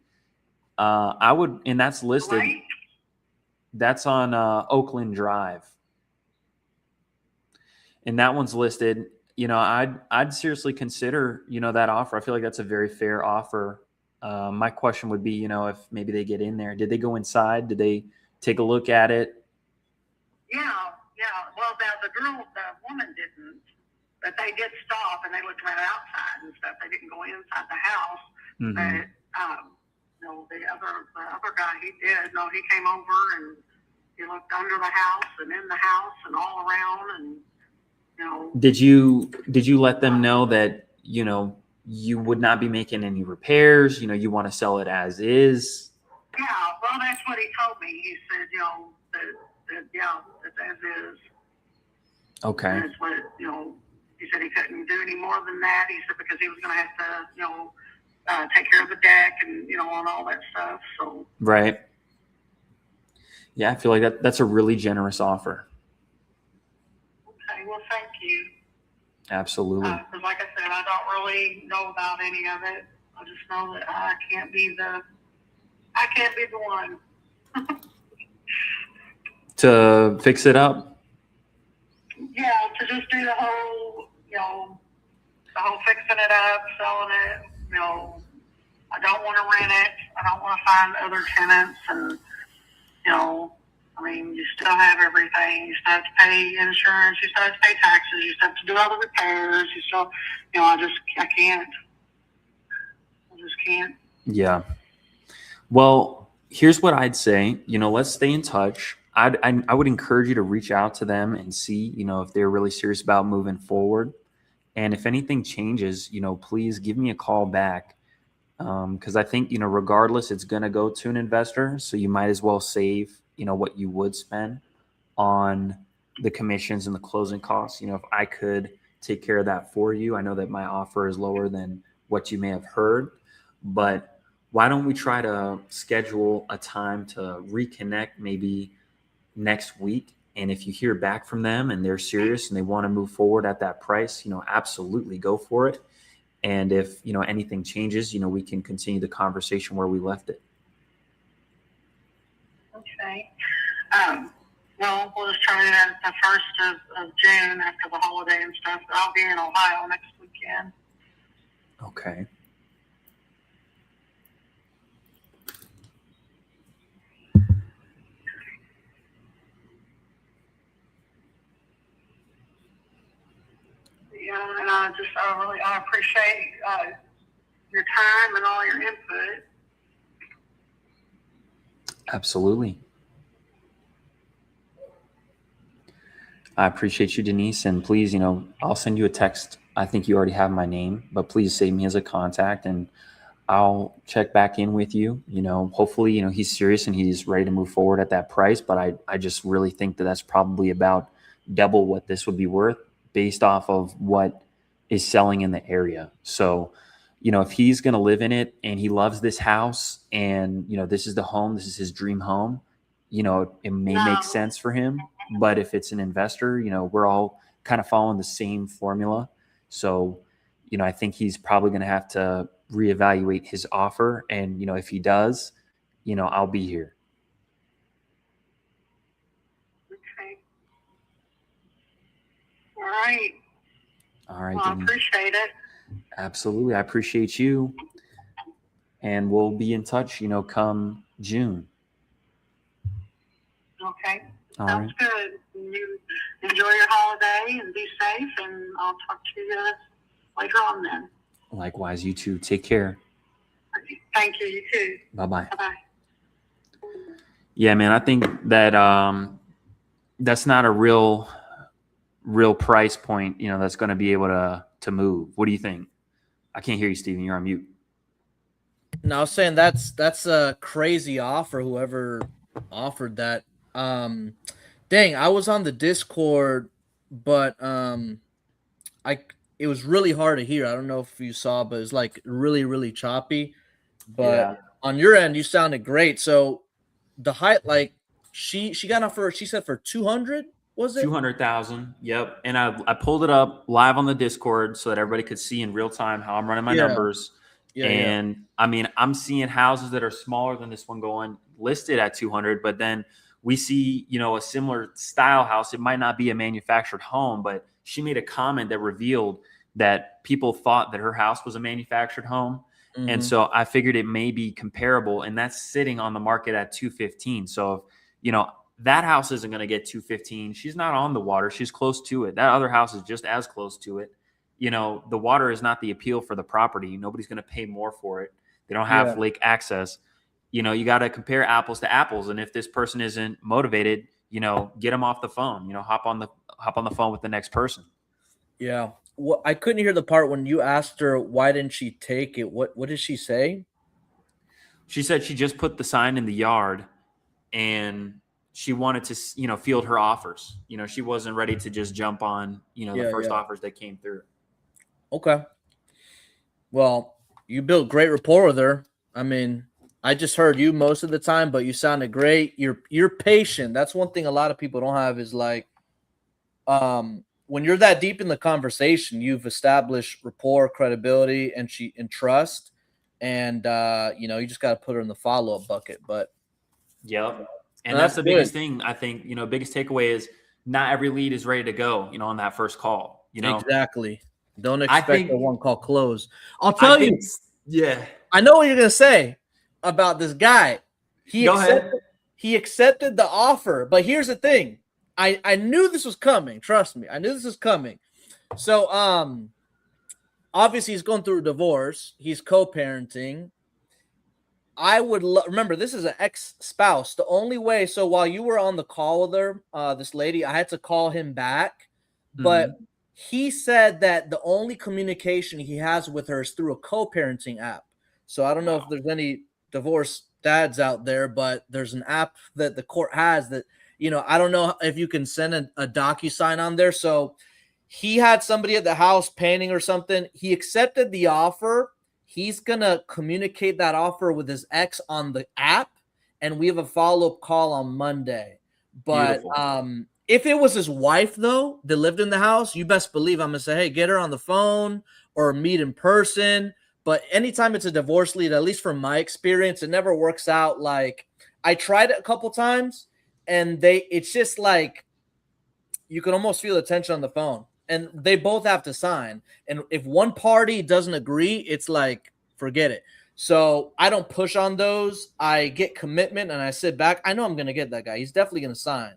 And that's listed. Right. That's on Oakland Drive. And that one's listed. I'd seriously consider, that offer. I feel like that's a very fair offer. My question would be, if maybe they get in there, did they go inside? Did they take a look at it? Yeah. Well, the woman didn't, but they did stop and they looked around outside and stuff. They didn't go inside the house. Mm-hmm. But the other guy, he did. No, he came over and he looked under the house and in the house and all around and. Did you let them know that, you would not be making any repairs? You want to sell it as is? Yeah, well, that's what he told me. He said, that as is. Okay. And that's what, he said he couldn't do any more than that. He said because he was going to have to, take care of the deck and, and all that stuff. So. Right. Yeah, I feel like that's a really generous offer. Okay, well, thank you. Absolutely. Because like I said, I don't really know about any of it. I just know that I can't be the one. To fix it up? Yeah, to just do the whole, fixing it up, selling it. I don't want to rent it. I don't want to find other tenants, and I mean, you still have everything. You still have to pay insurance. You still have to pay taxes. You still have to do all the repairs. You still, I can't. I just can't. Yeah. Well, here's what I'd say. Let's stay in touch. I would encourage you to reach out to them and see, if they're really serious about moving forward. And if anything changes, please give me a call back. Because I think, regardless, it's going to go to an investor. So you might as well save, what you would spend on the commissions and the closing costs. If I could take care of that for you, I know that my offer is lower than what you may have heard, but why don't we try to schedule a time to reconnect maybe next week? And if you hear back from them and they're serious and they want to move forward at that price, absolutely go for it. And if, anything changes, we can continue the conversation where we left it. Okay. Well, we'll just try it at the 1st of June after the holiday and stuff. I'll be in Ohio next weekend. Okay. Yeah, and I appreciate your time and all your input. Absolutely. I appreciate you, Denise. And please, I'll send you a text. I think you already have my name, but please save me as a contact and I'll check back in with you. Hopefully, he's serious and he's ready to move forward at that price. But I just really think that that's probably about double what this would be worth based off of what is selling in the area. So, if he's going to live in it and he loves this house and, this is the home, this is his dream home, it may make sense for him. But if it's an investor, we're all kind of following the same formula. So, I think he's probably going to have to reevaluate his offer. And, if he does, I'll be here. Okay. All right. All right. Well, I appreciate it. Absolutely. I appreciate you. And we'll be in touch, come June. Okay. All Sounds right. good. You enjoy your holiday and be safe, and I'll talk to you later on then. Likewise, you too. Take care. Thank you. You too. Bye-bye. Bye-bye. Yeah, man, I think that that's not a real price point, that's going to be able to move. What do you think? I can't hear you, Steven. You're on mute. No, I was saying that's a crazy offer, whoever offered that. Dang, I was on the Discord, but it was really hard to hear. I don't know if you saw, but it's like really, really choppy. But on your end, you sounded great. So the height, like she got off for, she said for 200, was it? 200,000. Yep. And I pulled it up live on the Discord so that everybody could see in real time how I'm running my numbers. And I mean, I'm seeing houses that are smaller than this one going listed at 200, but then we see, a similar style house. It might not be a manufactured home, but she made a comment that revealed that people thought that her house was a manufactured home. Mm-hmm. And so I figured it may be comparable, and that's sitting on the market at 215. So, that house isn't going to get 215. She's not on the water. She's close to it. That other house is just as close to it. The water is not the appeal for the property. Nobody's going to pay more for it. They don't have lake access. You got to compare apples to apples. And if this person isn't motivated, get them off the phone, hop on the phone with the next person. Yeah. Well, I couldn't hear the part when you asked her, why didn't she take it? What did she say? She said she just put the sign in the yard and she wanted to, field her offers. She wasn't ready to just jump on, the first offers that came through. Okay. Well, you built great rapport with her. I mean, I just heard you most of the time, but you sounded great. You're patient. That's one thing a lot of people don't have is like, when you're that deep in the conversation, you've established rapport, credibility, and trust. And, you just got to put her in the follow-up bucket. But yep. And that's the biggest thing. I think, biggest takeaway is not every lead is ready to go, on that first call. Exactly. Don't expect a one call close. I'll tell you. Yeah. I know what you're going to say about this guy. He accepted the offer. But here's the thing. I knew this was coming. Trust me. I knew this was coming. So, obviously he's going through a divorce. He's co-parenting. I would remember this is an ex-spouse. The only way. So while you were on the call with her, this lady, I had to call him back, but he said that the only communication he has with her is through a co-parenting app. So I don't know if there's any divorce dads out there, but there's an app that the court has that, I don't know if you can send a DocuSign on there. So he had somebody at the house painting or something. He accepted the offer. He's going to communicate that offer with his ex on the app, and we have a follow-up call on Monday. But If it was his wife, though, that lived in the house, you best believe I'm going to say, hey, get her on the phone or meet in person. But anytime it's a divorce lead, at least from my experience, it never works out. Like, I tried it a couple times, and it's just like you can almost feel the tension on the phone. And they both have to sign. And if one party doesn't agree, it's like, forget it. So I don't push on those. I get commitment, and I sit back. I know I'm going to get that guy. He's definitely going to sign.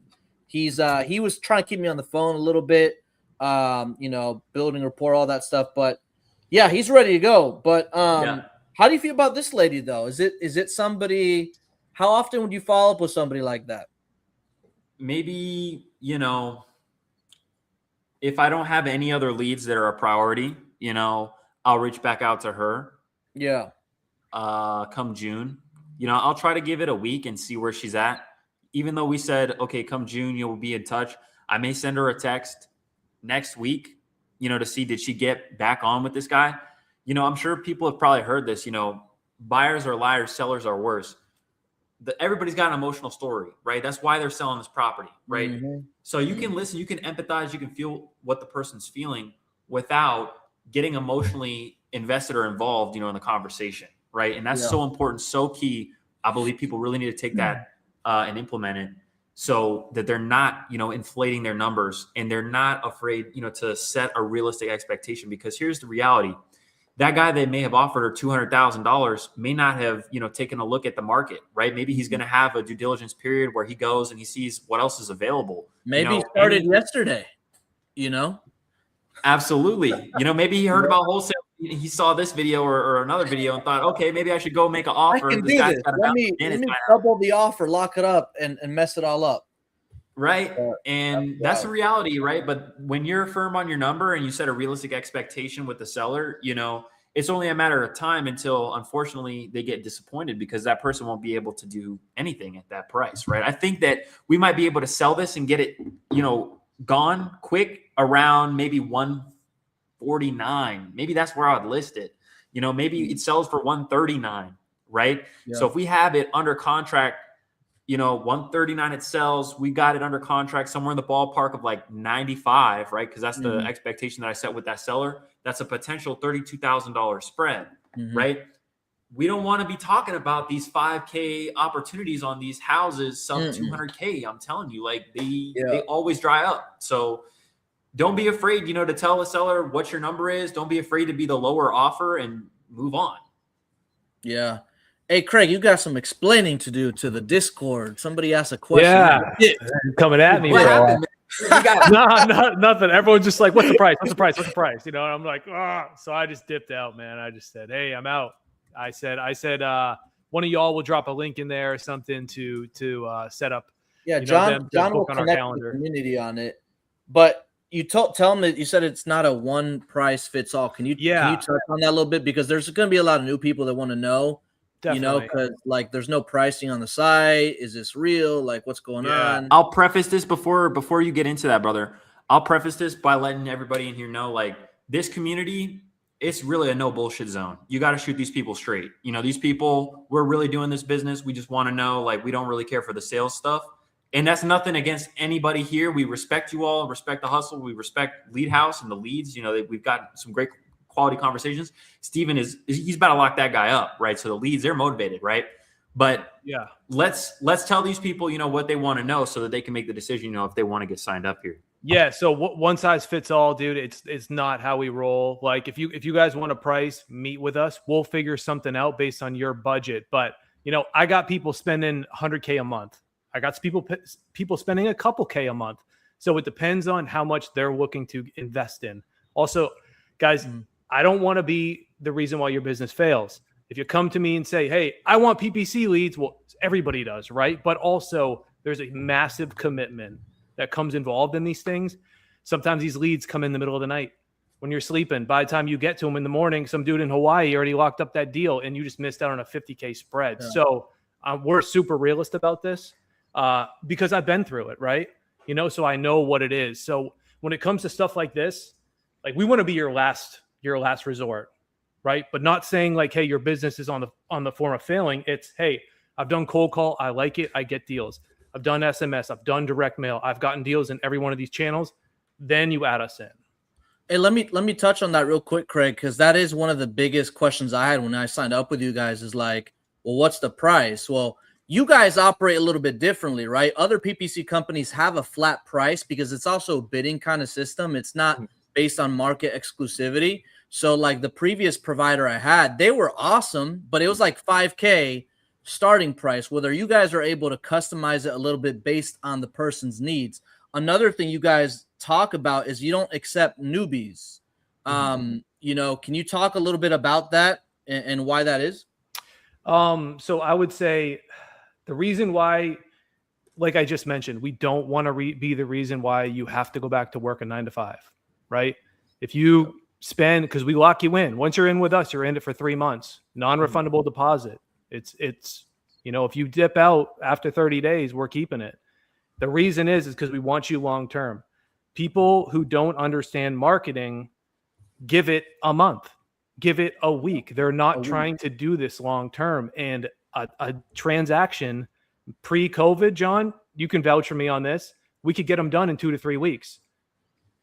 He was trying to keep me on the phone a little bit, building rapport, all that stuff. But yeah, he's ready to go. But how do you feel about this lady though? Is it somebody? How often would you follow up with somebody like that? Maybe, if I don't have any other leads that are a priority, I'll reach back out to her. Yeah. Come June, I'll try to give it a week and see where she's at. Even though we said, okay, come June, you'll be in touch. I may send her a text next week, to see, did she get back on with this guy? I'm sure people have probably heard this, buyers are liars, sellers are worse. Everybody's got an emotional story, right? That's why they're selling this property, right? Mm-hmm. So you can listen, you can empathize, you can feel what the person's feeling without getting emotionally invested or involved, in the conversation, right? And that's so important, so key. I believe people really need to take that and implement it so that they're not, inflating their numbers, and they're not afraid, to set a realistic expectation. Because here's the reality. That guy that may have offered her $200,000 may not have, taken a look at the market, right? Maybe he's going to have a due diligence period where he goes and he sees what else is available. Maybe he started yesterday, Absolutely. Maybe he heard about wholesale. He saw this video or another video and thought, okay, maybe I should go make an offer. I can do this. Let me double the offer, lock it up, and mess it all up. Right. And that's the reality, right? But when you're firm on your number and you set a realistic expectation with the seller, it's only a matter of time until, unfortunately, they get disappointed, because that person won't be able to do anything at that price, right? I think that we might be able to sell this and get it, gone quick around maybe 149. Maybe that's where I would list it. Maybe it sells for 139, right? Yeah. So if we have it under contract, 139 it sells, we got it under contract somewhere in the ballpark of like 95, right? Because that's the expectation that I set with that seller. That's a potential $32,000 spread, right? We don't want to be talking about these 5K opportunities on these houses sub 200K. I'm telling you, like they always dry up. So don't be afraid, to tell a seller what your number is. Don't be afraid to be the lower offer and move on. Yeah. Hey, Craig, you got some explaining to do to the Discord. Somebody asked a question. Yeah, coming at me. What happened, no, nothing. Everyone's just like, what's the price? What's the price? What's the price? And I'm like, so I just dipped out, man. I just said, hey, I'm out. I said, one of y'all will drop a link in there or something to set up. Yeah, John will connect with the community on it. But you tell them that you said it's not a one price fits all. Can you touch on that a little bit? Because there's going to be a lot of new people that want to know. Definitely. Because like there's no pricing on the site. Is this real? Like what's going on? I'll preface this before you get into that, brother. I'll preface this by letting everybody in here know, like, this community, it's really a no bullshit zone. You got to shoot these people straight. These people, we're really doing this business. We just want to know, like, we don't really care for the sales stuff. And that's nothing against anybody here. We respect you all, respect the hustle. We respect Lead House and the leads. We've got some great quality conversations. Steven he's about to lock that guy up, right? So the leads, they're motivated, right? But yeah, let's tell these people, what they want to know so that they can make the decision, if they want to get signed up here. Yeah. So one size fits all, dude. It's not how we roll. Like if you guys want a price, meet with us. We'll figure something out based on your budget. But I got people spending $100K a month. I got people spending a couple K a month. So it depends on how much they're looking to invest in. Also, guys, I don't want to be the reason why your business fails. If you come to me and say, hey, I want PPC leads, well, everybody does, right? But also there's a massive commitment that comes involved in these things. Sometimes these leads come in the middle of the night when you're sleeping. By the time you get to them in the morning, some dude in Hawaii already locked up that deal and you just missed out on a 50K spread. Yeah. So we're super realist about this because I've been through it, right? So I know what it is. So when it comes to stuff like this, like we want to be your last resort, right? But not saying like, hey, your business is on the form of failing. It's, hey, I've done cold call. I like it. I get deals. I've done SMS, I've done direct mail, I've gotten deals in every one of these channels, then you add us in. Hey, let me touch on that real quick, Craig, because that is one of the biggest questions I had when I signed up with you guys is like, well, what's the price? Well, you guys operate a little bit differently, right? Other PPC companies have a flat price because it's also a bidding kind of system. It's not based on market exclusivity. So like the previous provider I had, they were awesome, but it was like $5K starting price, whether you guys are able to customize it a little bit based on the person's needs. Another thing you guys talk about is you don't accept newbies. You know, can you talk a little bit about that and why that is? So I would say the reason why, like I just mentioned, we don't want to be the reason why you have to go back to work a 9 to 5, right? If you spend, because we lock you in. Once you're in with us, you're in it for 3 months. Non-refundable deposit. It's you know, if you dip out after 30 days, we're keeping it. The reason is because we want you long term. People who don't understand marketing give it a month, give it a week. They're not trying to do this long term. And a transaction pre-COVID, John, you can vouch for me on this. We could get them done in 2 to 3 weeks.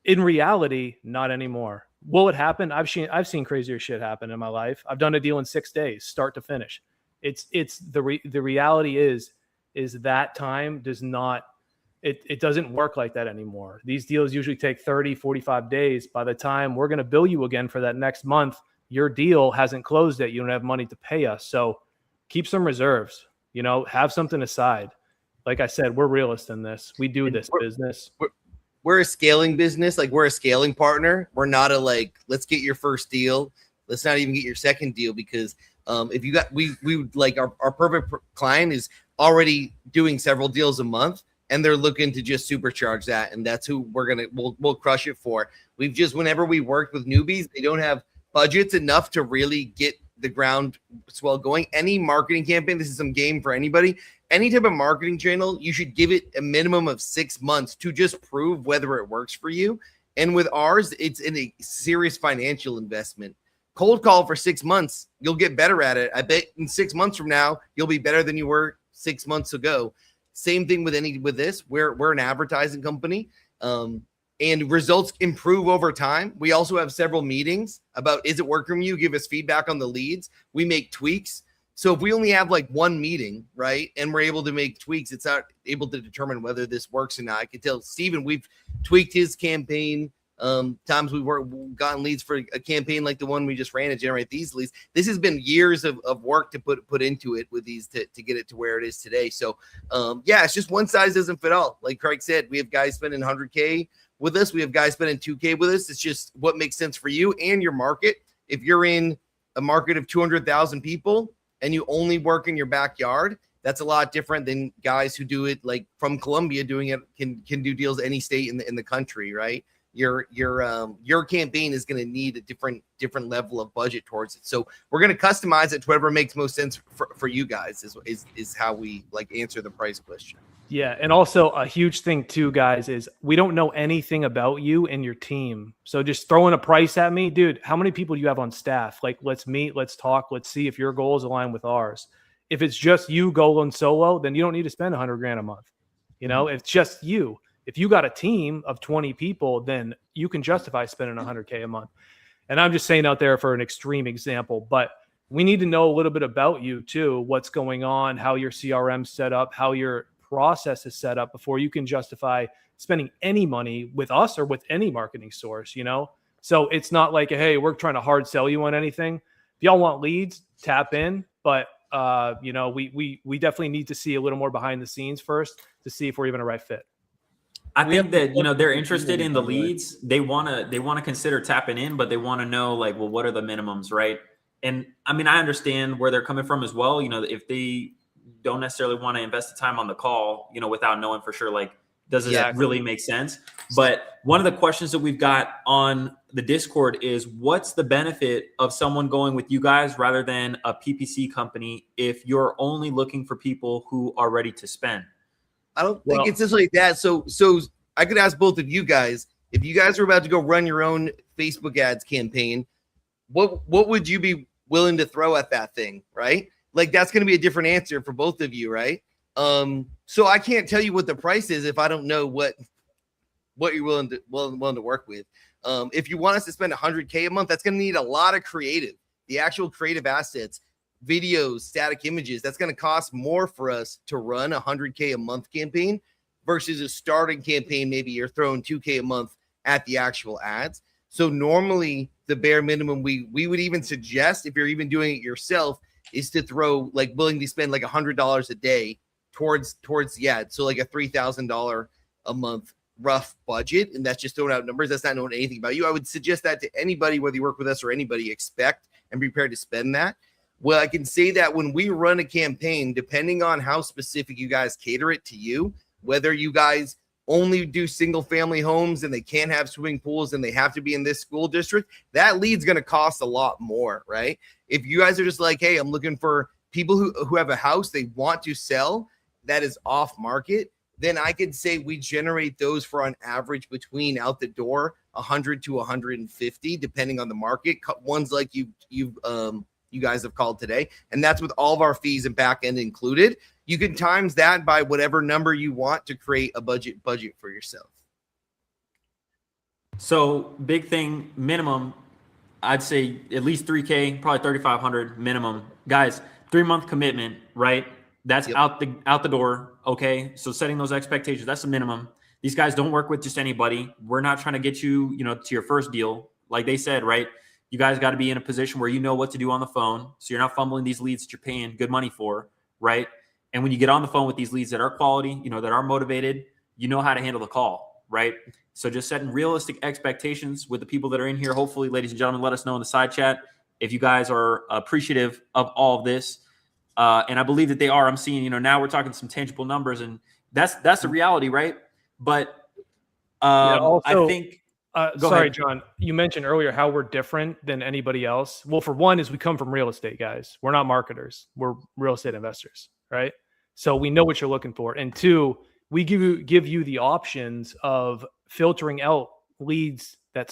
In reality, not anymore. Will it happen? I've seen crazier shit happen in my life. I've done a deal in 6 days, start to finish. It's the reality is that time does not, it doesn't work like that anymore. These deals usually take 30, 45 days. By the time we're going to bill you again for that next month, your deal hasn't closed yet. You don't have money to pay us. So keep some reserves, you know, have something aside. Like I said, we're realists in this. We do this business. We're a scaling business. Like we're a scaling partner. We're not a like, let's get your first deal. Let's not even get your second deal because if you got, we would like our perfect client is already doing several deals a month and they're looking to just supercharge that. And that's who we'll crush it for. We've just, whenever we work with newbies, they don't have budgets enough to really get the ground swell going. Any marketing campaign, this is some game for anybody. Any type of marketing channel, you should give it a minimum of 6 months to just prove whether it works for you. And with ours, it's in a serious financial investment. Cold call for 6 months, you'll get better at it. I bet in 6 months from now, you'll be better than you were 6 months ago. Same thing with this. We're an advertising company. And results improve over time. We also have several meetings about, is it working for you? Give us feedback on the leads. We make tweaks. So if we only have like one meeting, right, and we're able to make tweaks, it's not able to determine whether this works or not. I can tell Steven, we've tweaked his campaign. Times we've gotten leads for a campaign like the one we just ran to generate these leads. This has been years of work to put into it with these to get it to where it is today. So yeah, it's just one size doesn't fit all. Like Craig said, we have guys spending 100K with us. We have guys spending 2K with us. It's just what makes sense for you and your market. If you're in a market of 200,000 people and you only work in your backyard, that's a lot different than guys who do it like from Colombia doing it, can do deals any state in the country, right? Your campaign is going to need a different level of budget towards it. So we're going to customize it to whatever makes most sense for you guys is how we like answer the price question. Yeah. And also a huge thing too, guys, is we don't know anything about you and your team. So just throwing a price at me, dude, how many people do you have on staff? Like, let's meet, let's talk, let's see if your goals align with ours. If it's just you going solo, then you don't need to spend $100,000 a month. You know, it's just you. If you got a team of 20 people, then you can justify spending $100K a month. And I'm just saying out there for an extreme example, but we need to know a little bit about you too, what's going on, how your CRM's set up, how your process is set up before you can justify spending any money with us or with any marketing source, you know? So it's not like, hey, we're trying to hard sell you on anything. If y'all want leads, tap in. But, you know, we definitely need to see a little more behind the scenes first to see if we're even a right fit. I think that, you know, they're interested in the leads. They want to consider tapping in, but they want to know like, well, what are the minimums, right? And I mean, I understand where they're coming from as well. You know, if they don't necessarily want to invest the time on the call, you know, without knowing for sure, like, does it really make sense? But one of the questions that we've got on the Discord is, what's the benefit of someone going with you guys rather than a PPC company if you're only looking for people who are ready to spend? I don't think it's just like that. So I could ask both of you guys, if you guys were about to go run your own Facebook ads campaign, what would you be willing to throw at that thing, right? Like that's going to be a different answer for both of you, right? So I can't tell you what the price is if I don't know what you're willing to work with. If you want us to spend $100K a month, that's going to need a lot of creative, the actual creative assets, videos, static images. That's going to cost more for us to run a $100K a month campaign versus a starting campaign. Maybe you're throwing $2K a month at the actual ads. So normally the bare minimum we would even suggest, if you're even doing it yourself, is to throw like willing to spend like $100 a day towards the ad. So like a $3,000 a month rough budget, and that's just throwing out numbers. That's not knowing anything about you. I would suggest that to anybody, whether you work with us or anybody. Expect and be prepared to spend that. Well, I can say that when we run a campaign, depending on how specific you guys cater it to you, whether you guys only do single family homes and they can't have swimming pools and they have to be in this school district, that lead's going to cost a lot more, right? If you guys are just like, hey, I'm looking for people who have a house they want to sell that is off market, then I could say we generate those for on average between out the door 100 to 150, depending on the market. Ones like you guys have called today, and that's with all of our fees and back end included. You can times that by whatever number you want to create a budget for yourself. So big thing, minimum, I'd say at least 3K, probably 3,500 minimum. Guys, 3-month commitment, right? That's out the door. Okay. So setting those expectations, that's the minimum. These guys don't work with just anybody. We're not trying to get you, to your first deal. Like they said, right? You guys got to be in a position where you know what to do on the phone. So you're not fumbling these leads that you're paying good money for, right? And when you get on the phone with these leads that are quality, that are motivated, you know how to handle the call, right? So just setting realistic expectations with the people that are in here. Hopefully, ladies and gentlemen, let us know in the side chat if you guys are appreciative of all of this. And I believe that they are. I'm seeing, now we're talking some tangible numbers, and that's the reality, right? But also, I think. Sorry, ahead. John, you mentioned earlier how we're different than anybody else. Well, for one is we come from real estate, guys. We're not marketers. We're real estate investors, right? So we know what you're looking for. And two, we give you the options of filtering out leads that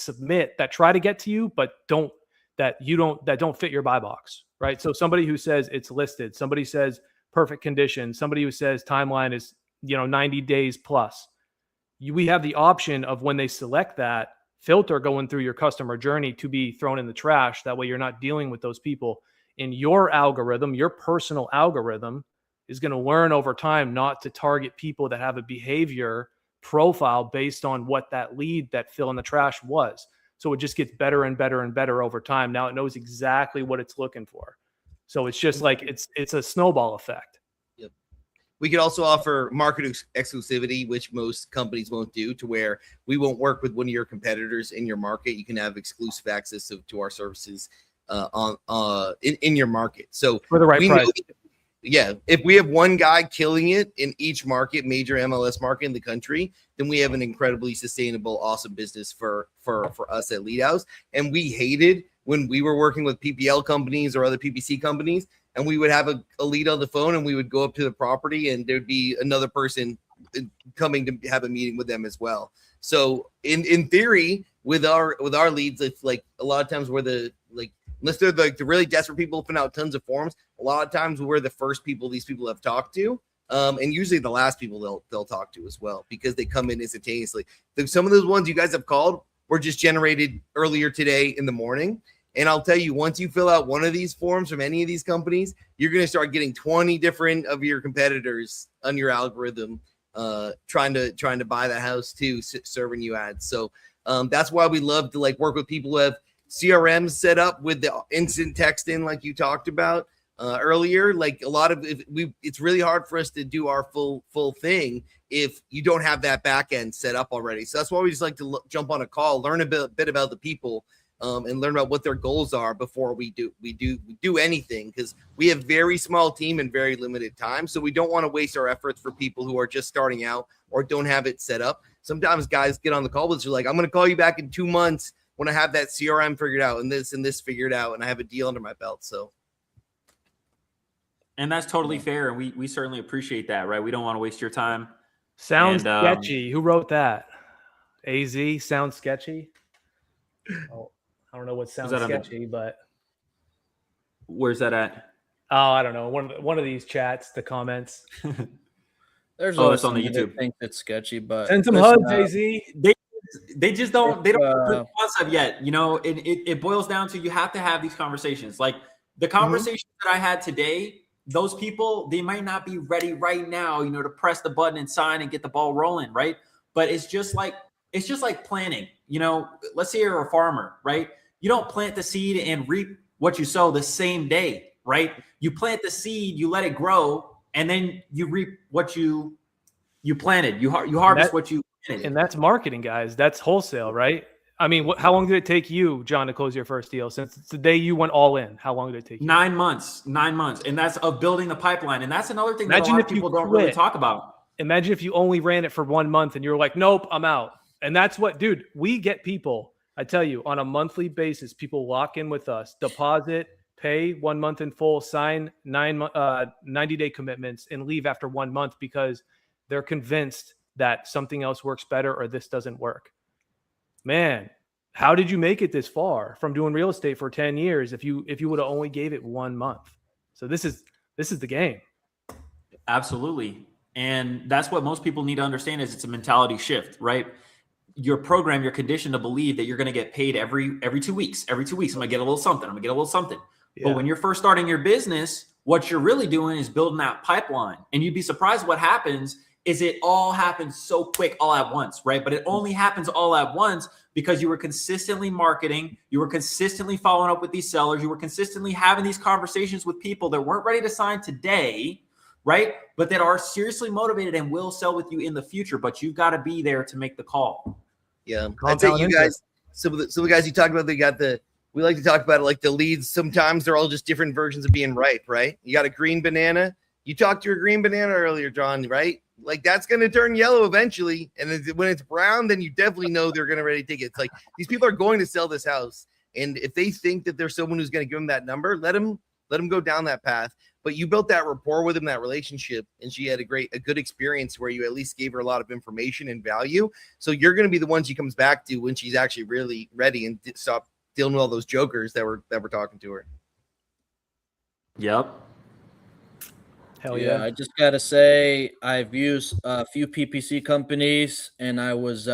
try to get to you, but don't fit your buy box, right? So somebody who says it's listed, somebody says perfect condition, somebody who says timeline is 90 days plus. We have the option of, when they select that filter, going through your customer journey to be thrown in the trash. That way you're not dealing with those people. In your algorithm, your personal algorithm is going to learn over time not to target people that have a behavior profile based on what that lead that fill in the trash was. So it just gets better and better and better over time. Now it knows exactly what it's looking for. So it's just like it's a snowball effect. Yep. We could also offer market exclusivity, which most companies won't do, to where we won't work with one of your competitors in your market. You can have exclusive access to our services in your market. So for the right price. Yeah, if we have one guy killing it in each market, major MLS market in the country, then we have an incredibly sustainable, awesome business for us at Lead House. And we hated when we were working with PPL companies or other PPC companies, and we would have a lead on the phone, and we would go up to the property, and there'd be another person coming to have a meeting with them as well. So in theory, with our leads, it's like a lot of times unless they're like the really desperate people filling out tons of forms, a lot of times we're the first people these people have talked to, and usually the last people they'll talk to as well, because they come in instantaneously. Some of those ones you guys have called were just generated earlier today in the morning, and I'll tell you, once you fill out one of these forms from any of these companies, you're going to start getting 20 different of your competitors on your algorithm trying to buy the house too, serving you ads. So that's why we love to work with people who have CRMs set up with the instant texting, like you talked about earlier. Like a lot of it's really hard for us to do our full thing if you don't have that back end set up already. So that's why we just like to jump on a call, learn a bit about the people, and learn about what their goals are before we do anything, because we have very small team and very limited time. So we don't want to waste our efforts for people who are just starting out or don't have it set up. Sometimes guys get on the call with us, like, I'm going to call you back in 2 months when I have that CRM figured out and this figured out, and I have a deal under my belt. So. And that's totally fair. And we certainly appreciate that, right? We don't want to waste your time. Sounds sketchy. Who wrote that? AZ, sounds sketchy. Oh, I don't know what sounds sketchy, but where's that at? Oh, I don't know. One of these chats, the comments. There's Oh, always it's on the somebody that YouTube. thinks it's sketchy, but Send some listen, hugs, AZ. They just don't they don't have uh, proof of concept yet. You know, it boils down to you have to have these conversations. Like the conversation that I had today, those people, they might not be ready right now, you know, to press the button and sign and get the ball rolling, right? But it's just like planting. You know, let's say you're a farmer, right? You don't plant the seed and reap what you sow the same day, right? You plant the seed, you let it grow, and then you reap what you planted. You harvest what you planted. And that's marketing, guys. That's wholesale, right? I mean, how long did it take you, John, to close your first deal? Since it's the day you went all in, how long did it take you? 9 months, and that's of building the pipeline. And that's another thing that a Imagine lot if of you people don't really quit. talk about. Imagine if you only ran it for 1 month and you're like, nope, I'm out. And that's what, dude, we get people, I tell you, on a monthly basis, people lock in with us, deposit, pay 1 month in full, sign 90-day commitments, and leave after 1 month because they're convinced that something else works better or this doesn't work. Man, how did you make it this far from doing real estate for 10 years if you would have only gave it 1 month? So this is the game. Absolutely. And that's what most people need to understand is it's a mentality shift, right? Your program, you're conditioned to believe that you're going to get paid every 2 weeks. Every 2 weeks, I'm going to get a little something. I'm going to get a little something. Yeah. But when you're first starting your business, what you're really doing is building that pipeline. And you'd be surprised what happens is it all happens so quick all at once, right? But it only happens all at once because you were consistently marketing, you were consistently following up with these sellers, you were consistently having these conversations with people that weren't ready to sign today, right? But that are seriously motivated and will sell with you in the future, but you've got to be there to make the call. Yeah. I'd say you guys, some of the guys you talk about, we like to talk about it like the leads. Sometimes they're all just different versions of being ripe, right? You got a green banana. You talked to your green banana earlier, John, right? Like that's going to turn yellow eventually. And then when it's brown, then you definitely know they're going to ready to take it. It's like these people are going to sell this house. And if they think that there's someone who's going to give them that number, let them go down that path. But you built that rapport with him, that relationship, and she had a good experience where you at least gave her a lot of information and value. So you're going to be the one she comes back to when she's actually really ready and stop dealing with all those jokers that were talking to her. Yep. Hell yeah. I just got to say, I've used a few PPC companies and I was,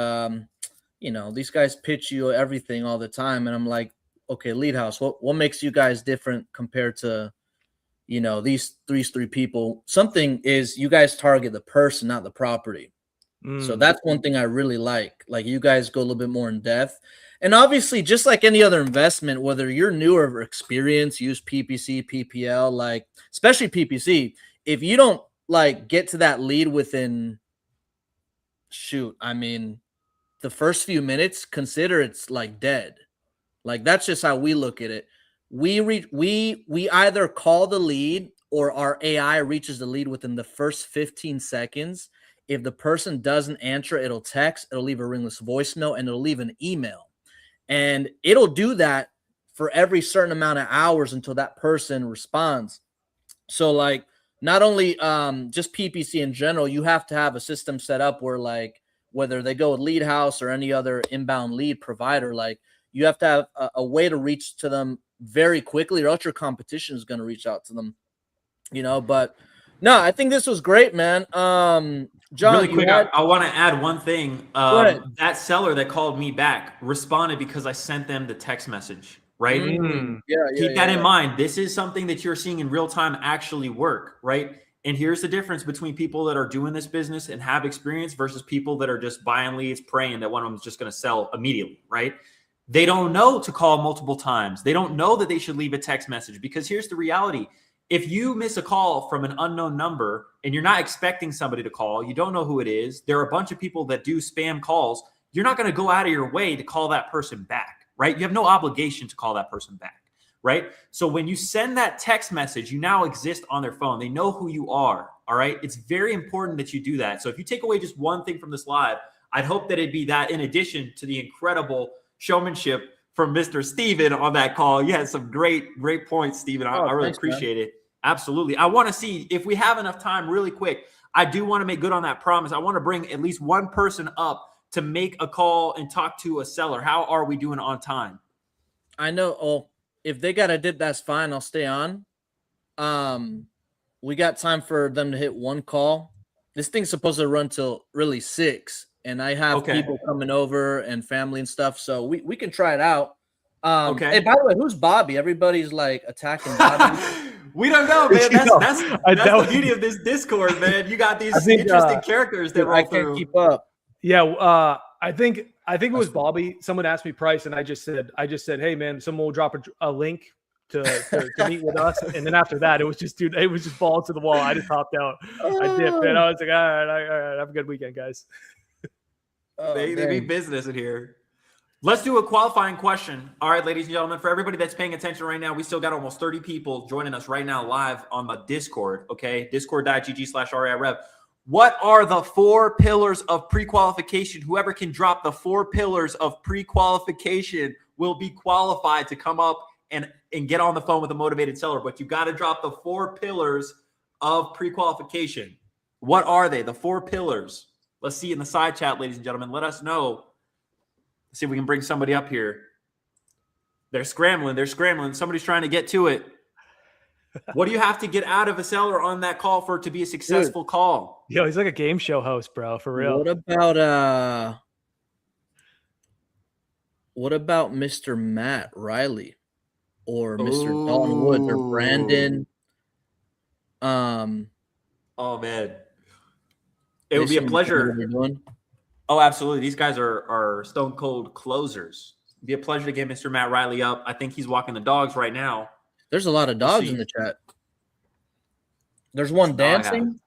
these guys pitch you everything all the time. And I'm like, okay, Lead House, what makes you guys different compared to, these three people? Something is you guys target the person, not the property. So that's one thing I really like. Like you guys go a little bit more in depth. And obviously, just like any other investment, whether you're new or experienced, use PPC, PPL, like especially PPC. If you don't like get to that lead within, the first few minutes, consider it's like dead. Like that's just how we look at it. We either call the lead or our AI reaches the lead within the first 15 seconds. If the person doesn't answer, it'll text, it'll leave a ringless voicemail, and it'll leave an email. And it'll do that for every certain amount of hours until that person responds. So like not only just PPC in general, you have to have a system set up where like whether they go with Lead House or any other inbound lead provider, like you have to have a way to reach to them very quickly or else your competition is going to reach out to them, but no, I think this was great, man. John, really quick, I want to add one thing. That seller that called me back responded because I sent them the text message, right? Keep that in mind. This is something that you're seeing in real time actually work, right? And here's the difference between people that are doing this business and have experience versus people that are just buying leads, praying that one of them is just going to sell immediately, right? They don't know to call multiple times. They don't know that they should leave a text message because here's the reality. If you miss a call from an unknown number and you're not expecting somebody to call, you don't know who it is, there are a bunch of people that do spam calls, you're not going to go out of your way to call that person back, right? You have no obligation to call that person back, right? So when you send that text message, you now exist on their phone. They know who you are, all right? It's very important that you do that. So if you take away just one thing from this live, I'd hope that it'd be that in addition to the incredible showmanship from Mr. Steven on that call. You had some great points, Steven. I really appreciate it. Absolutely. I want to see if we have enough time really quick. I do want to make good on that promise. I want to bring at least one person up to make a call and talk to a seller. How are we doing on time? I know. Oh, if they got a dip, that's fine. I'll stay on. We got time for them to hit one call. This thing's supposed to run till really 6, and I have Okay. people coming over and family and stuff, so we can try it out. Okay. Hey, by the way, who's Bobby? Everybody's like attacking Bobby. We don't know, man. That's that the beauty of this Discord, man. You got these think, interesting characters that Dude, roll I can't through. keep up. Yeah, I think it was Bobby. Someone asked me price, and I just said, hey man, someone will drop a link to meet with us, and then after that, it was just balls to the wall. I just hopped out. I dipped, and I was like, all right, have a good weekend, guys. They mean business in here. Let's do a qualifying question. All right, ladies and gentlemen, for everybody that's paying attention right now, we still got almost 30 people joining us right now live on the Discord. Okay, discord.gg/RAIRev. What are the 4 pillars of pre-qualification? Whoever can drop the 4 pillars of pre-qualification will be qualified to come up and get on the phone with a motivated seller. But you got to drop the 4 pillars of pre-qualification. What are they? The 4 pillars. Let's see in the side chat, ladies and gentlemen. Let us know. Let's see if we can bring somebody up here. They're scrambling. Somebody's trying to get to it. What do you have to get out of a seller on that call for it to be a successful call? Yo, he's like a game show host, bro, for real. What about Mr. Matt Riley or Mr. Dalton Woods or Brandon? Oh man, it would be a pleasure. Oh, absolutely. These guys are stone cold closers. It'd be a pleasure to get Mr. Matt Riley up. I think he's walking the dogs right now. There's a lot of dogs in the chat. There's one dancing.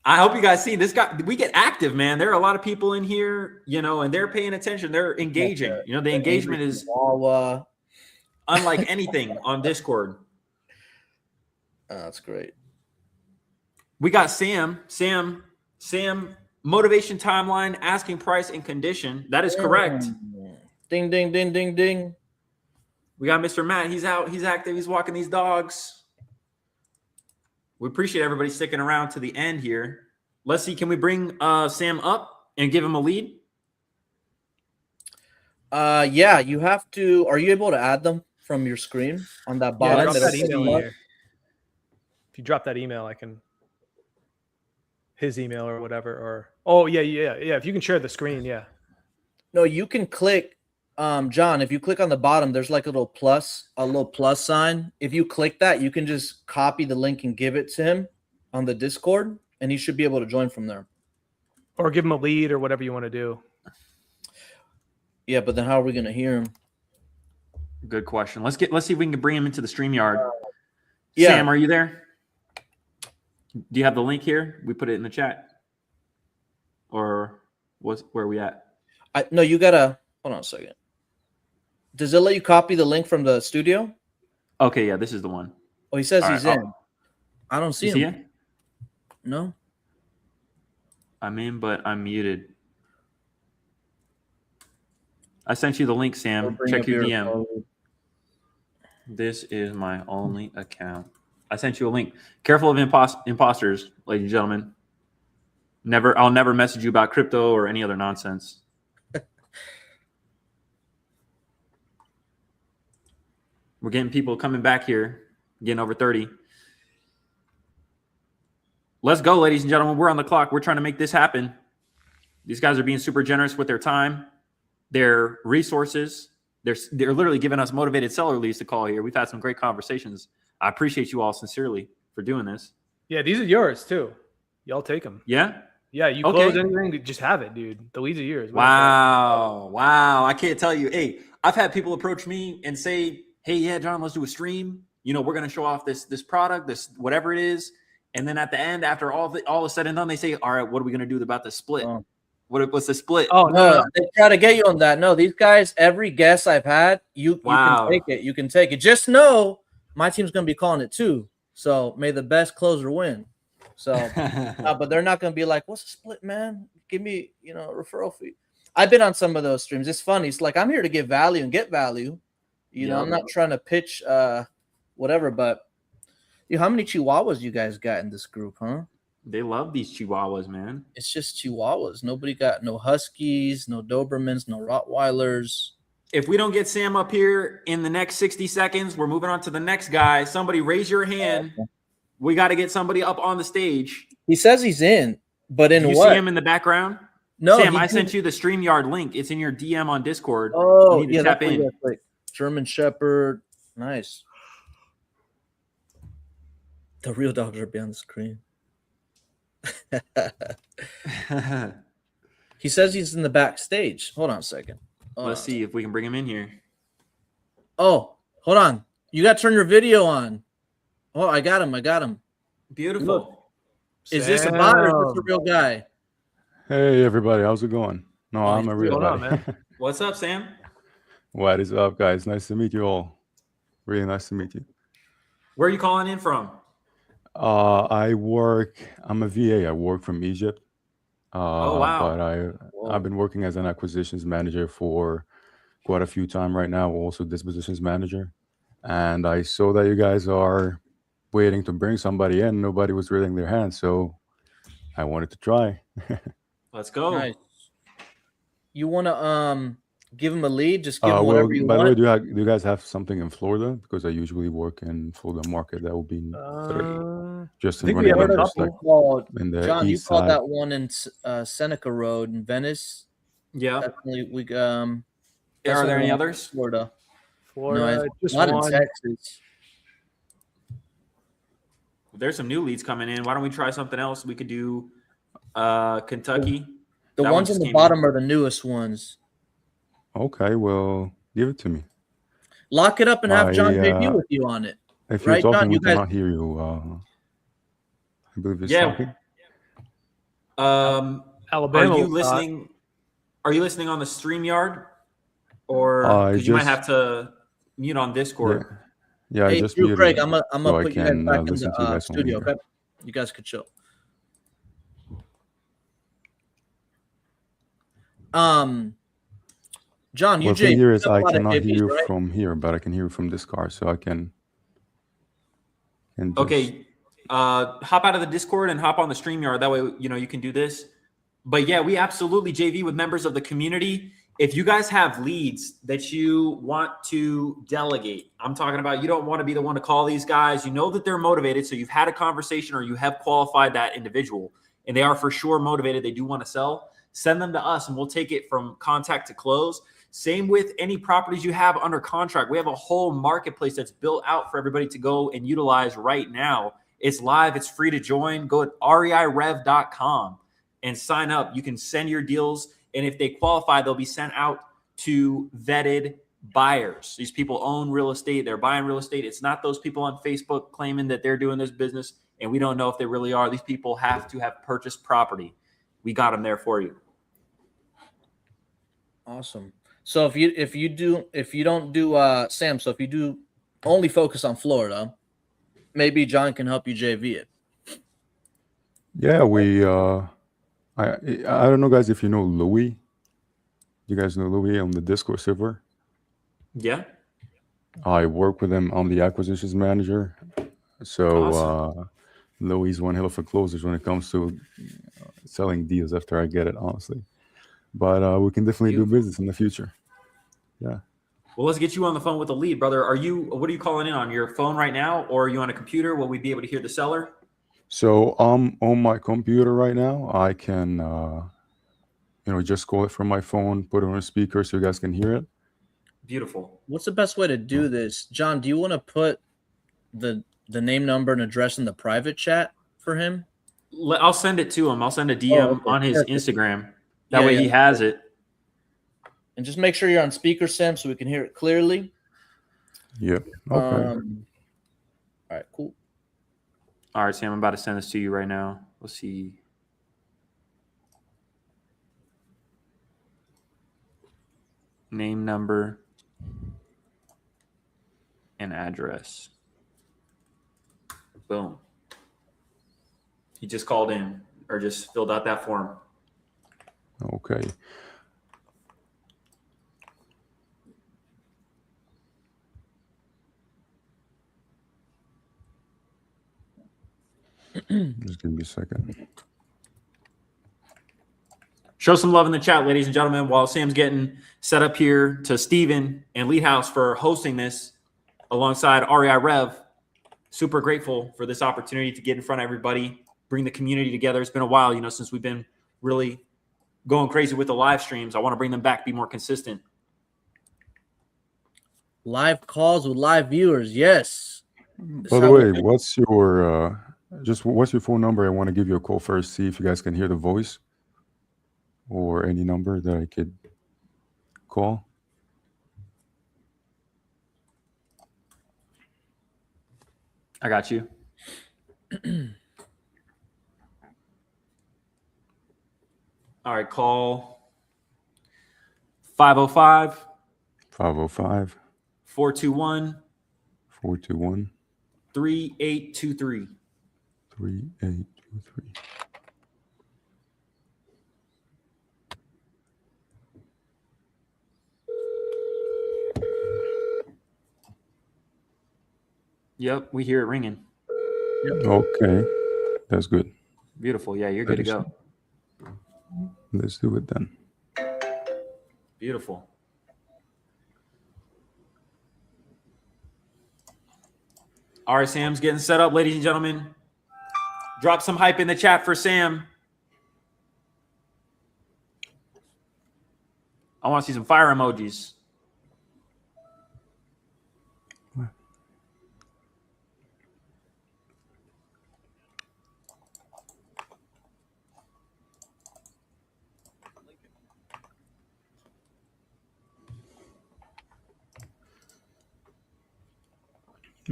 I hope you guys see this guy. We get active, man. There are a lot of people in here, and they're paying attention. They're engaging. The engagement is unlike anything on Discord. That's great. We got Sam, motivation timeline, asking price and condition. That is correct. Ding, ding, ding, ding, ding. We got Mr. Matt. He's out. He's active. He's walking these dogs. We appreciate everybody sticking around to the end here. Let's see. Can we bring Sam up and give him a lead? Yeah, you have to. Are you able to add them from your screen on that bottom? Drop that email in here. If you drop that email, I can. His email or whatever. Yeah. If you can share the screen, yeah. No, you can click. John, if you click on the bottom, there's like a little plus sign. If you click that, you can just copy the link and give it to him on the Discord, and he should be able to join from there. Or give him a lead or whatever you want to do. Yeah, but then how are we going to hear him? Good question. Let's see if we can bring him into the StreamYard. Yeah. Sam, are you there? Do you have the link here? We put it in the chat. Or where are we at? No, you gotta hold on a second. Does it let you copy the link from the studio? Okay, yeah, this is the one. Oh, he says he's in. I don't see him. Here? No. I'm in, but I'm muted. I sent you the link, Sam. Check your DM. Phone. This is my only account. I sent you a link. Careful of imposters, ladies and gentlemen. I'll never message you about crypto or any other nonsense. We're getting people coming back here, getting over 30. Let's go, ladies and gentlemen. We're on the clock. We're trying to make this happen. These guys are being super generous with their time, their resources. They're literally giving us motivated seller leads to call here. We've had some great conversations. I appreciate you all sincerely for doing this. Yeah, these are yours too. Y'all take them. Yeah? Yeah, you close anything, just have it, dude. The leads are yours. Wow. I can't tell you. Hey, I've had people approach me and say, hey, yeah, John, let's do a stream. We're going to show off this product, this whatever it is. And then at the end, after all is said and done, they say, all right, what are we going to do about the split? Oh. What's the split? Oh, no, they try to get you on that. No, these guys, every guest I've had, you can take it. You can take it. Just know my team's going to be calling it too. So may the best closer win. So, but they're not going to be like, what's the split, man? Give me, a referral fee. I've been on some of those streams. It's funny. It's like, I'm here to give value and get value. I'm not trying to pitch whatever, but how many Chihuahuas you guys got in this group, huh? They love these Chihuahuas, man. It's just Chihuahuas. Nobody got no Huskies, no Dobermans, no Rottweilers. If we don't get Sam up here in the next 60 seconds, we're moving on to the next guy. Somebody raise your hand. We got to get somebody up on the stage. He says he's in, but in Do you what? see him in the background? No, Sam, he I did- sent you the StreamYard link. It's in your DM on Discord. Oh, you need to yeah, tap that's what in. you got, like German Shepherd. Nice. The real dogs are beyond the screen. He says he's in the backstage. Hold on a second. Let's see if we can bring him in here. Oh, hold on. You got to turn your video on. Oh, I got him. Beautiful. Look. Is this a bot or is this a real guy? Hey everybody, how's it going? No, I'm a real guy. What's up, Sam? What is up, guys? Nice to meet you all. Really nice to meet you. Where are you calling in from? I'm a VA. I work from Egypt. Oh, wow. But I've been working as an acquisitions manager for quite a few time right now, also dispositions manager. And I saw that you guys are waiting to bring somebody in. Nobody was raising their hand, so I wanted to try. Let's go. Nice. You want to give him a lead? Just give him whatever you by want. the way, do you guys have something in Florida? Because I usually work in Florida market. That will be just in running numbers, like in the John, you east called side. that one in Seneca Road in Venice. Yeah. Definitely. Are there any others? Florida. Florida, No, just not one. in Texas. There's some new leads coming in. Why don't we try something else? We could do Kentucky. The That ones one on the just bottom came are the newest ones. Okay, well, give it to me. Lock it up and have John I, JP with you on it. If you're Right, talking, John? we You guys. cannot hear you. I believe it's Yeah. talking. Alabama. Are you listening? Are you listening on the StreamYard, or I because you might just- have to mute on Discord? Yeah, I Hey, just Drew muted Craig, it I'm gonna so I put you guys can back in listen to you the guys on studio. here. Okay, you guys could chill. John, you Well, the thing here is have a I lot of cannot hear JPs, you right? from here, but I can hear you from this car, so I can. And just, Okay, hop out of the Discord and hop on the StreamYard. That way, you can do this. But yeah, we absolutely JV with members of the community. If you guys have leads that you want to delegate, I'm talking about you don't want to be the one to call these guys. You know that they're motivated, so you've had a conversation or you have qualified that individual, and they are for sure motivated. They do want to sell. Send them to us, and we'll take it from contact to close. Same with any properties you have under contract. We have a whole marketplace that's built out for everybody to go and utilize right now. It's live. It's free to join. Go to reirev.com and sign up. You can send your deals, and if they qualify, they'll be sent out to vetted buyers. These people own real estate. They're buying real estate. It's not those people on Facebook claiming that they're doing this business, and we don't know if they really are. These people have to have purchased property. We got them there for you. Awesome. So if you don't do Sam, so if you do only focus on Florida, maybe John can help you JV it. yeah, I don't know, guys, if you know Louis. You guys know Louis on the Discord server? Yeah. I work with him. I'm the acquisitions manager. So Louis is one hell of a closer when it comes to selling deals after I get it, honestly. But we can definitely do business in the future. Yeah. Well, let's get you on the phone with the lead, brother. What are you calling in on your phone right now, or are you on a computer? Will we be able to hear the seller? So I'm on my computer right now. I can, just call it from my phone, put it on a speaker so you guys can hear it. Beautiful. What's the best way to do this, John? Do you want to put the name, number, and address in the private chat for him? I'll send it to him. I'll send a DM on his Instagram. That way he has it. And just make sure you're on speaker, Sam, so we can hear it clearly. Yep. Okay. All right, cool. All right, Sam, I'm about to send this to you right now. Let's see. Name, number, and address. Boom. He just called in or just filled out that form. Okay. Just give me a second. Show some love in the chat, ladies and gentlemen, while Sam's getting set up here, to Steven and Lead House for hosting this alongside REI Rev. super grateful for this opportunity to get in front of everybody, bring the community together. It's been a while, since we've been really going crazy with the live streams. I want to bring them back, be more consistent. Live calls with live viewers. Yes. By the way, what's your phone number? I want to give you a call first, see if you guys can hear the voice or any number that I could call. I got you. All right, call 505 505 421 421 3823. 3823. Yep, we hear it ringing. Okay, that's good. Beautiful. Yeah, you're good to go. Let's do it then. Beautiful. All right, Sam's getting set up, ladies and gentlemen. Drop some hype in the chat for Sam. I want to see some fire emojis.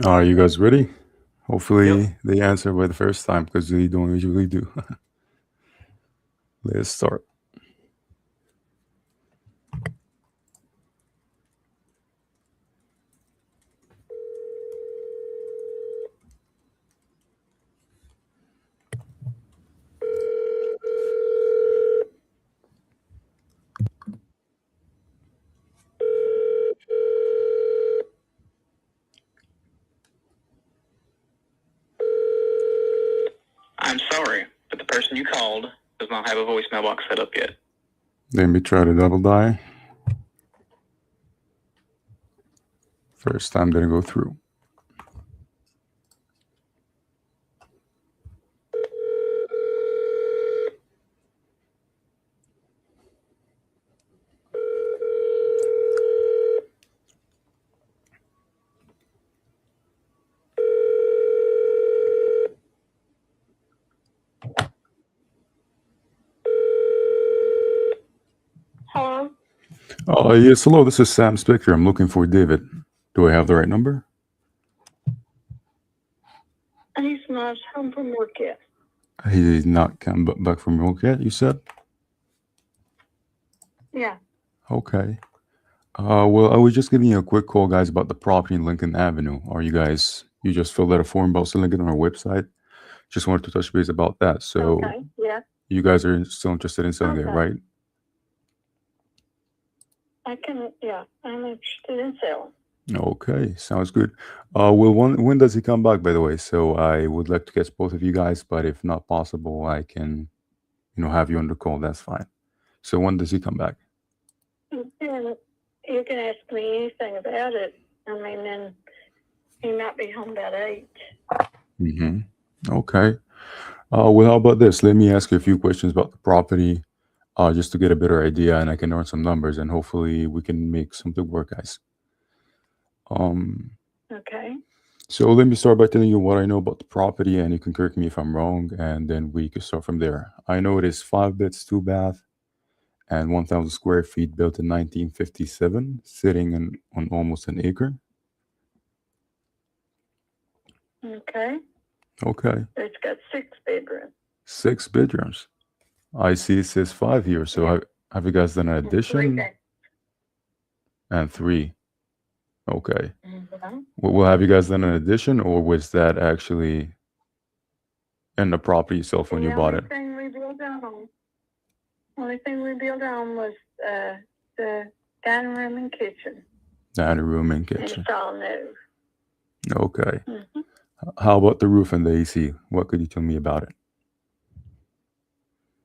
Are you guys ready? Hopefully they answer by the first time because they don't usually do. Let's start. I'm sorry, but the person you called does not have a voicemail box set up yet. Let me try to double die. First time didn't go through. Hello? Yes, hello, this is Sam Spicker. I'm looking for David. Do I have the right number? He's not home from work yet. He did not come back from work yet, you said? Yeah. Okay. Well, I was just giving you a quick call, guys, about the property in Lincoln Avenue. You just filled out a form about selling it on our website. Just wanted to touch base about that. So Okay, yeah. you guys are still interested in selling it, right? I'm interested in selling. Okay, sounds good. Well, when does he come back, by the way? So I would like to catch both of you guys, but if not possible, I can, have you on the call. That's fine. So when does he come back? You can ask me anything about it. Then he might be home about 8. Mm-hmm. Okay. Well, how about this? Let me ask you a few questions about the property, just to get a better idea, and I can run some numbers, and hopefully we can make something work, guys. Okay. So let me start by telling you what I know about the property, and you can correct me if I'm wrong, and then we can start from there. I know it is 5 beds, 2 bath, and 1,000 square feet, built in 1957, sitting on almost an acre. Okay. Okay. It's got 6 bedrooms. 6 bedrooms. I see it says 5 here. So have you guys done an addition? And 3. Okay. Mm-hmm. Well, have you guys done an addition, or was that actually in the property itself when you bought it? The only thing we built on was the dining room and kitchen. Dining room and kitchen. It's all new. Okay. Mm-hmm. How about the roof and the AC? What could you tell me about it?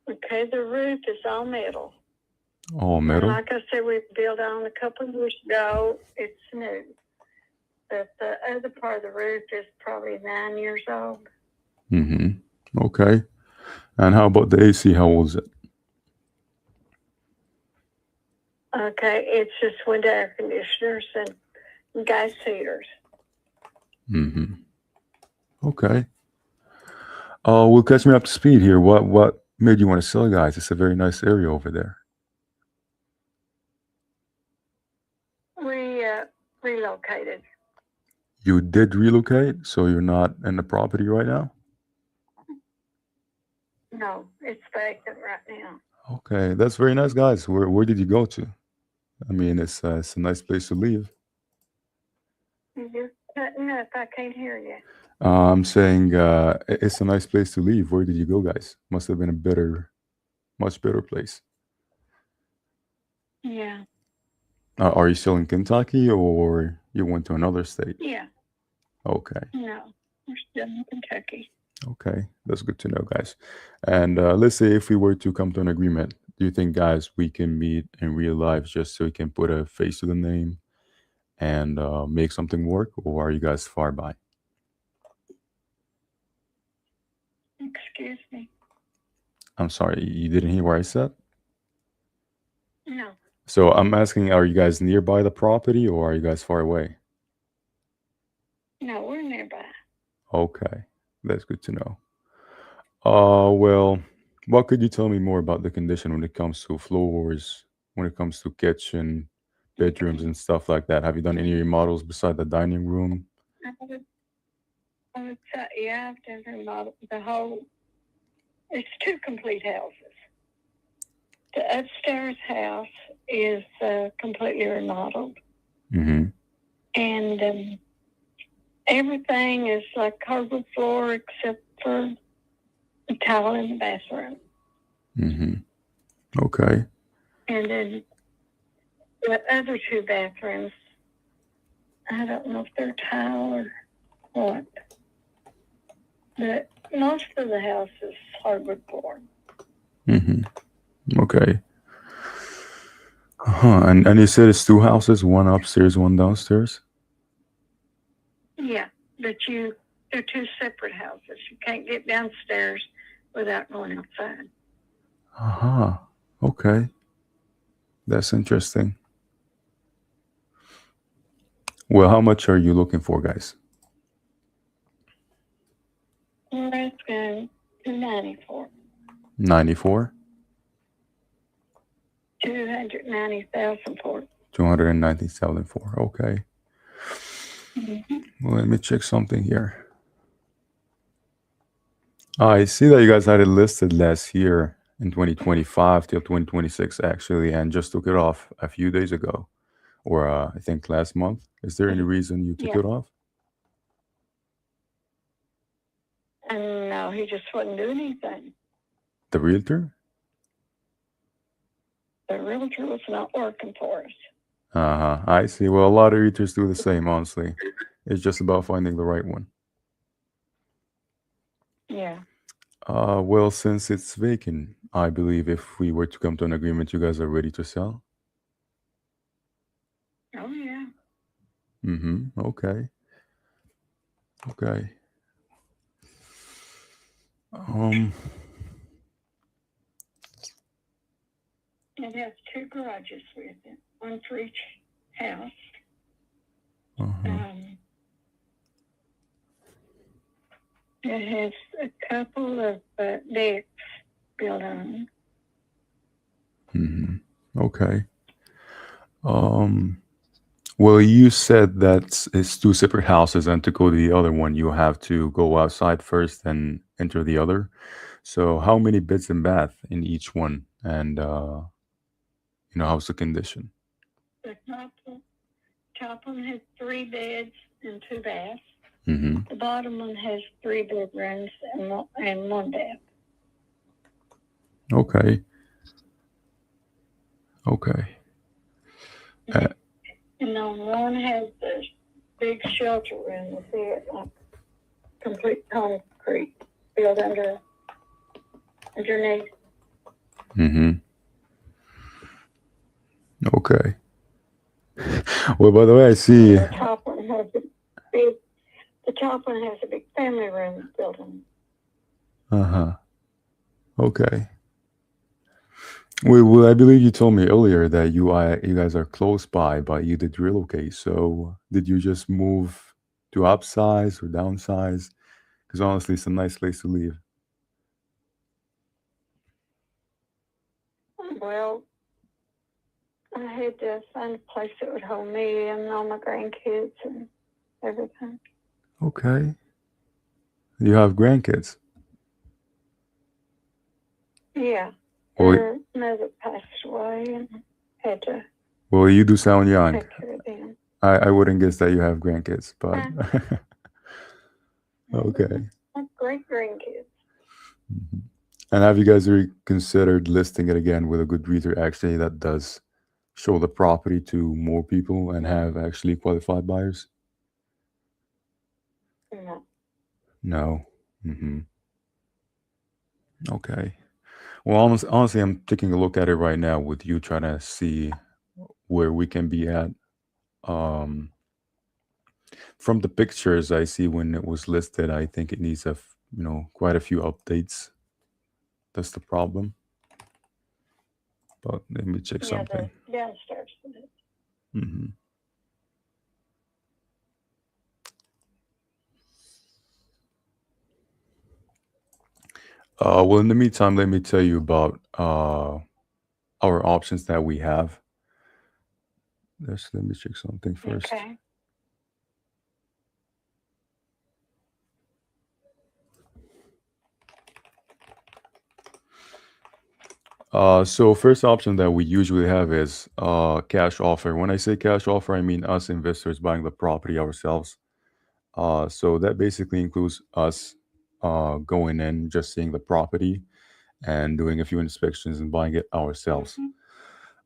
Okay, the roof is all metal. All metal? And like I said, we built on a couple of years ago. It's new. but the other part of the roof is probably 9 years old. Mm-hmm. Okay. And how about the AC? How old is it? Okay, it's just window air conditioners and gas heaters. Mm-hmm. Okay. Well, catch me up to speed here. What made you want to sell, guys? It's a very nice area over there. We relocated. You did relocate, so you're not in the property right now? No, it's vacant right now. Okay, that's very nice, guys. Where did you go to? I mean, it's a nice place to live. You're cutting up. I can't hear you. I'm saying it's a nice place to live. Where did you go, guys? Must have been much better place. Yeah. Are you still in Kentucky or you went to another state? Yeah. Okay. No, we're still in Kentucky. Okay, that's good to know, guys. And let's say if we were to come to an agreement, do you think, guys, we can meet in real life just so we can put a face to the name and make something work, or are you guys far by? Excuse me. I'm sorry, you didn't hear what I said? No. So I'm asking, are you guys nearby the property or are you guys far away? No, we're nearby. Okay, that's good to know. Well, what could you tell me more about the condition when it comes to floors, when it comes to kitchen, bedrooms, and stuff like that? Have you done any remodels beside the dining room? I would say, yeah, I've done remodel the whole. It's 2 complete houses. The upstairs house is completely remodeled, Mm-hmm. and everything is like hardwood floor except for the tile in the bathroom. Mm-hmm. Okay. And then the other 2 bathrooms, I don't know if they're tile or what, but most of the house is hardwood floor. Mm-hmm. Okay. And you said it's 2 houses, one upstairs, one downstairs? Yeah, but they're 2 separate houses. You can't get downstairs without going outside. Uh-huh. Okay. That's interesting. Well, how much are you looking for, guys? Well, that's going to 94. 94? 290,000 for it. 290,000 for. Okay. Mm-hmm. Well, let me check something here. I see that you guys had it listed last year in 2025 till 2026, actually, and just took it off a few days ago, or I think last month. Is there any reason you took Yeah. it off? And no, he just wouldn't do anything. The realtor? The realtor was not working for us. Uh-huh. I see. Well, a lot of realtors do the same, honestly. It's just about finding the right one. Yeah. Well, since it's vacant, I believe if we were to come to an agreement, you guys are ready to sell. Oh, yeah. Mm-hmm. Okay. Okay. It has 2 garages with it, one for each house. Uh-huh. It has a couple of decks built on. Mm-hmm. Okay. Well, you said that it's 2 separate houses, and to go to the other one, you have to go outside first and enter the other. So, how many beds and bath in each one? And how's the condition? The top one has 3 beds and 2 baths. Mm-hmm. The bottom one has 3 bedrooms and 1 bath. Okay. Okay. And then one has this big shelter room with it, like complete concrete built underneath. Mm-hmm. Okay. Well, by the way, I see. The top one has the top one has a big family room building. Okay. Well, I believe you told me earlier that you guys are close by, but you did relocate. So did you just move to upsize or downsize? Because honestly, it's a nice place to live. Well, I had to find a place that would hold me and all my grandkids and everything. Okay. You have grandkids. Yeah. Well, Their mother passed away and had to well, you do sound young. take care of them. I wouldn't guess that you have grandkids, but okay. My great grandkids. And have you guys reconsidered listing it again with a good realtor actually that does show the property to more people and have actually qualified buyers? No. No. Okay. Well, honestly, I'm taking a look at it right now with you, trying to see where we can be at. Um, from the pictures I see when it was listed, I think it needs quite a few updates. That's the problem. But let me check something. The downstairs. Well, in the meantime, let me tell you about our options that we have. Let me check something first. Okay. So first option that we usually have is cash offer. When I say cash offer, I mean us investors buying the property ourselves. So that basically includes us going in, just seeing the property and doing a few inspections and buying it ourselves.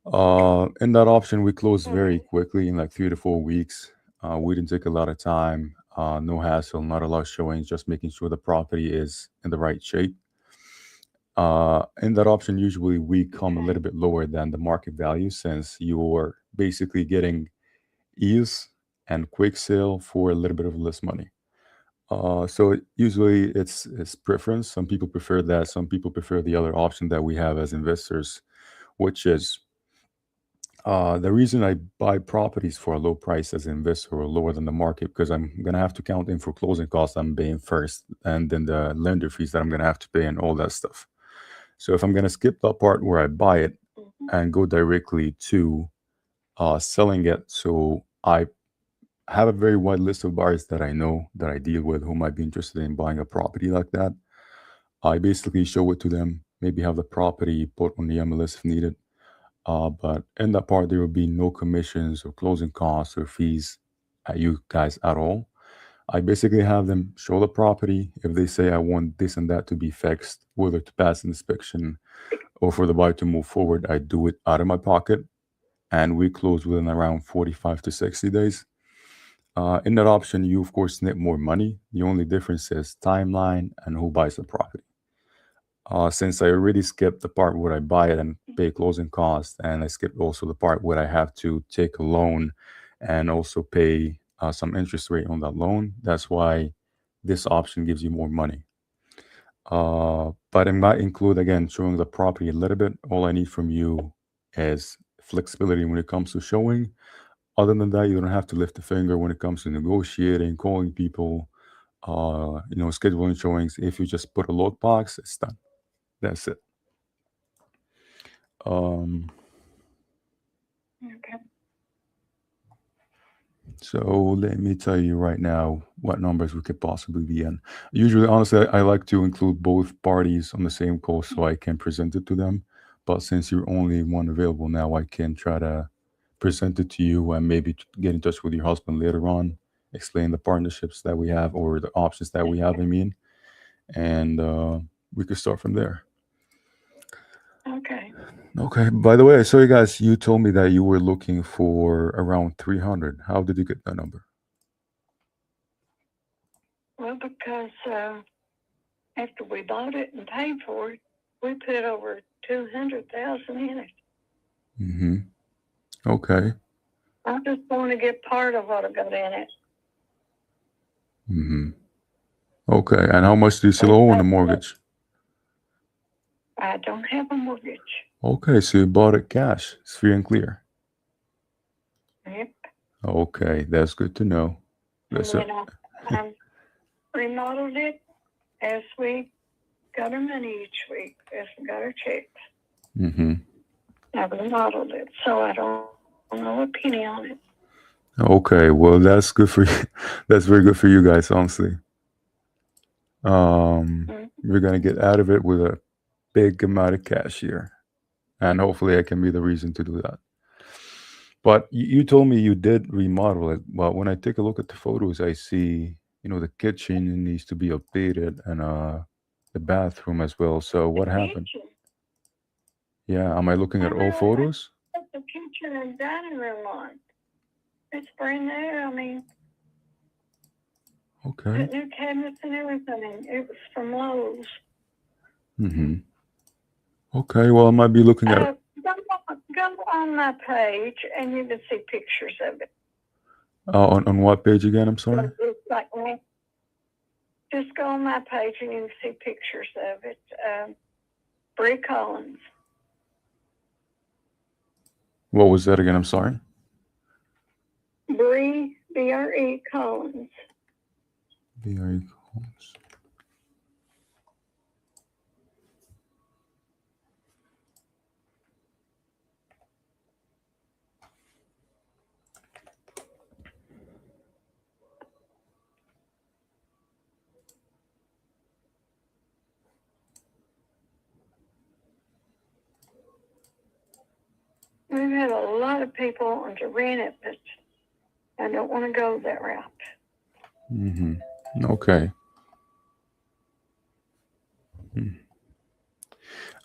In that option, we close very quickly in like 3 to 4 weeks. We didn't take a lot of time, no hassle, not a lot of showings, just making sure the property is in the right shape. In that option, usually we come a little bit lower than the market value since you're basically getting ease and quick sale for a little bit of less money. So usually it's preference. Some people prefer that. Some people prefer the other option that we have as investors, which is the reason I buy properties for a low price as an investor or lower than the market, because I'm going to have to count in for closing costs I'm paying first, and then the lender fees that I'm going to have to pay and all that stuff. So if I'm going to skip that part where I buy it and go directly to selling it, so I have a very wide list of buyers that I know that I deal with who might be interested in buying a property like that. I basically show it to them, maybe have the property put on the MLS if needed. But in that part, there will be no commissions or closing costs or fees at you guys at all. I basically have them show the property. If they say I want this and that to be fixed, whether to pass inspection or for the buyer to move forward, I do it out of my pocket, and we close within around 45 to 60 days. In that option, you of course net more money. The only difference is timeline and who buys the property. Since I already skipped the part where I buy it and pay closing costs, and I skipped also the part where I have to take a loan and also pay some interest rate on that loan, that's why this option gives you more money. But it might include, again, showing the property a little bit. All I need from you is flexibility when it comes to showing. Other than that, you don't have to lift a finger when it comes to negotiating, calling people, scheduling showings. If you just put a lockbox, it's done. That's it. Okay. So let me tell you right now what numbers we could possibly be in. Usually, honestly, I like to include both parties on the same call so I can present it to them. But since you're only one available now, I can try to present it to you and maybe get in touch with your husband later on, explain the partnerships that we have or the options that we have, and we could start from there. Okay. Okay. By the way, I saw you told me that you were looking for around 300. How did you get that number? Well, because after we bought it and paid for it, we put over 200,000 in it. Mm-hmm. Okay. I just want to get part of what I got in it. Mm-hmm. Okay. And how much do you still owe on the mortgage? I don't have a mortgage. Okay, so you bought it cash. It's free and clear. Yep. Okay, that's good to know. And That's then I remodeled it as we got our money each week, as we got our checks. Mm-hmm. I remodeled it, so I don't know a penny on it. Okay, well, that's good for you. That's very good for you guys, honestly. We're gonna get out of it with a big amount of cash here, and hopefully, I can be the reason to do that. But you told me you did remodel it. Well, when I take a look at the photos, I see, the kitchen needs to be updated and the bathroom as well. So what happened? Kitchen. Yeah, am I looking at old photos? Put the kitchen and dining room on. It's brand new. I mean, Okay. put new cabinets and everything. It was from Lowe's. Mm-hmm. Okay, well, I might be looking at. Go on my page and you can see pictures of it. On what page again? I'm sorry. It's like, just go on my page and you can see pictures of it. Bree Collins. What was that again? I'm sorry. Bree, B-R-E Collins. B-R-E Collins. We've had a lot of people want to rent it, but I don't want to go that route. Mm-hmm. Okay.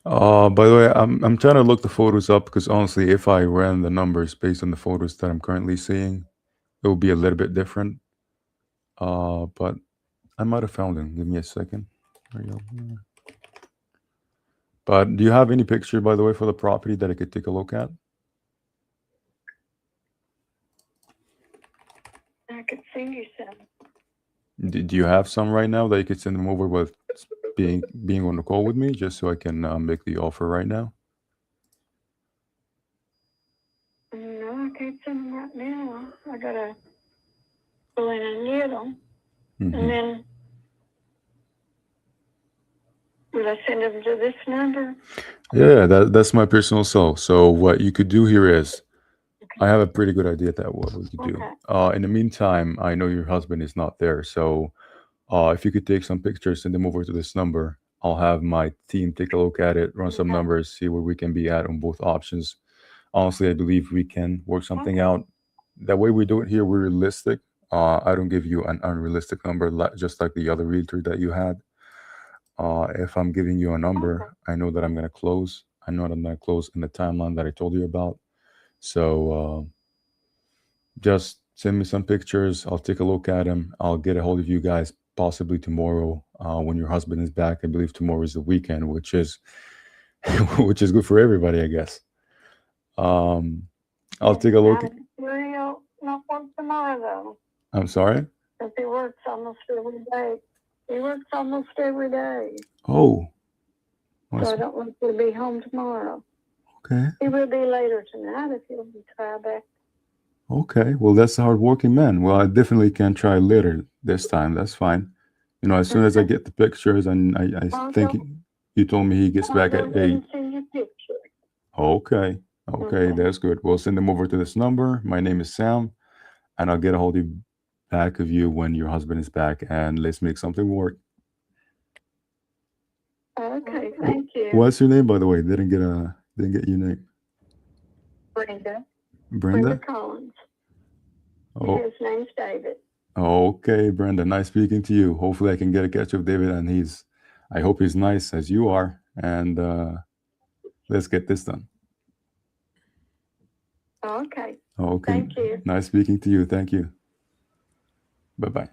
By the way, I'm trying to look the photos up because honestly, if I ran the numbers based on the photos that I'm currently seeing, it will be a little bit different. But I might have found them. Give me a second. There you go. But do you have any picture, by the way, for the property that I could take a look at? I could send you some. Do you have some right now that you could send them over with being on the call with me, just so I can make the offer right now? No, I can't send them right now. I gotta go in and get them, and then will I send them to this number? Yeah, that's my personal cell. So what you could do here is, I have a pretty good idea that what we could do. In the meantime, I know your husband is not there, so if you could take some pictures, send them over to this number. I'll have my team take a look at it, run some numbers, see where we can be at on both options. Honestly, I believe we can work something out. That way we do it here, we're realistic. I don't give you an unrealistic number, just like the other realtor that you had. If I'm giving you a number, I know that I'm going to close. I know that I'm going to close in the timeline that I told you about. So just send me some pictures. I'll take a look at them. I'll get a hold of you guys possibly tomorrow when your husband is back. I believe tomorrow is the weekend, which is which is good for everybody, I guess. I'll take a look. Not work tomorrow though. I'm sorry? Because he works almost every day. He works almost every day. Oh. So I don't want you to be home tomorrow. Okay. He will be later tonight if you'll try back. Okay. Well, that's a hardworking man. Well, I definitely can try later this time. That's fine. As soon as I get the pictures, and I think you told me he gets back at 8. Okay. Okay, that's good. We'll send them over to this number. My name is Sam, and I'll get a hold of you when your husband is back, and let's make something work. Okay, thank you. What's your name, by the way? Didn't get your name. Brenda. Brenda Collins. Oh. His name's David. Okay, Brenda. Nice speaking to you. Hopefully, I can get a catch of David, and I hope he's nice as you are. And let's get this done. Okay. Okay. Thank you. Nice speaking to you. Thank you. Bye-bye.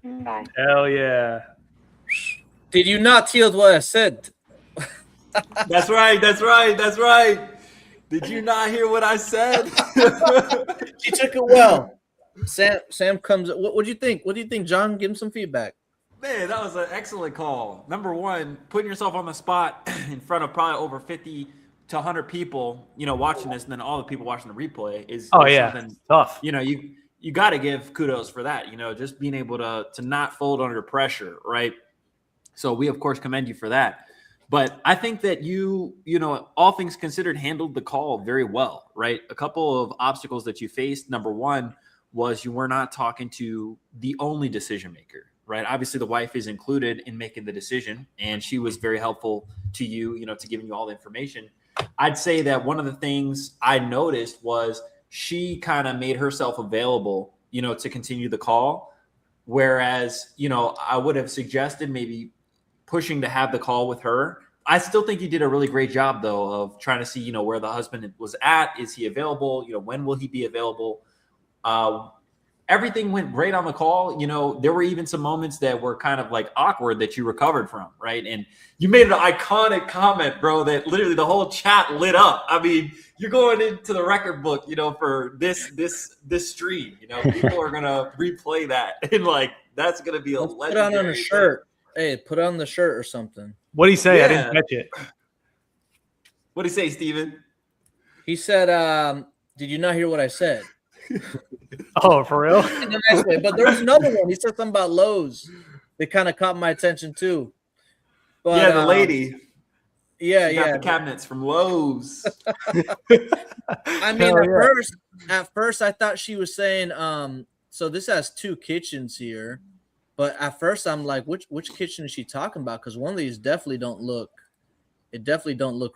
Bye. Hell yeah. Did you not hear what I said? That's right. That's right. That's right. Did you not hear what I said? She took it well. Sam comes. What do you think? What do you think, John? Give him some feedback. Man, that was an excellent call. Number one, putting yourself on the spot in front of probably over 50 to 100 people, watching this, and then all the people watching the replay is something tough. You got to give kudos for that. Just being able to not fold under pressure, right? So we of course commend you for that. But I think that you all things considered, handled the call very well, right? A couple of obstacles that you faced. Number one was you were not talking to the only decision maker, right? Obviously, the wife is included in making the decision, and she was very helpful to you, to giving you all the information. I'd say that one of the things I noticed was she kind of made herself available, to continue the call. Whereas, I would have suggested maybe pushing to have the call with her. I still think you did a really great job, though, of trying to see, where the husband was at. Is he available? When will he be available? Everything went great on the call. There were even some moments that were kind of like awkward that you recovered from, right? And you made an iconic comment, bro, that literally the whole chat lit up. I mean, you're going into the record book, for this stream. People are gonna replay that, and that's gonna be a legendary. Put on a shirt. Hey, put on the shirt or something. What'd he say? Yeah. I didn't catch it. What'd he say, Steven? He said, did you not hear what I said? Oh, for real? But there was another one. He said something about Lowe's. They kind of caught my attention too. But, yeah, the lady. Yeah, she got the cabinets from Lowe's. I mean, at first I thought she was saying, so this has 2 kitchens here. But at first I'm like, which kitchen is she talking about? Because one of these definitely don't look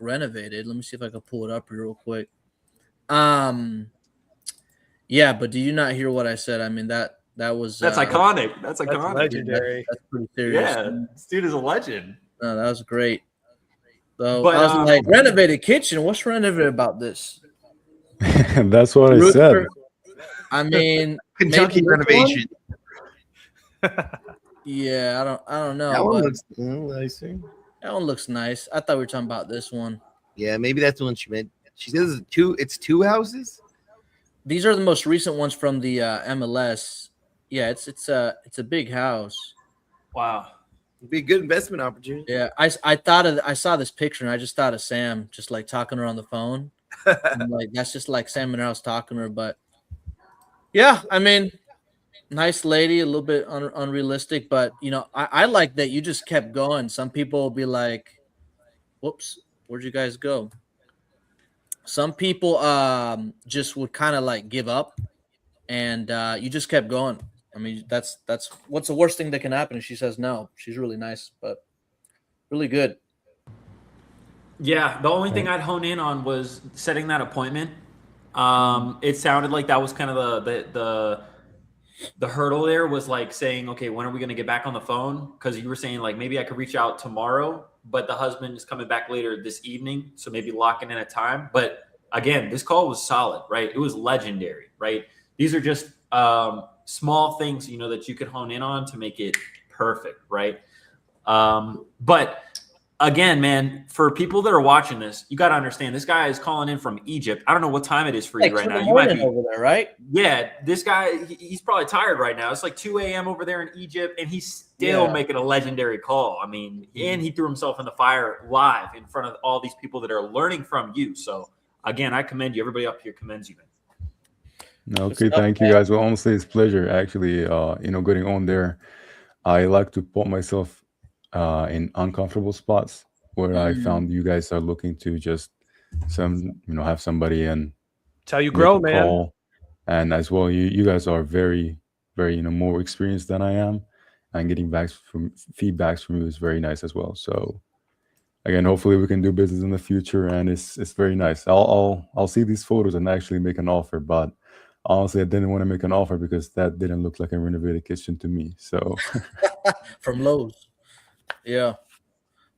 renovated. Let me see if I can pull it up here real quick. Yeah, but do you not hear what I said? I mean, that's iconic. That's iconic. Legendary. That's pretty serious. Yeah, this dude is a legend. No, that was great. So I was like, renovated kitchen. What's renovated about this? That's what I said. I mean, Kentucky renovation. Yeah, I don't know. That one looks nicer. That one looks nice. I thought we were talking about this one. Yeah, maybe that's the one she meant. She says it's 2 houses. These are the most recent ones from the MLS. Yeah, it's a big house. Wow, it'd be a good investment opportunity. Yeah, I saw this picture and I just thought of Sam just like talking to her on the phone. Like that's just like Sam and I was talking to her, but yeah, I mean, nice lady, a little bit unrealistic, but I like that you just kept going. Some people will be like, "Whoops, where'd you guys go?" Some people just would kind of like give up, and you just kept going. I mean, that's what's the worst thing that can happen? And she says no. She's really nice, but really good. Yeah, the only thing I'd hone in on was setting that appointment. It sounded like that was kind of the hurdle there, was like saying, okay, when are we going to get back on the phone? Because you were saying like maybe I could reach out tomorrow, but the husband is coming back later this evening, so maybe locking in a time. But again, this call was solid, right? It was legendary, right? These are just small things, that you could hone in on to make it perfect, right? But again, man, for people that are watching this, you got to understand this guy is calling in from Egypt. I don't know what time it is for you right now. You might be over there, right? Yeah, this guy, he's probably tired right now. It's like 2 a.m. over there in Egypt, and he's still making a legendary call. I mean, and he threw himself in the fire live in front of all these people that are learning from you. So again, I commend you. Everybody up here commends you, man. Okay, thank you guys. Well, honestly, it's a pleasure actually, getting on there. I like to put myself in uncomfortable spots where I found you guys are looking to just have somebody and that's how you grow, man. Call. And as well, you guys are very, very more experienced than I am, and getting feedbacks from you is very nice as well. So again, hopefully we can do business in the future, and it's very nice. I'll see these photos and actually make an offer, but honestly, I didn't want to make an offer because that didn't look like a renovated kitchen to me. So from Lowe's. Yeah.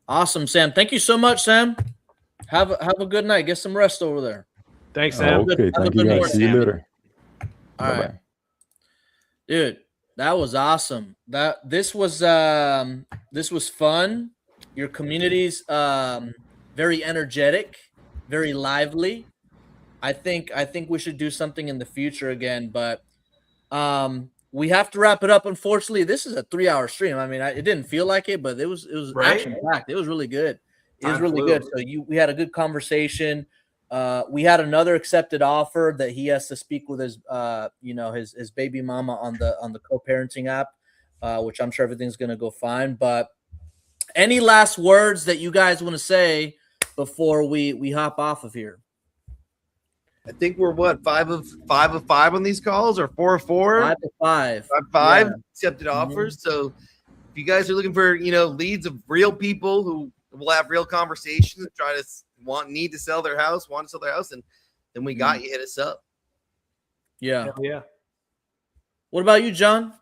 Awesome, Sam. Thank you so much, Sam. Have a good night. Get some rest over there. Thanks, Sam. Okay, thank you guys. See you later. All right. Dude, that was awesome. This was fun. Your community's very energetic, very lively. I think we should do something in the future again, but We have to wrap it up. Unfortunately, this is a 3-hour stream. I mean, it didn't feel like it, but it was Right? action packed. It was really good. It was Time really flew. good. So we had a good conversation. We had another accepted offer that he has to speak with his his baby mama on the co-parenting app, which I'm sure everything's gonna go fine. But any last words that you guys want to say before we hop off of here? I think we're what 5 of 5 on these calls, or 4 of 4. 5 of 5. 5 of 5 Yeah. accepted offers. So if you guys are looking for leads of real people who will have real conversations and try to need to sell their house, and then we got you. Hit us up. Yeah. Yeah. What about you, John?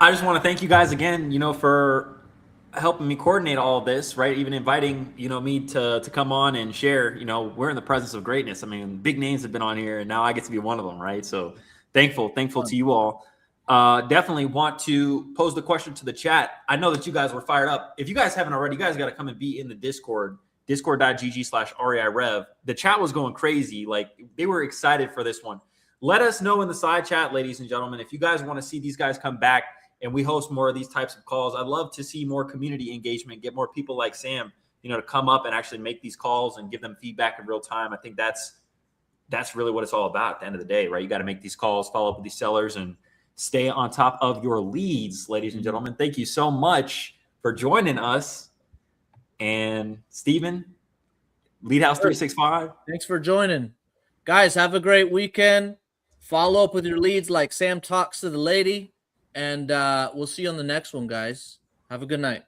I just want to thank you guys again, for helping me coordinate all of this, right? Even inviting, me to come on and share, we're in the presence of greatness. I mean, big names have been on here and now I get to be one of them, right? So thankful to you all. Definitely want to pose the question to the chat. I know that you guys were fired up. If you guys haven't already, you guys got to come and be in the Discord, discord.gg/REIRev. The chat was going crazy. Like, they were excited for this one. Let us know in the side chat, ladies and gentlemen, if you guys want to see these guys come back and we host more of these types of calls. I'd love to see more community engagement, get more people like Sam, to come up and actually make these calls and give them feedback in real time. I think that's really what it's all about at the end of the day, right? You got to make these calls, follow up with these sellers, and stay on top of your leads, ladies and gentlemen. Thank you so much for joining us. And Steven, Lead House 365. Thanks for joining. Guys, have a great weekend. Follow up with your leads like Sam talks to the lady. And we'll see you on the next one, guys. Have a good night.